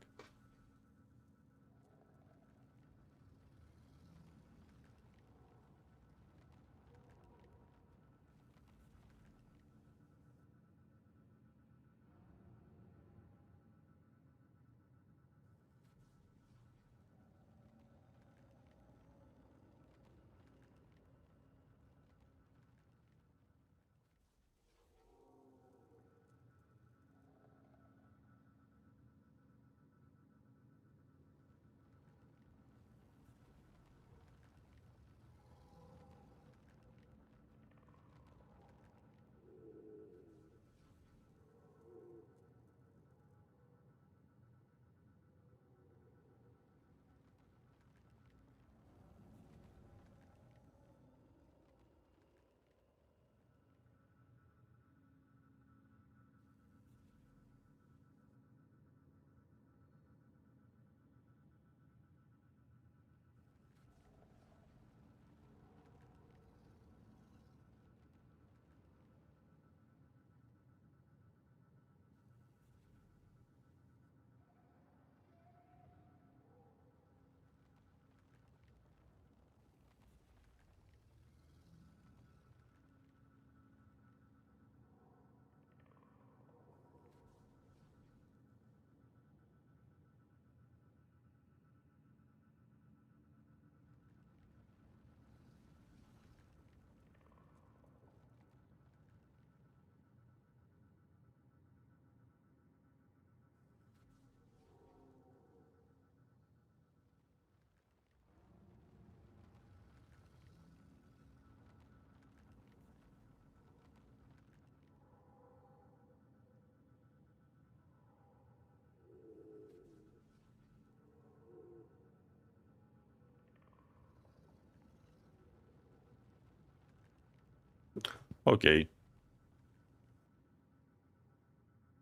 Okay.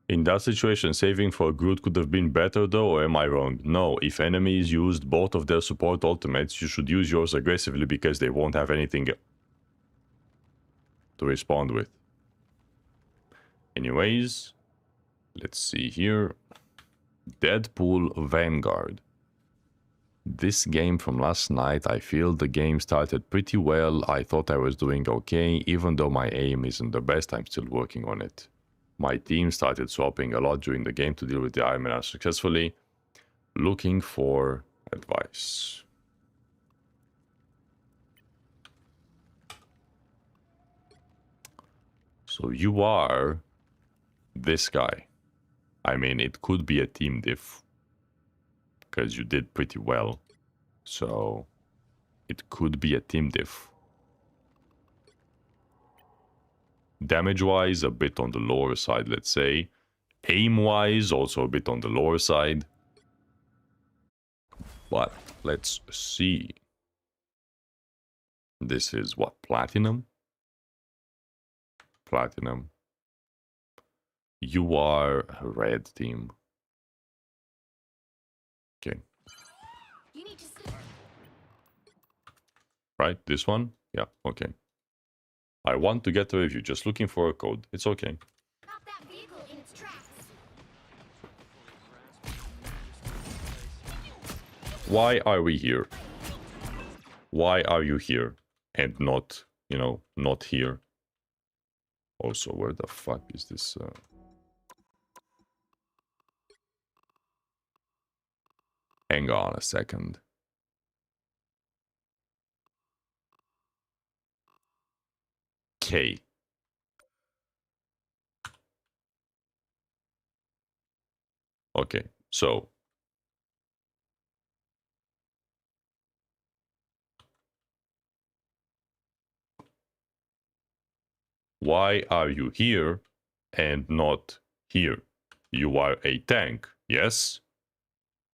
In that situation, saving for Groot could have been better though, or am I wrong? No, if enemies used both of their support ultimates, you should use yours aggressively because they won't have anything to respond with. Anyways, let's see here. Deadpool Vanguard. This game from last night, I feel the game started pretty well. I thought I was doing okay, even though my aim isn't the best, I'm still working on it. My team started swapping a lot during the game to deal with the Iron Man successfully. Looking for advice. So you are this guy. I mean, it could be a team diff, because you did pretty well. So it could be a team diff. Damage-wise, a bit on the lower side, let's say. Aim-wise, also a bit on the lower side. But let's see. This is what? Platinum? Platinum. You are a red team. Okay. You need to sleep. Right, this one? Yeah, okay. I want to get a review, just looking for a code. It's okay. Stop that vehicle in its tracks. Why are we here? Why are you here? And not, you know, not here. Also, where the fuck is this? Hang on a second. K. Okay, so why are you here and not here? You are a tank, yes?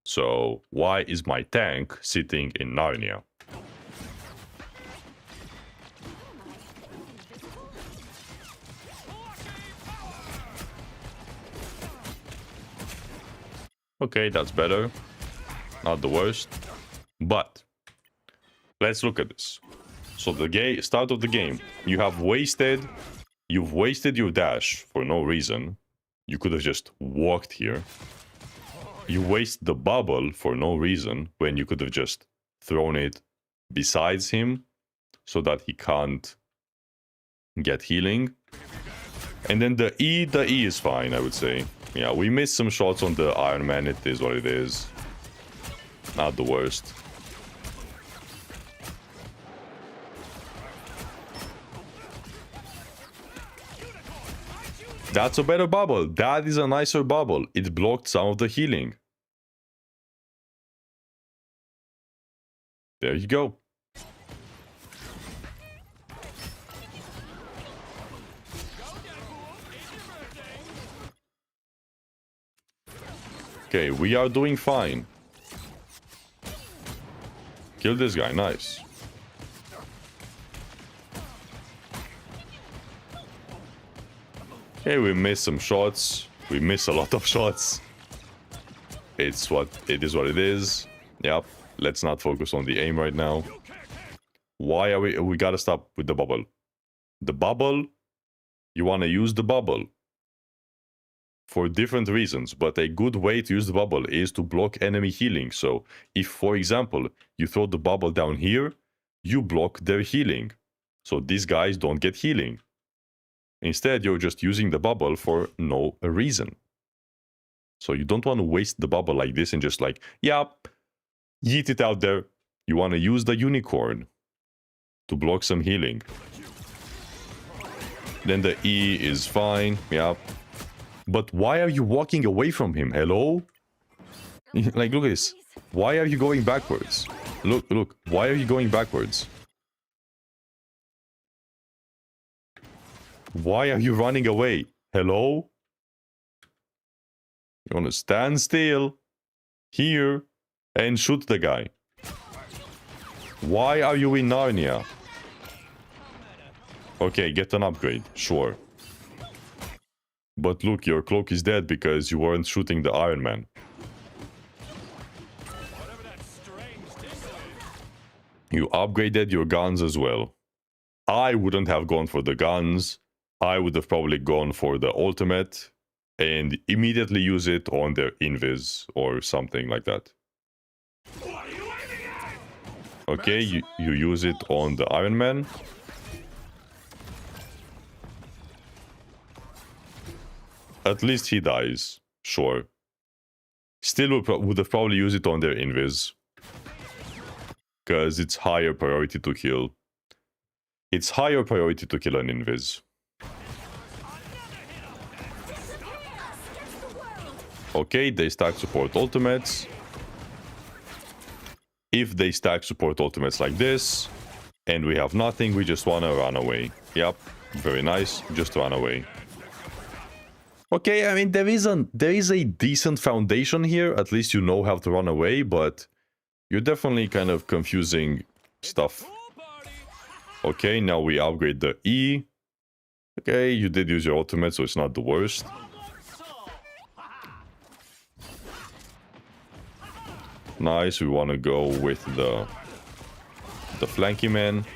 So why is my tank sitting in Narnia? Okay, that's better. Not the worst. But let's look at this. So the start of the game, you've wasted your dash for no reason. You could have just walked here. You waste the bubble for no reason when you could have just thrown it besides him so that he can't get healing. And then the E is fine, I would say. Yeah, we missed some shots on the Iron Man. It is what it is. Not the worst. That's a better bubble. That is a nicer bubble. It blocked some of the healing. There you go. Okay, we are doing fine. Kill this guy, nice. Okay, we missed some shots. We missed a lot of shots. It is what it is. Yep, let's not focus on the aim right now. Why are we gotta stop with the bubble. The bubble, you wanna use the bubble for different reasons, but a good way to use the bubble is to block enemy healing. So if, for example, you throw the bubble down here, you block their healing. So these guys don't get healing. Instead, you're just using the bubble for no reason. So you don't want to waste the bubble like this and just like, yeah, yeet it out there. You want to use the unicorn to block some healing. Then the E is fine, yeah. But why are you walking away from him? Hello? Like, look at this. Why are you going backwards? Look. Why are you going backwards? Why are you running away? Hello? You want to stand still here and shoot the guy. Why are you in Narnia? Okay, get an upgrade, sure. But look, your cloak is dead because you weren't shooting the Iron Man. Whatever that strange tinkle is. You upgraded your guns as well. I wouldn't have gone for the guns. I would have probably gone for the ultimate and immediately use it on their invis or something like that. Okay, you use it on the Iron Man. At least he dies, sure. Still would have probably used it on their invis. Because it's higher priority to kill. It's higher priority to kill an invis. Okay, they stack support ultimates. If they stack support ultimates like this, and we have nothing, we just wanna run away. Yep, very nice, just run away. Okay, I mean, there is a decent foundation here, at least you know how to run away, but you're definitely kind of confusing stuff. Okay, now we upgrade the E. Okay, you did use your ultimate, so it's not the worst. Nice, we want to go with the flanky man.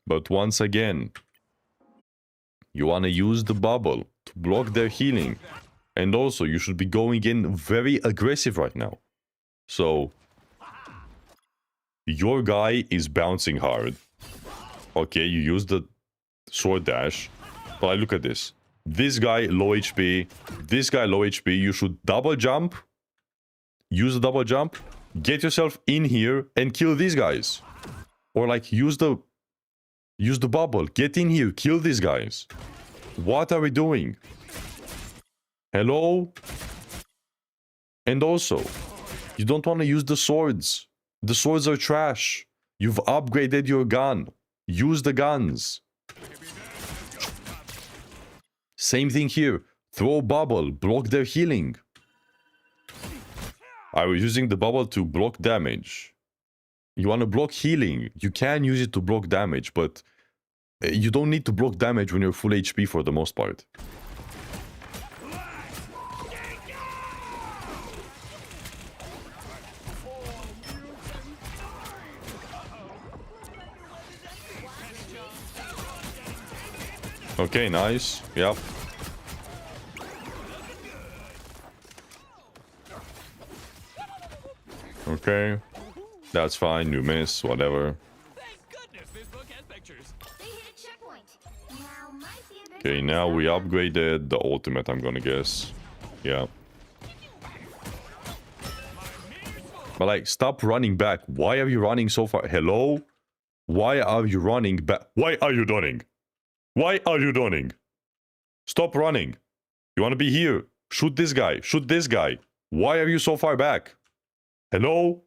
But once again, you want to use the bubble to block their healing. And also, you should be going in very aggressive right now. So, your guy is bouncing hard. Okay, you use the sword dash. But look at this. This guy low HP, this guy low HP. You should double jump. Use the double jump. Get yourself in here and kill these guys. Or like use the bubble. Get in here. Kill these guys. What are we doing? Hello? And also, you don't want to use the swords. The swords are trash. You've upgraded your gun. Use the guns. Same thing here. Throw a bubble. Block their healing. I was using the bubble to block damage. You want to block healing. You can use it to block damage, but you don't need to block damage when you're full HP for the most part. Okay, nice. Yep. Okay. That's fine. You miss. Whatever. Thank goodness this book has pictures. They hit a checkpoint. Now might be a good Okay, time now to we stop. upgraded the ultimate, I'm gonna guess. Yeah. But like, stop running back. Why are you running so far? Hello? Why are you running back? Why are you running? Why are you running? Stop running. You want to be here. Shoot this guy. Shoot this guy. Why are you so far back? Hello?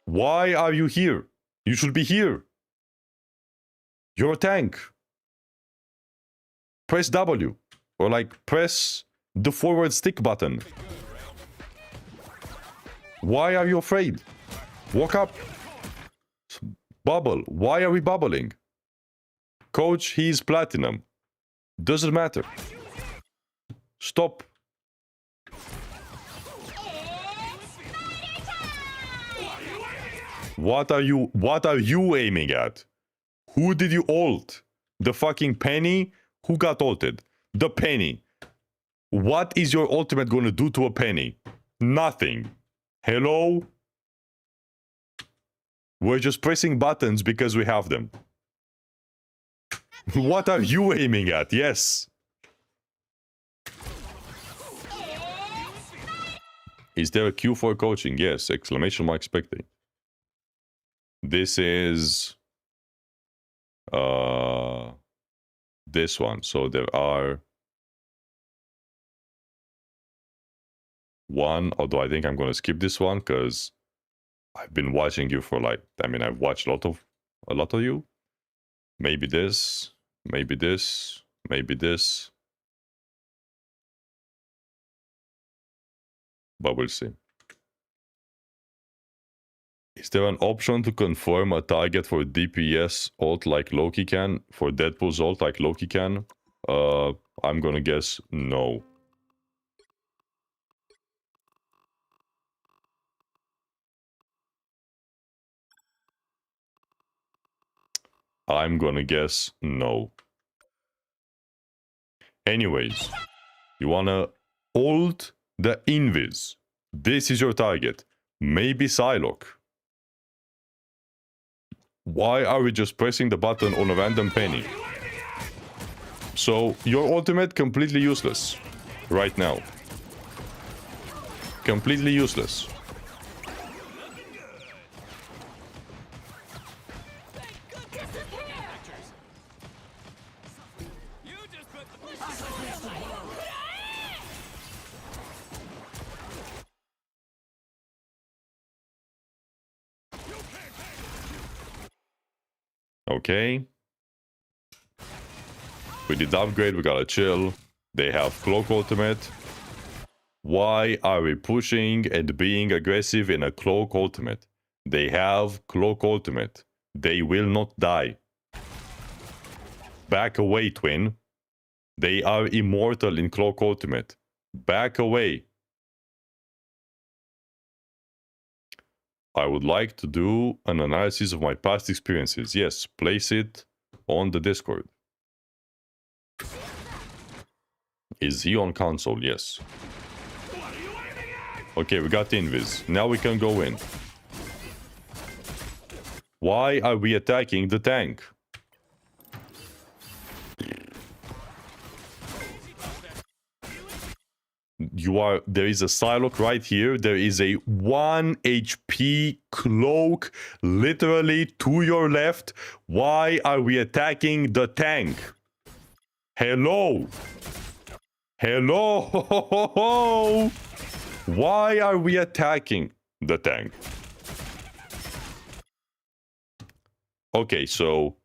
Why are you here? You should be here. You're a tank. Press W. Or like, press the forward stick button. Why are you afraid? Walk up. Bubble. Why are we bubbling? Coach, he's platinum. Doesn't matter. Stop. What are you aiming at? Who did you ult? The fucking penny? Who got ulted? The penny. What is your ultimate going to do to a penny? Nothing. Hello? We're just pressing buttons because we have them. What are you aiming at? Yes. Is there a queue for coaching? Yes. Exclamation mark spectate. This is this one. So there are one, although I think I'm going to skip this one because I've been watching you for like, I mean, I've watched a lot of you. Maybe this, maybe this, maybe this. But we'll see. Is there an option to confirm a target for DPS ult like Loki can? For Deadpool's ult like Loki can? I'm gonna guess no. I'm gonna guess no. Anyways, you wanna ult the invis. This is your target. Maybe Psylocke. Why are we just pressing the button on a random penny? So, your ultimate completely useless. Right now. Completely useless. Okay. We did upgrade, we gotta chill. They have Cloak Ultimate. Why are we pushing and being aggressive in a Cloak Ultimate? They have Cloak Ultimate. They will not die. Back away, Twin. They are immortal in Cloak Ultimate. Back away. I would like to do an analysis of my past experiences. Yes, place it on the Discord. Is he on console? Yes. Okay, we got invis. Now we can go in. Why are we attacking the tank? There is a Psylocke right here. There is a 1 HP cloak literally to your left. Why are we attacking the tank? Hello? Hello? Why are we attacking the tank? Okay, so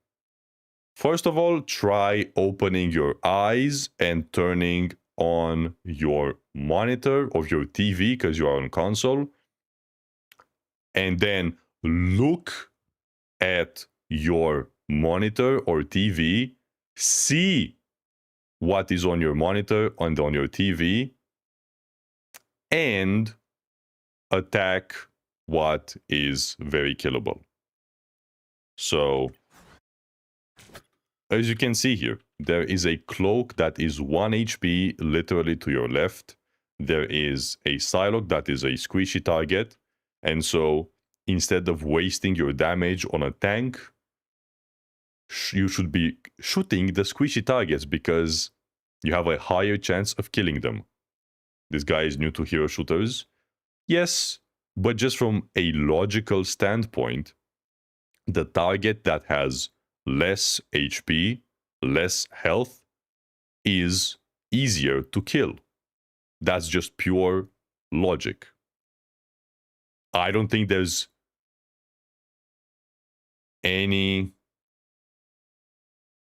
first of all, try opening your eyes and turning on your monitor of your TV because you are on console, and then look at your monitor or TV, see what is on your monitor and on your TV, and attack what is very killable. So, as you can see here, there is a cloak that is 1 HP literally to your left. There is a Psylocke that is a squishy target. And so, instead of wasting your damage on a tank, you should be shooting the squishy targets because you have a higher chance of killing them. This guy is new to hero shooters. Yes, but just from a logical standpoint, the target that has less HP, less health, is easier to kill. That's just pure logic. I don't think there's any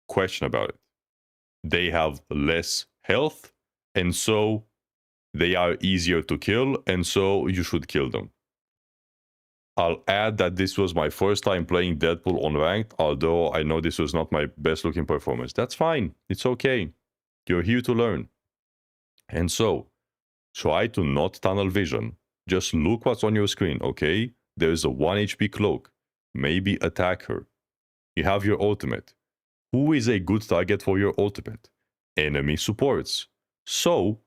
question about it. They have less health, and so they are easier to kill, and so you should kill them. I'll add that this was my first time playing Deadpool on ranked, although I know this was not my best looking performance. That's fine. It's okay. You're here to learn. And so, try to not tunnel vision. Just look what's on your screen, okay? There is a 1 HP cloak. Maybe attack her. You have your ultimate. Who is a good target for your ultimate? Enemy supports. So,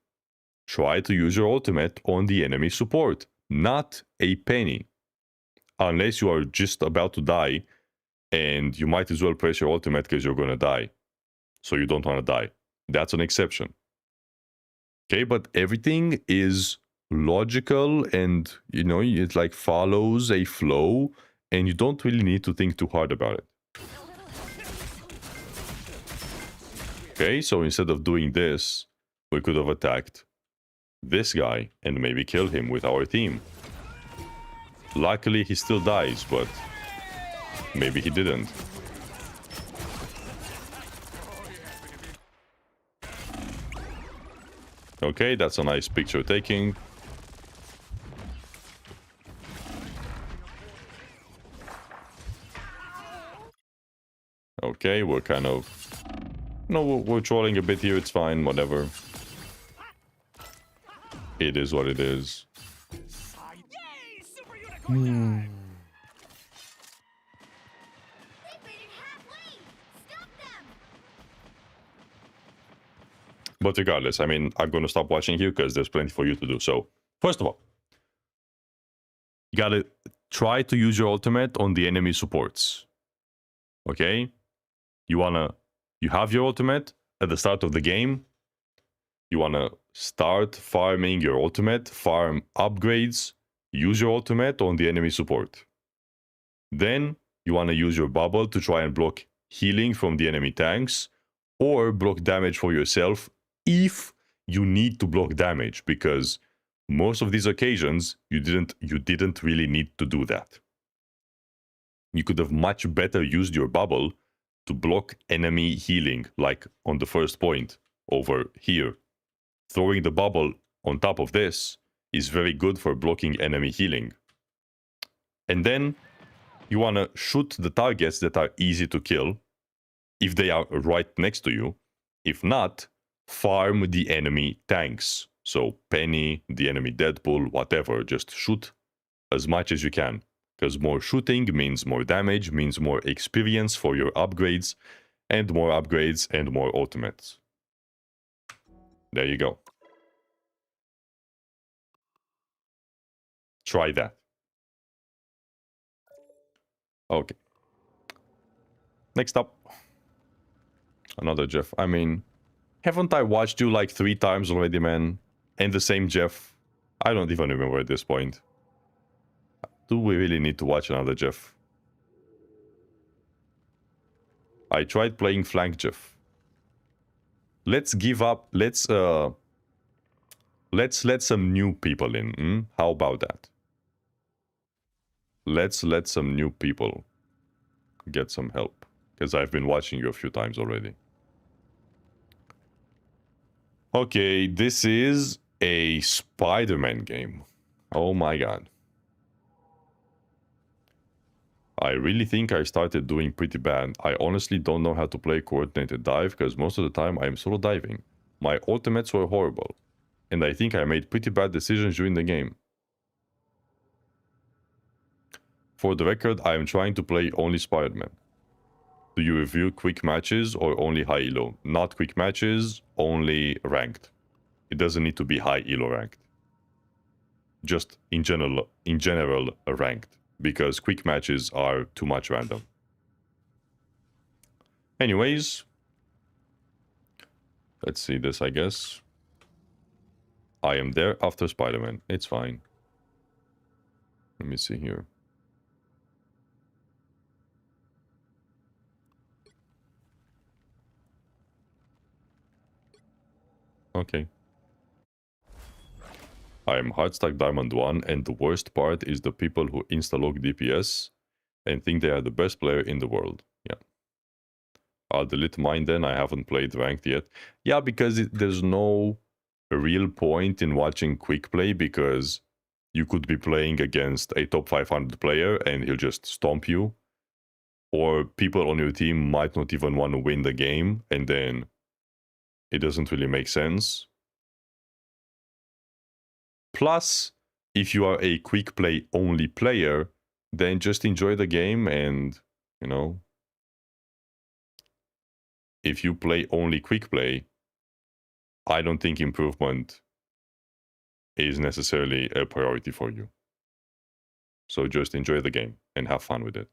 try to use your ultimate on the enemy support, not a penny. Unless you are just about to die, and you might as well press your ultimate because you're going to die. So you don't want to die. That's an exception. Okay, but everything is logical and, you know, it like follows a flow, and you don't really need to think too hard about it. Okay, so instead of doing this, we could have attacked this guy and maybe killed him with our team. Luckily, he still dies, but maybe he didn't. Okay, that's a nice picture taking. Okay, we're kind of... No, we're trolling a bit here, it's fine, whatever. It is what it is. Yay! Super Unicorn time! They've made it halfway! Stop them! But regardless, I mean, I'm going to stop watching here because there's plenty for you to do. So, first of all, you got to try to use your ultimate on the enemy supports. Okay? You have your ultimate at the start of the game. You want to start farming your ultimate, farm upgrades, use your ultimate on the enemy support. Then you want to use your bubble to try and block healing from the enemy tanks or block damage for yourself if you need to block damage, because most of these occasions you didn't really need to do that. You could have much better used your bubble to block enemy healing, like on the first point over here. Throwing the bubble on top of this is very good for blocking enemy healing. And then you want to shoot the targets that are easy to kill if they are right next to you. If not, farm the enemy tanks. So Penny, the enemy Deadpool, whatever, just shoot as much as you can. Because more shooting means more damage, means more experience for your upgrades, and more upgrades and more ultimates. There you go. Try that. Okay. Next up. Another Jeff. I mean, haven't I watched you like 3 times already, man? And the same Jeff? I don't even remember at this point. Do we really need to watch another Jeff? I tried playing flank Jeff. Let's give up. Let's let some new people in. How about that? Let's let some new people get some help. Because I've been watching you a few times already. Okay, this is a Spider-Man game. Oh my god. I really think I started doing pretty bad. I honestly don't know how to play coordinated dive because most of the time I'm solo diving. My ultimates were horrible. And I think I made pretty bad decisions during the game. For the record, I am trying to play only Spider-Man. Do you review quick matches or only high elo? Not quick matches, only ranked. It doesn't need to be high elo ranked. Just in general ranked, because quick matches are too much random. Anyways, let's see this, I guess. I am there after Spider-Man. It's fine. Let me see here. Okay. I am hardstack Diamond 1, and the worst part is the people who insta-log DPS and think they are the best player in the world. Yeah. I'll delete mine then, I haven't played ranked yet. Yeah, because there's no real point in watching quick play, because you could be playing against a top 500 player and he'll just stomp you. Or people on your team might not even want to win the game, and then it doesn't really make sense. Plus, if you are a quick play only player, then just enjoy the game and, you know, if you play only quick play, I don't think improvement is necessarily a priority for you. So just enjoy the game and have fun with it.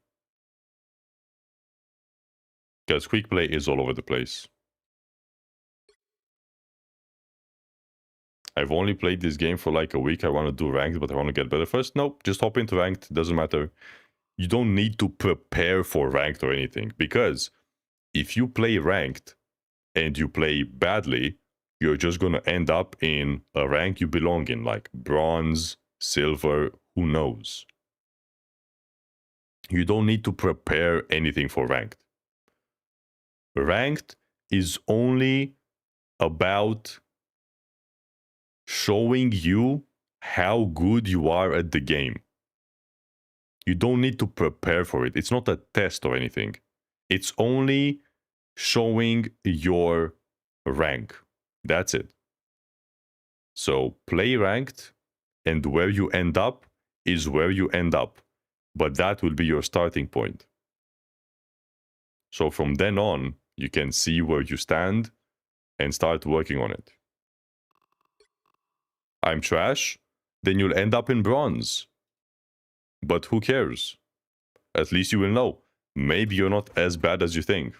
Because quick play is all over the place. I've only played this game for like a week. I want to do ranked, but I want to get better first. Nope, just hop into ranked. Doesn't matter. You don't need to prepare for ranked or anything. Because if you play ranked and you play badly, you're just going to end up in a rank you belong in. Like bronze, silver, who knows. You don't need to prepare anything for ranked. Ranked is only about showing you how good you are at the game. You don't need to prepare for it. It's not a test or anything. It's only showing your rank. That's it. So play ranked, and where you end up is where you end up. But that will be your starting point. So from then on, you can see where you stand and start working on it. I'm trash, then you'll end up in bronze. But who cares? At least you will know. Maybe you're not as bad as you think.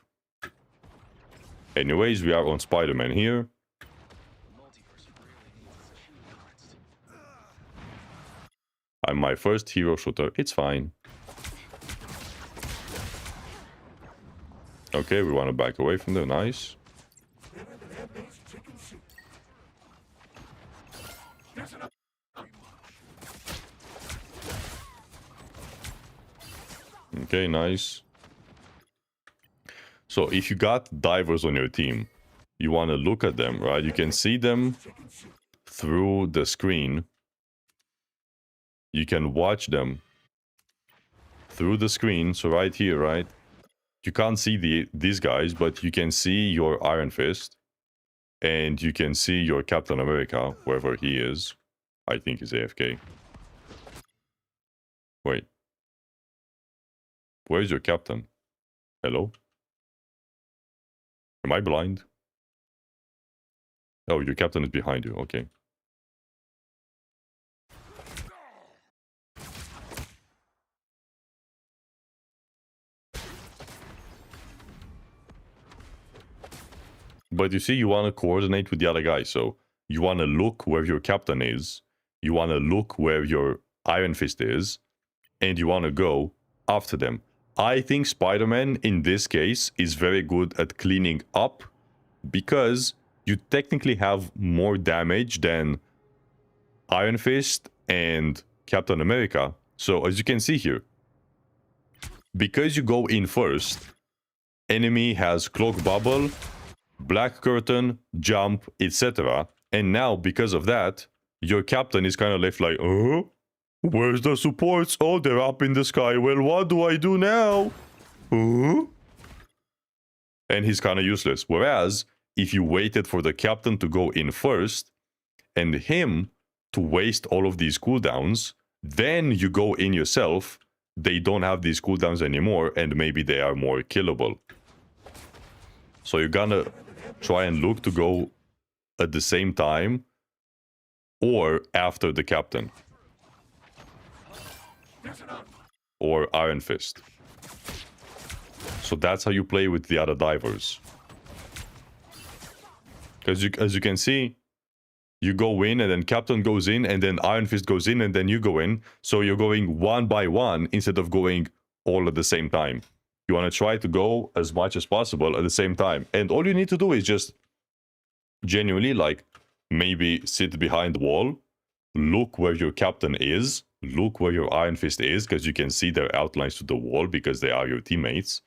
Anyways, we are on Spider-Man here. I'm my first hero shooter. It's fine. Okay, we want to back away from there. Nice. Okay, nice. So if you got divers on your team, you want to look at them, right? You can see them through the screen. You can watch them through the screen. So right here, right? You can't see these guys, but you can see your Iron Fist. And you can see your Captain America, wherever he is. I think he's AFK. Wait. Where's your captain? Hello? Am I blind? Oh, your captain is behind you. Okay. But you see, you want to coordinate with the other guy. So you want to look where your captain is. You want to look where your Iron Fist is. And you want to go after them. I think Spider-Man, in this case, is very good at cleaning up because you technically have more damage than Iron Fist and Captain America. So, as you can see here, because you go in first, enemy has Cloak Bubble, Black Curtain, Jump, etc. And now, because of that, your captain is kind of left like, oh? Where's the supports? Oh, they're up in the sky. Well, what do I do now? And he's kind of useless. Whereas, if you waited for the captain to go in first, and him to waste all of these cooldowns, then you go in yourself, they don't have these cooldowns anymore, and maybe they are more killable. So you're gonna try and look to go at the same time, or after the captain. Or Iron Fist. So that's how you play with the other divers. Because as you can see, you go in and then Captain goes in and then Iron Fist goes in and then you go in. So you're going one by one instead of going all at the same time. You want to try to go as much as possible at the same time. And all you need to do is just genuinely, like, maybe sit behind the wall, look where your captain is, look where your Iron Fist is, because you can see their outlines to the wall because they are your teammates.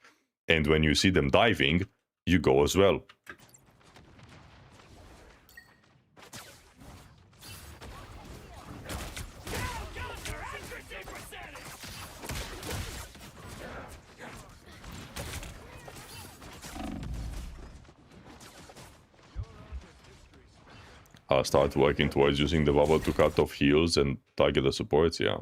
And when you see them diving, you go as well. I'll start working towards using the bubble to cut off heals and target the supports, yeah.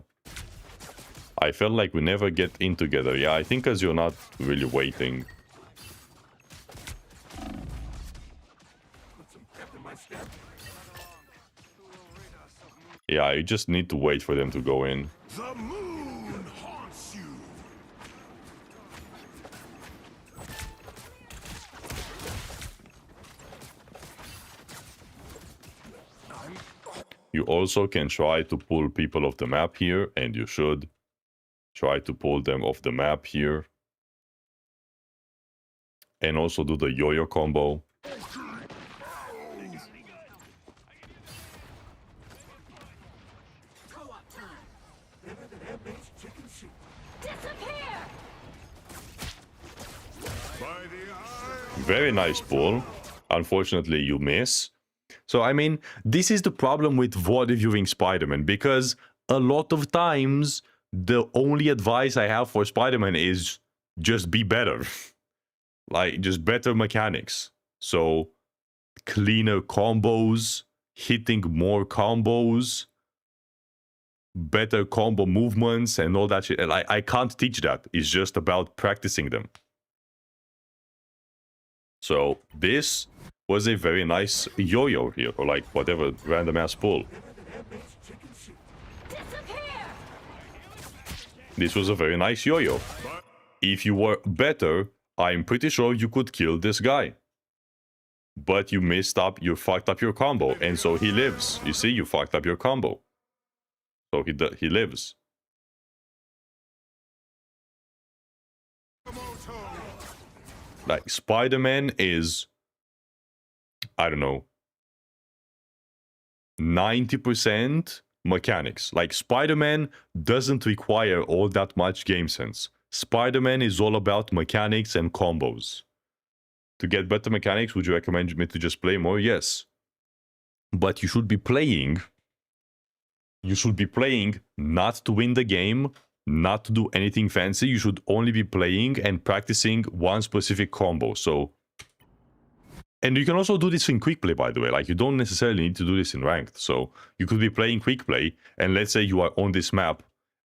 I felt like we never get in together. Yeah, I think because you're not really waiting. Yeah, you just need to wait for them to go in. The moon haunts you. You also can try to pull people off the map here, and you should try to pull them off the map here. And also do the yo-yo combo. Very nice pull. Unfortunately, you miss. So, I mean, this is the problem with VOD reviewing Spider-Man, because a lot of times, the only advice I have for Spider-Man is just be better. Like, just better mechanics. So, cleaner combos, hitting more combos, better combo movements, and all that shit. And I can't teach that. It's just about practicing them. So, this was a very nice yo-yo here, or like whatever random ass pull. Disappear! This was a very nice yo-yo. If you were better, I'm pretty sure you could kill this guy. But you messed up, you fucked up your combo, and so he lives. You see, you fucked up your combo. So he lives. Like, Spider-Man is, I don't know, 90% mechanics. Like, Spider-Man doesn't require all that much game sense. Spider-Man is all about mechanics and combos. To get better mechanics, would you recommend me to just play more? Yes. But you should be playing. You should be playing not to win the game, not to do anything fancy. You should only be playing and practicing one specific combo. So, and you can also do this in quick play, by the way. Like, you don't necessarily need to do this in ranked. So you could be playing quick play, and let's say you are on this map,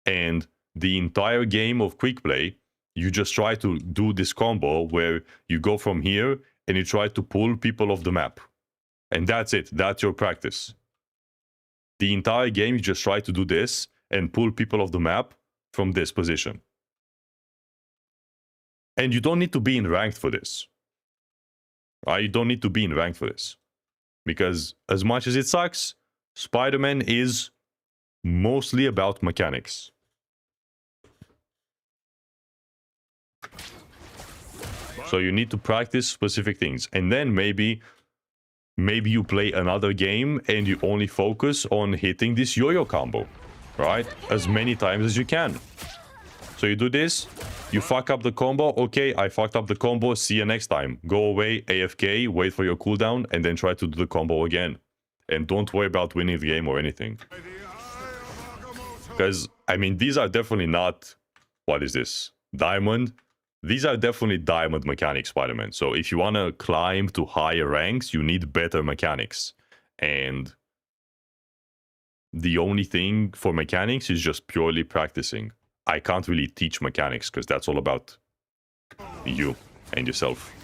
and the entire game of quick play, you just try to do this combo where you go from here and you try to pull people off the map. And that's it. That's your practice. The entire game, you just try to do this and pull people off the map from this position. And you don't need to be in ranked for this. Right? You don't need to be in ranked for this. Because as much as it sucks, Spider-Man is mostly about mechanics. So you need to practice specific things. And then maybe you play another game and you only focus on hitting this yo-yo combo, right? As many times as you can. So you do this, you fuck up the combo. Okay, I fucked up the combo. See you next time. Go away, AFK, wait for your cooldown, and then try to do the combo again. And don't worry about winning the game or anything. Because, I mean, these are definitely not... What is this? Diamond? These are definitely diamond mechanics, Spider-Man. So if you want to climb to higher ranks, you need better mechanics. And the only thing for mechanics is just purely practicing. I can't really teach mechanics because that's all about you and yourself.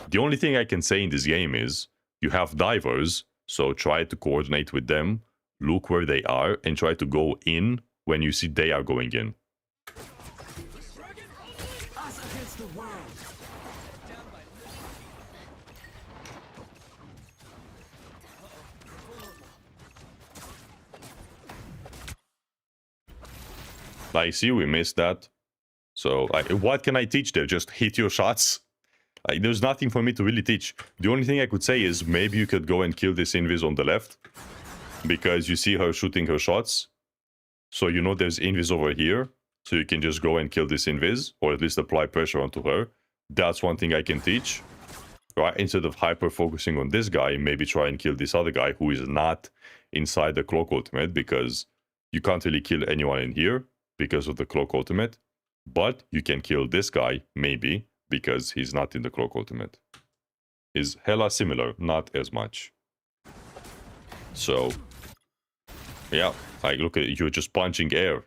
The only thing I can say in this game is you have divers, so try to coordinate with them, look where they are, and try to go in when you see they are going in. I see we missed that. So, like, what can I teach there? Just hit your shots? Like, there's nothing for me to really teach. The only thing I could say is maybe you could go and kill this invis on the left. Because you see her shooting her shots. So you know there's invis over here. So you can just go and kill this invis. Or at least apply pressure onto her. That's one thing I can teach. Right? Instead of hyper-focusing on this guy, maybe try and kill this other guy who is not inside the cloak ultimate. Because you can't really kill anyone in here because of the cloak ultimate, but you can kill this guy, maybe, because he's not in the cloak ultimate. Is hella similar, not as much. So, yeah, like, look at it, you're just punching air.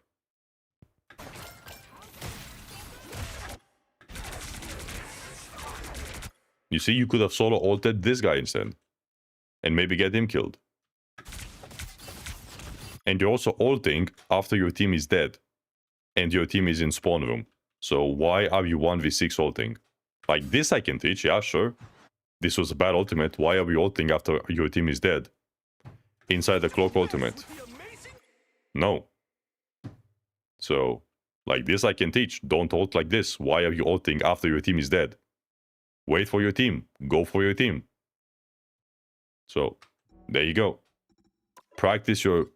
You see, you could have solo ulted this guy instead, and maybe get him killed. And you're also ulting after your team is dead. And your team is in spawn room. So why are you 1v6 ulting? Like, this I can teach, yeah, sure. This was a bad ultimate. Why are we ulting after your team is dead? Inside the cloak ultimate. No. So, like, this I can teach. Don't ult like this. Why are you ulting after your team is dead? Wait for your team. Go for your team. So, there you go. Practice your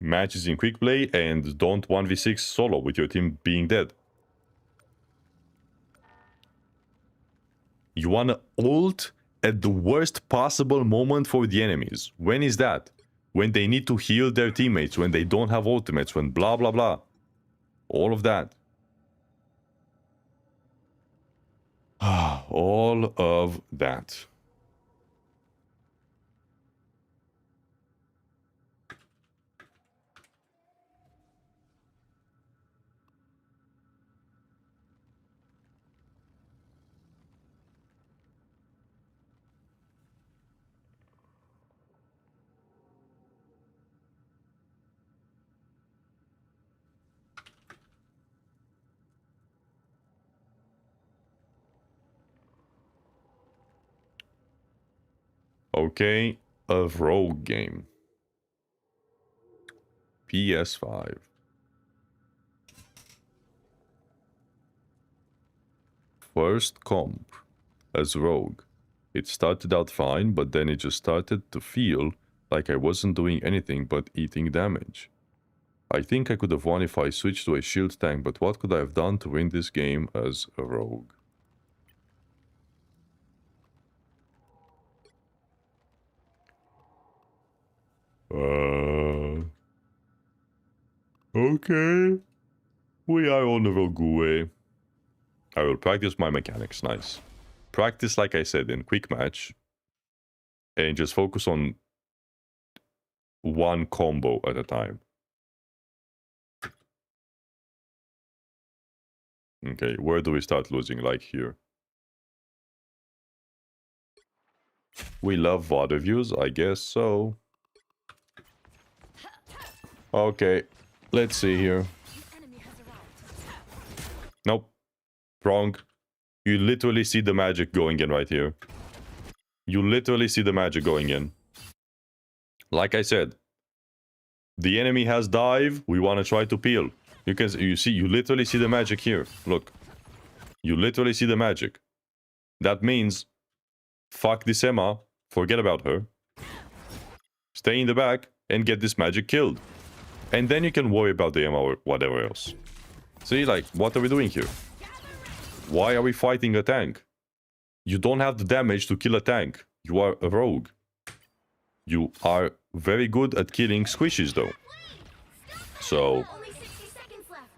matches in quick play and don't 1v6 solo with your team being dead. You wanna ult at the worst possible moment for the enemies. When is that? When they need to heal their teammates, when they don't have ultimates, when blah blah blah. All of that. All of that. Okay, a rogue game. PS5. First comp as rogue. It started out fine, but then it just started to feel like I wasn't doing anything but eating damage. I think I could have won if I switched to a shield tank, but what could I have done to win this game as a rogue? Okay. We are on the rogue way. I will practice my mechanics, nice. Practice, like I said, in quick match. And just focus on one combo at a time. Okay, where do we start losing? Like here. We love VOD reviews, I guess so. Okay, let's see here. Nope. Wrong. You literally see the magic going in right here. You literally see the magic going in. Like I said, the enemy has dive. We want to try to peel. You literally see the magic here. Look. You literally see the magic. That means, fuck this Emma. Forget about her. Stay in the back and get this magic killed. And then you can worry about the Emma or whatever else. See, like, what are we doing here? Why are we fighting a tank? You don't have the damage to kill a tank. You are a rogue. You are very good at killing squishies, though. So... Only 60 seconds left.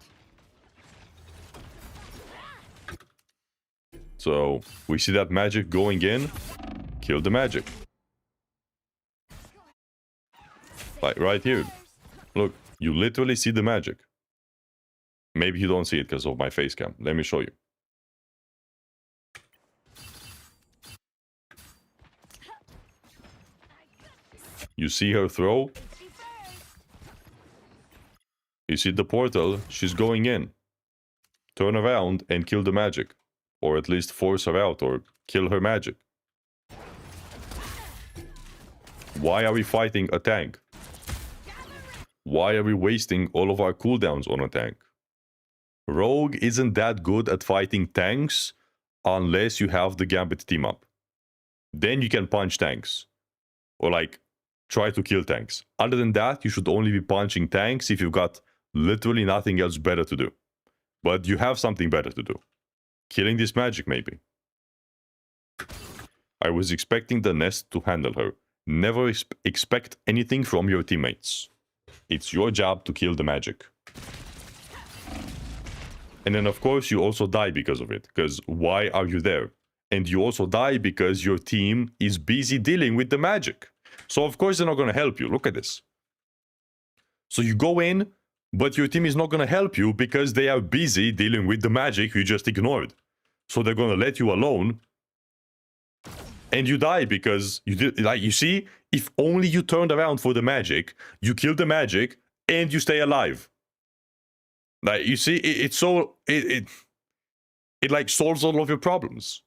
So, we see that magic going in. Kill the magic. Like, right here. Look, you literally see the magic. Maybe you don't see it because of my face cam. Let me show you. You see her throw? You see the portal? She's going in. Turn around and kill the magic. Or at least force her out or kill her magic. Why are we fighting a tank? Why are we wasting all of our cooldowns on a tank? Rogue isn't that good at fighting tanks unless you have the Gambit team up. Then you can punch tanks. Or like, try to kill tanks. Other than that, you should only be punching tanks if you've got literally nothing else better to do. But you have something better to do. Killing this magic, maybe. I was expecting the nest to handle her. Never expect anything from your teammates. It's your job to kill the magic. And then, of course, you also die because of it. Because why are you there? And you also die because your team is busy dealing with the magic. So, of course, they're not going to help you. Look at this. So you go in, but your team is not going to help you because they are busy dealing with the magic you just ignored. So they're going to let you alone. And you die because you did, like, you see, if only you turned around for the magic, you kill the magic and you stay alive. Like, you see, it like solves all of your problems.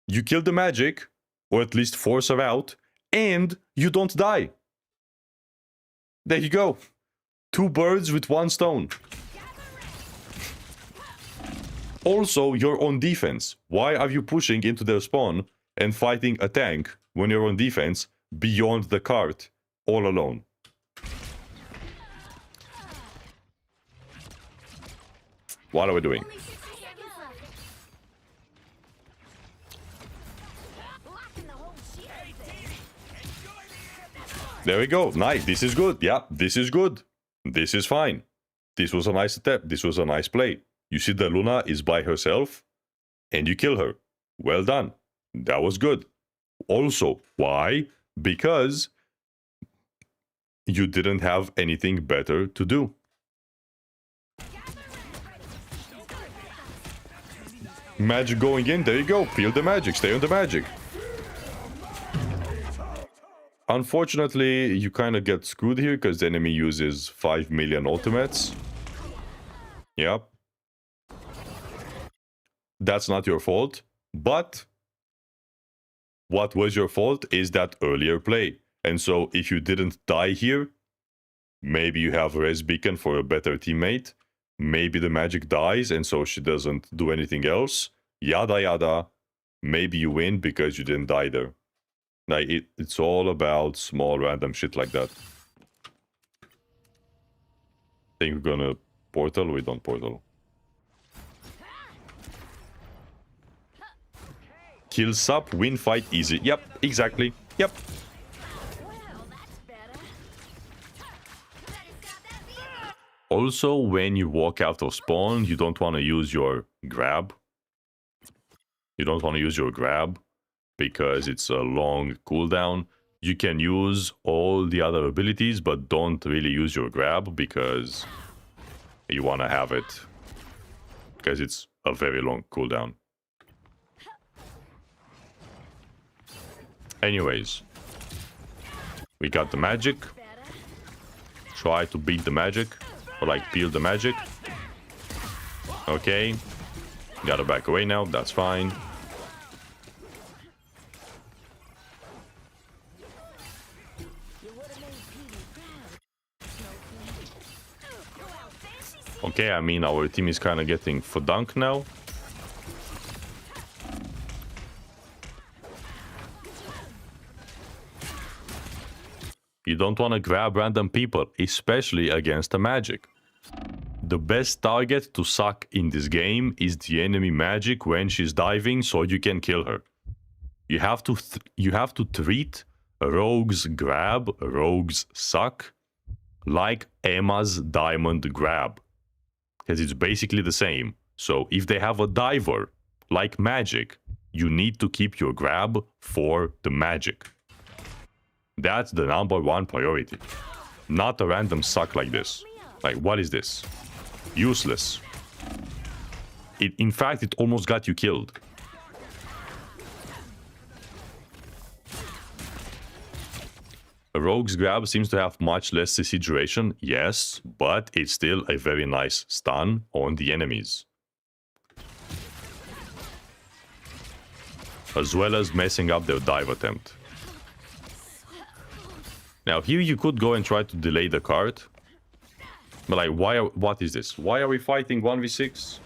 You kill the magic, or at least force her out, and you don't die. There you go. 2 birds with 1 stone. Also, you're on defense. Why are you pushing into their spawn and fighting a tank when you're on defense beyond the cart, all alone? What are we doing? Only 60 seconds left. Blocking the whole shield. There we go. Nice. This is good. Yeah, this is good. This is fine. This was a nice step. This was a nice play. You see the Luna is by herself and you kill her Well done. That was good. Also, why? Because you didn't have anything better to do. Magic going in, there you go. Peel the magic, stay on the magic. Unfortunately, you kind of get screwed here because the enemy uses 5 million ultimates. Yep. That's not your fault, but what was your fault is that earlier play. And so if you didn't die here, maybe you have a res beacon for a better teammate. Maybe the magic dies and so she doesn't do anything else. Yada yada. Maybe you win because you didn't die there. Like it's all about small random shit like that. Think we're gonna portal? We don't portal. Kill sub, win fight easy. Yep, exactly. Yep. Also, when you walk out of spawn, you don't want to use your grab. You don't want to use your grab because it's a long cooldown. You can use all the other abilities, but don't really use your grab because you want to have it because it's a very long cooldown. Anyways, we got the magic. Try to beat the magic, or like peel the magic. Okay, gotta back away now, that's fine. Okay, I mean, our team is kind of getting for dunk now. You don't want to grab random people, especially against a magic. The best target to suck in this game is the enemy magic when she's diving, so you can kill her. You have to treat Rogue's grab, Rogue's suck, like Emma's diamond grab, because it's basically the same. So if they have a diver like magic, you need to keep your grab for the magic. That's the #1 priority. Not a random suck like this. Like, what is this? Useless. In fact, it almost got you killed. A Rogue's grab seems to have much less CC duration, yes, but it's still a very nice stun on the enemies. As well as messing up their dive attempt. Now here you could go and try to delay the card. But like, what is this? Why are we fighting 1v6?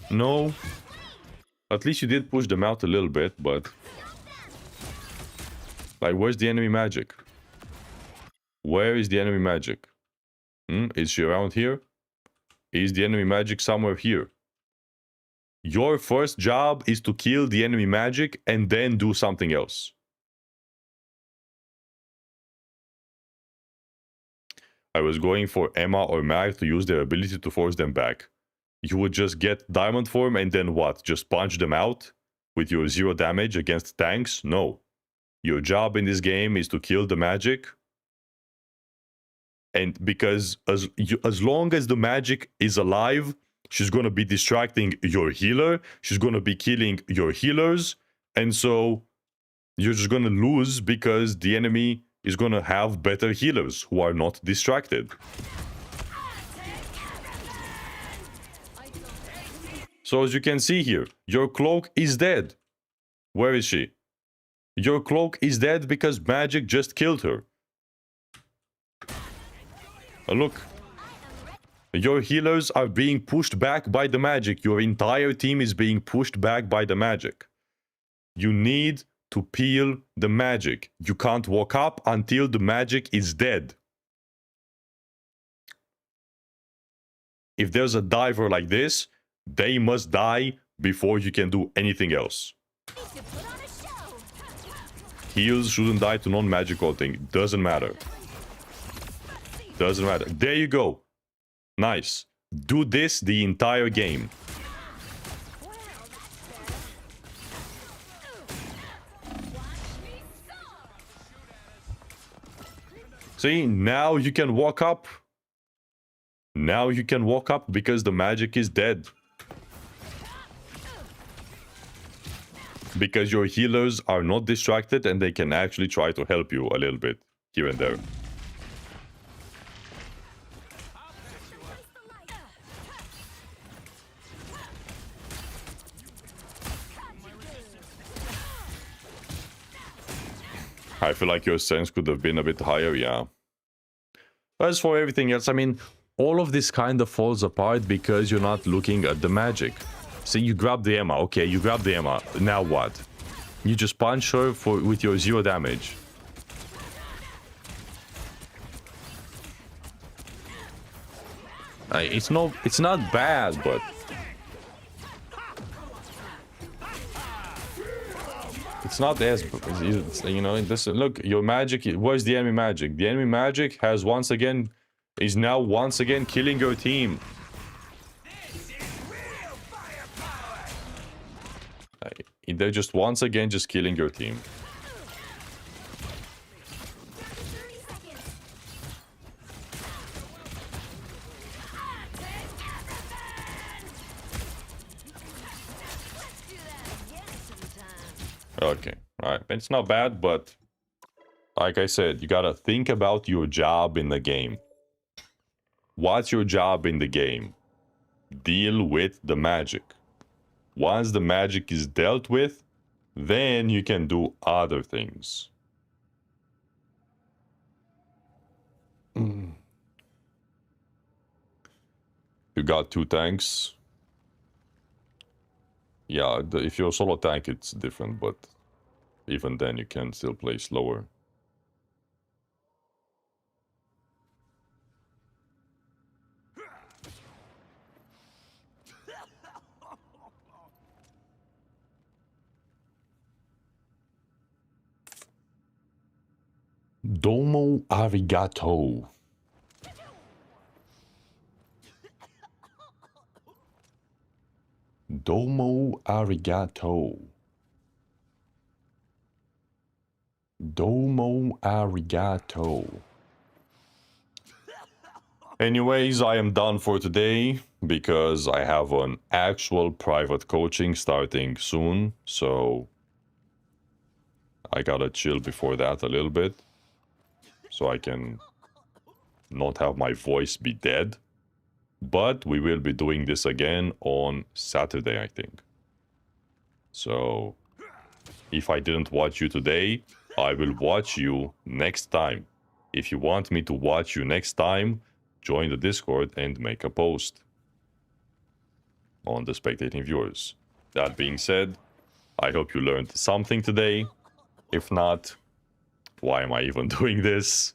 No. At least you did push them out a little bit, but... like, where's the enemy magic? Where is the enemy magic? Is she around here? Is the enemy magic somewhere here? Your first job is to kill the enemy magic and then do something else. I was going for Emma or Mag to use their ability to force them back. You would just get diamond form and then what? Just punch them out with your 0 damage against tanks? No. Your job in this game is to kill the magic. And because as long as the magic is alive, she's going to be distracting your healer. She's going to be killing your healers. And so you're just going to lose because the enemy is going to have better healers who are not distracted. So as you can see here, your cloak is dead. Where is she? Your cloak is dead because magic just killed her. Look. Your healers are being pushed back by the magic. Your entire team is being pushed back by the magic. You need to peel the magic. You can't walk up until the magic is dead. If there's a diver like this, they must die before you can do anything else. Heals shouldn't die to non-magical thing. Doesn't matter. Doesn't matter. There you go. Nice. Do this the entire game. See, now you can walk up. Now you can walk up because the magic is dead. Because your healers are not distracted and they can actually try to help you a little bit here and there. I feel like your sense could have been a bit higher, yeah. As for everything else, I mean, all of this kind of falls apart because you're not looking at the magic. See, you grab the Emma, okay, you grab the Emma, now what? You just punch her with your 0 damage. It's not bad, but it's not as, you know, this, look, your magic, where's the enemy magic? The enemy magic is now once again killing your team. They're just once again just killing your team. Okay, alright. It's not bad, but like I said, you gotta think about your job in the game. What's your job in the game? Deal with the magic. Once the magic is dealt with, then you can do other things. You got 2 tanks. Yeah, if you're a solo tank, it's different, but even then you can still play slower. Domo arigato. Domo arigato. Domo arigato. Anyways, I am done for today because I have an actual private coaching starting soon, so I gotta chill before that a little bit so I can not have my voice be dead. But we will be doing this again on Saturday, I think. So if I didn't watch you today, I will watch you next time. If you want me to watch you next time, join the Discord and make a post on the spectating viewers. That being said, I hope you learned something today. If not, why am I even doing this?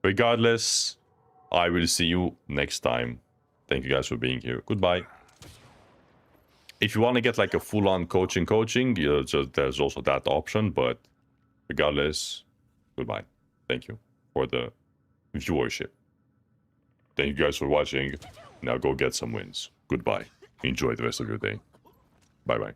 Regardless, I will see you next time. Thank you guys for being here. Goodbye. If you want to get like a full-on coaching, there's also that option, but regardless, goodbye. Thank you for the viewership. Thank you guys for watching. Now go get some wins. Goodbye. Enjoy the rest of your day. Bye-bye.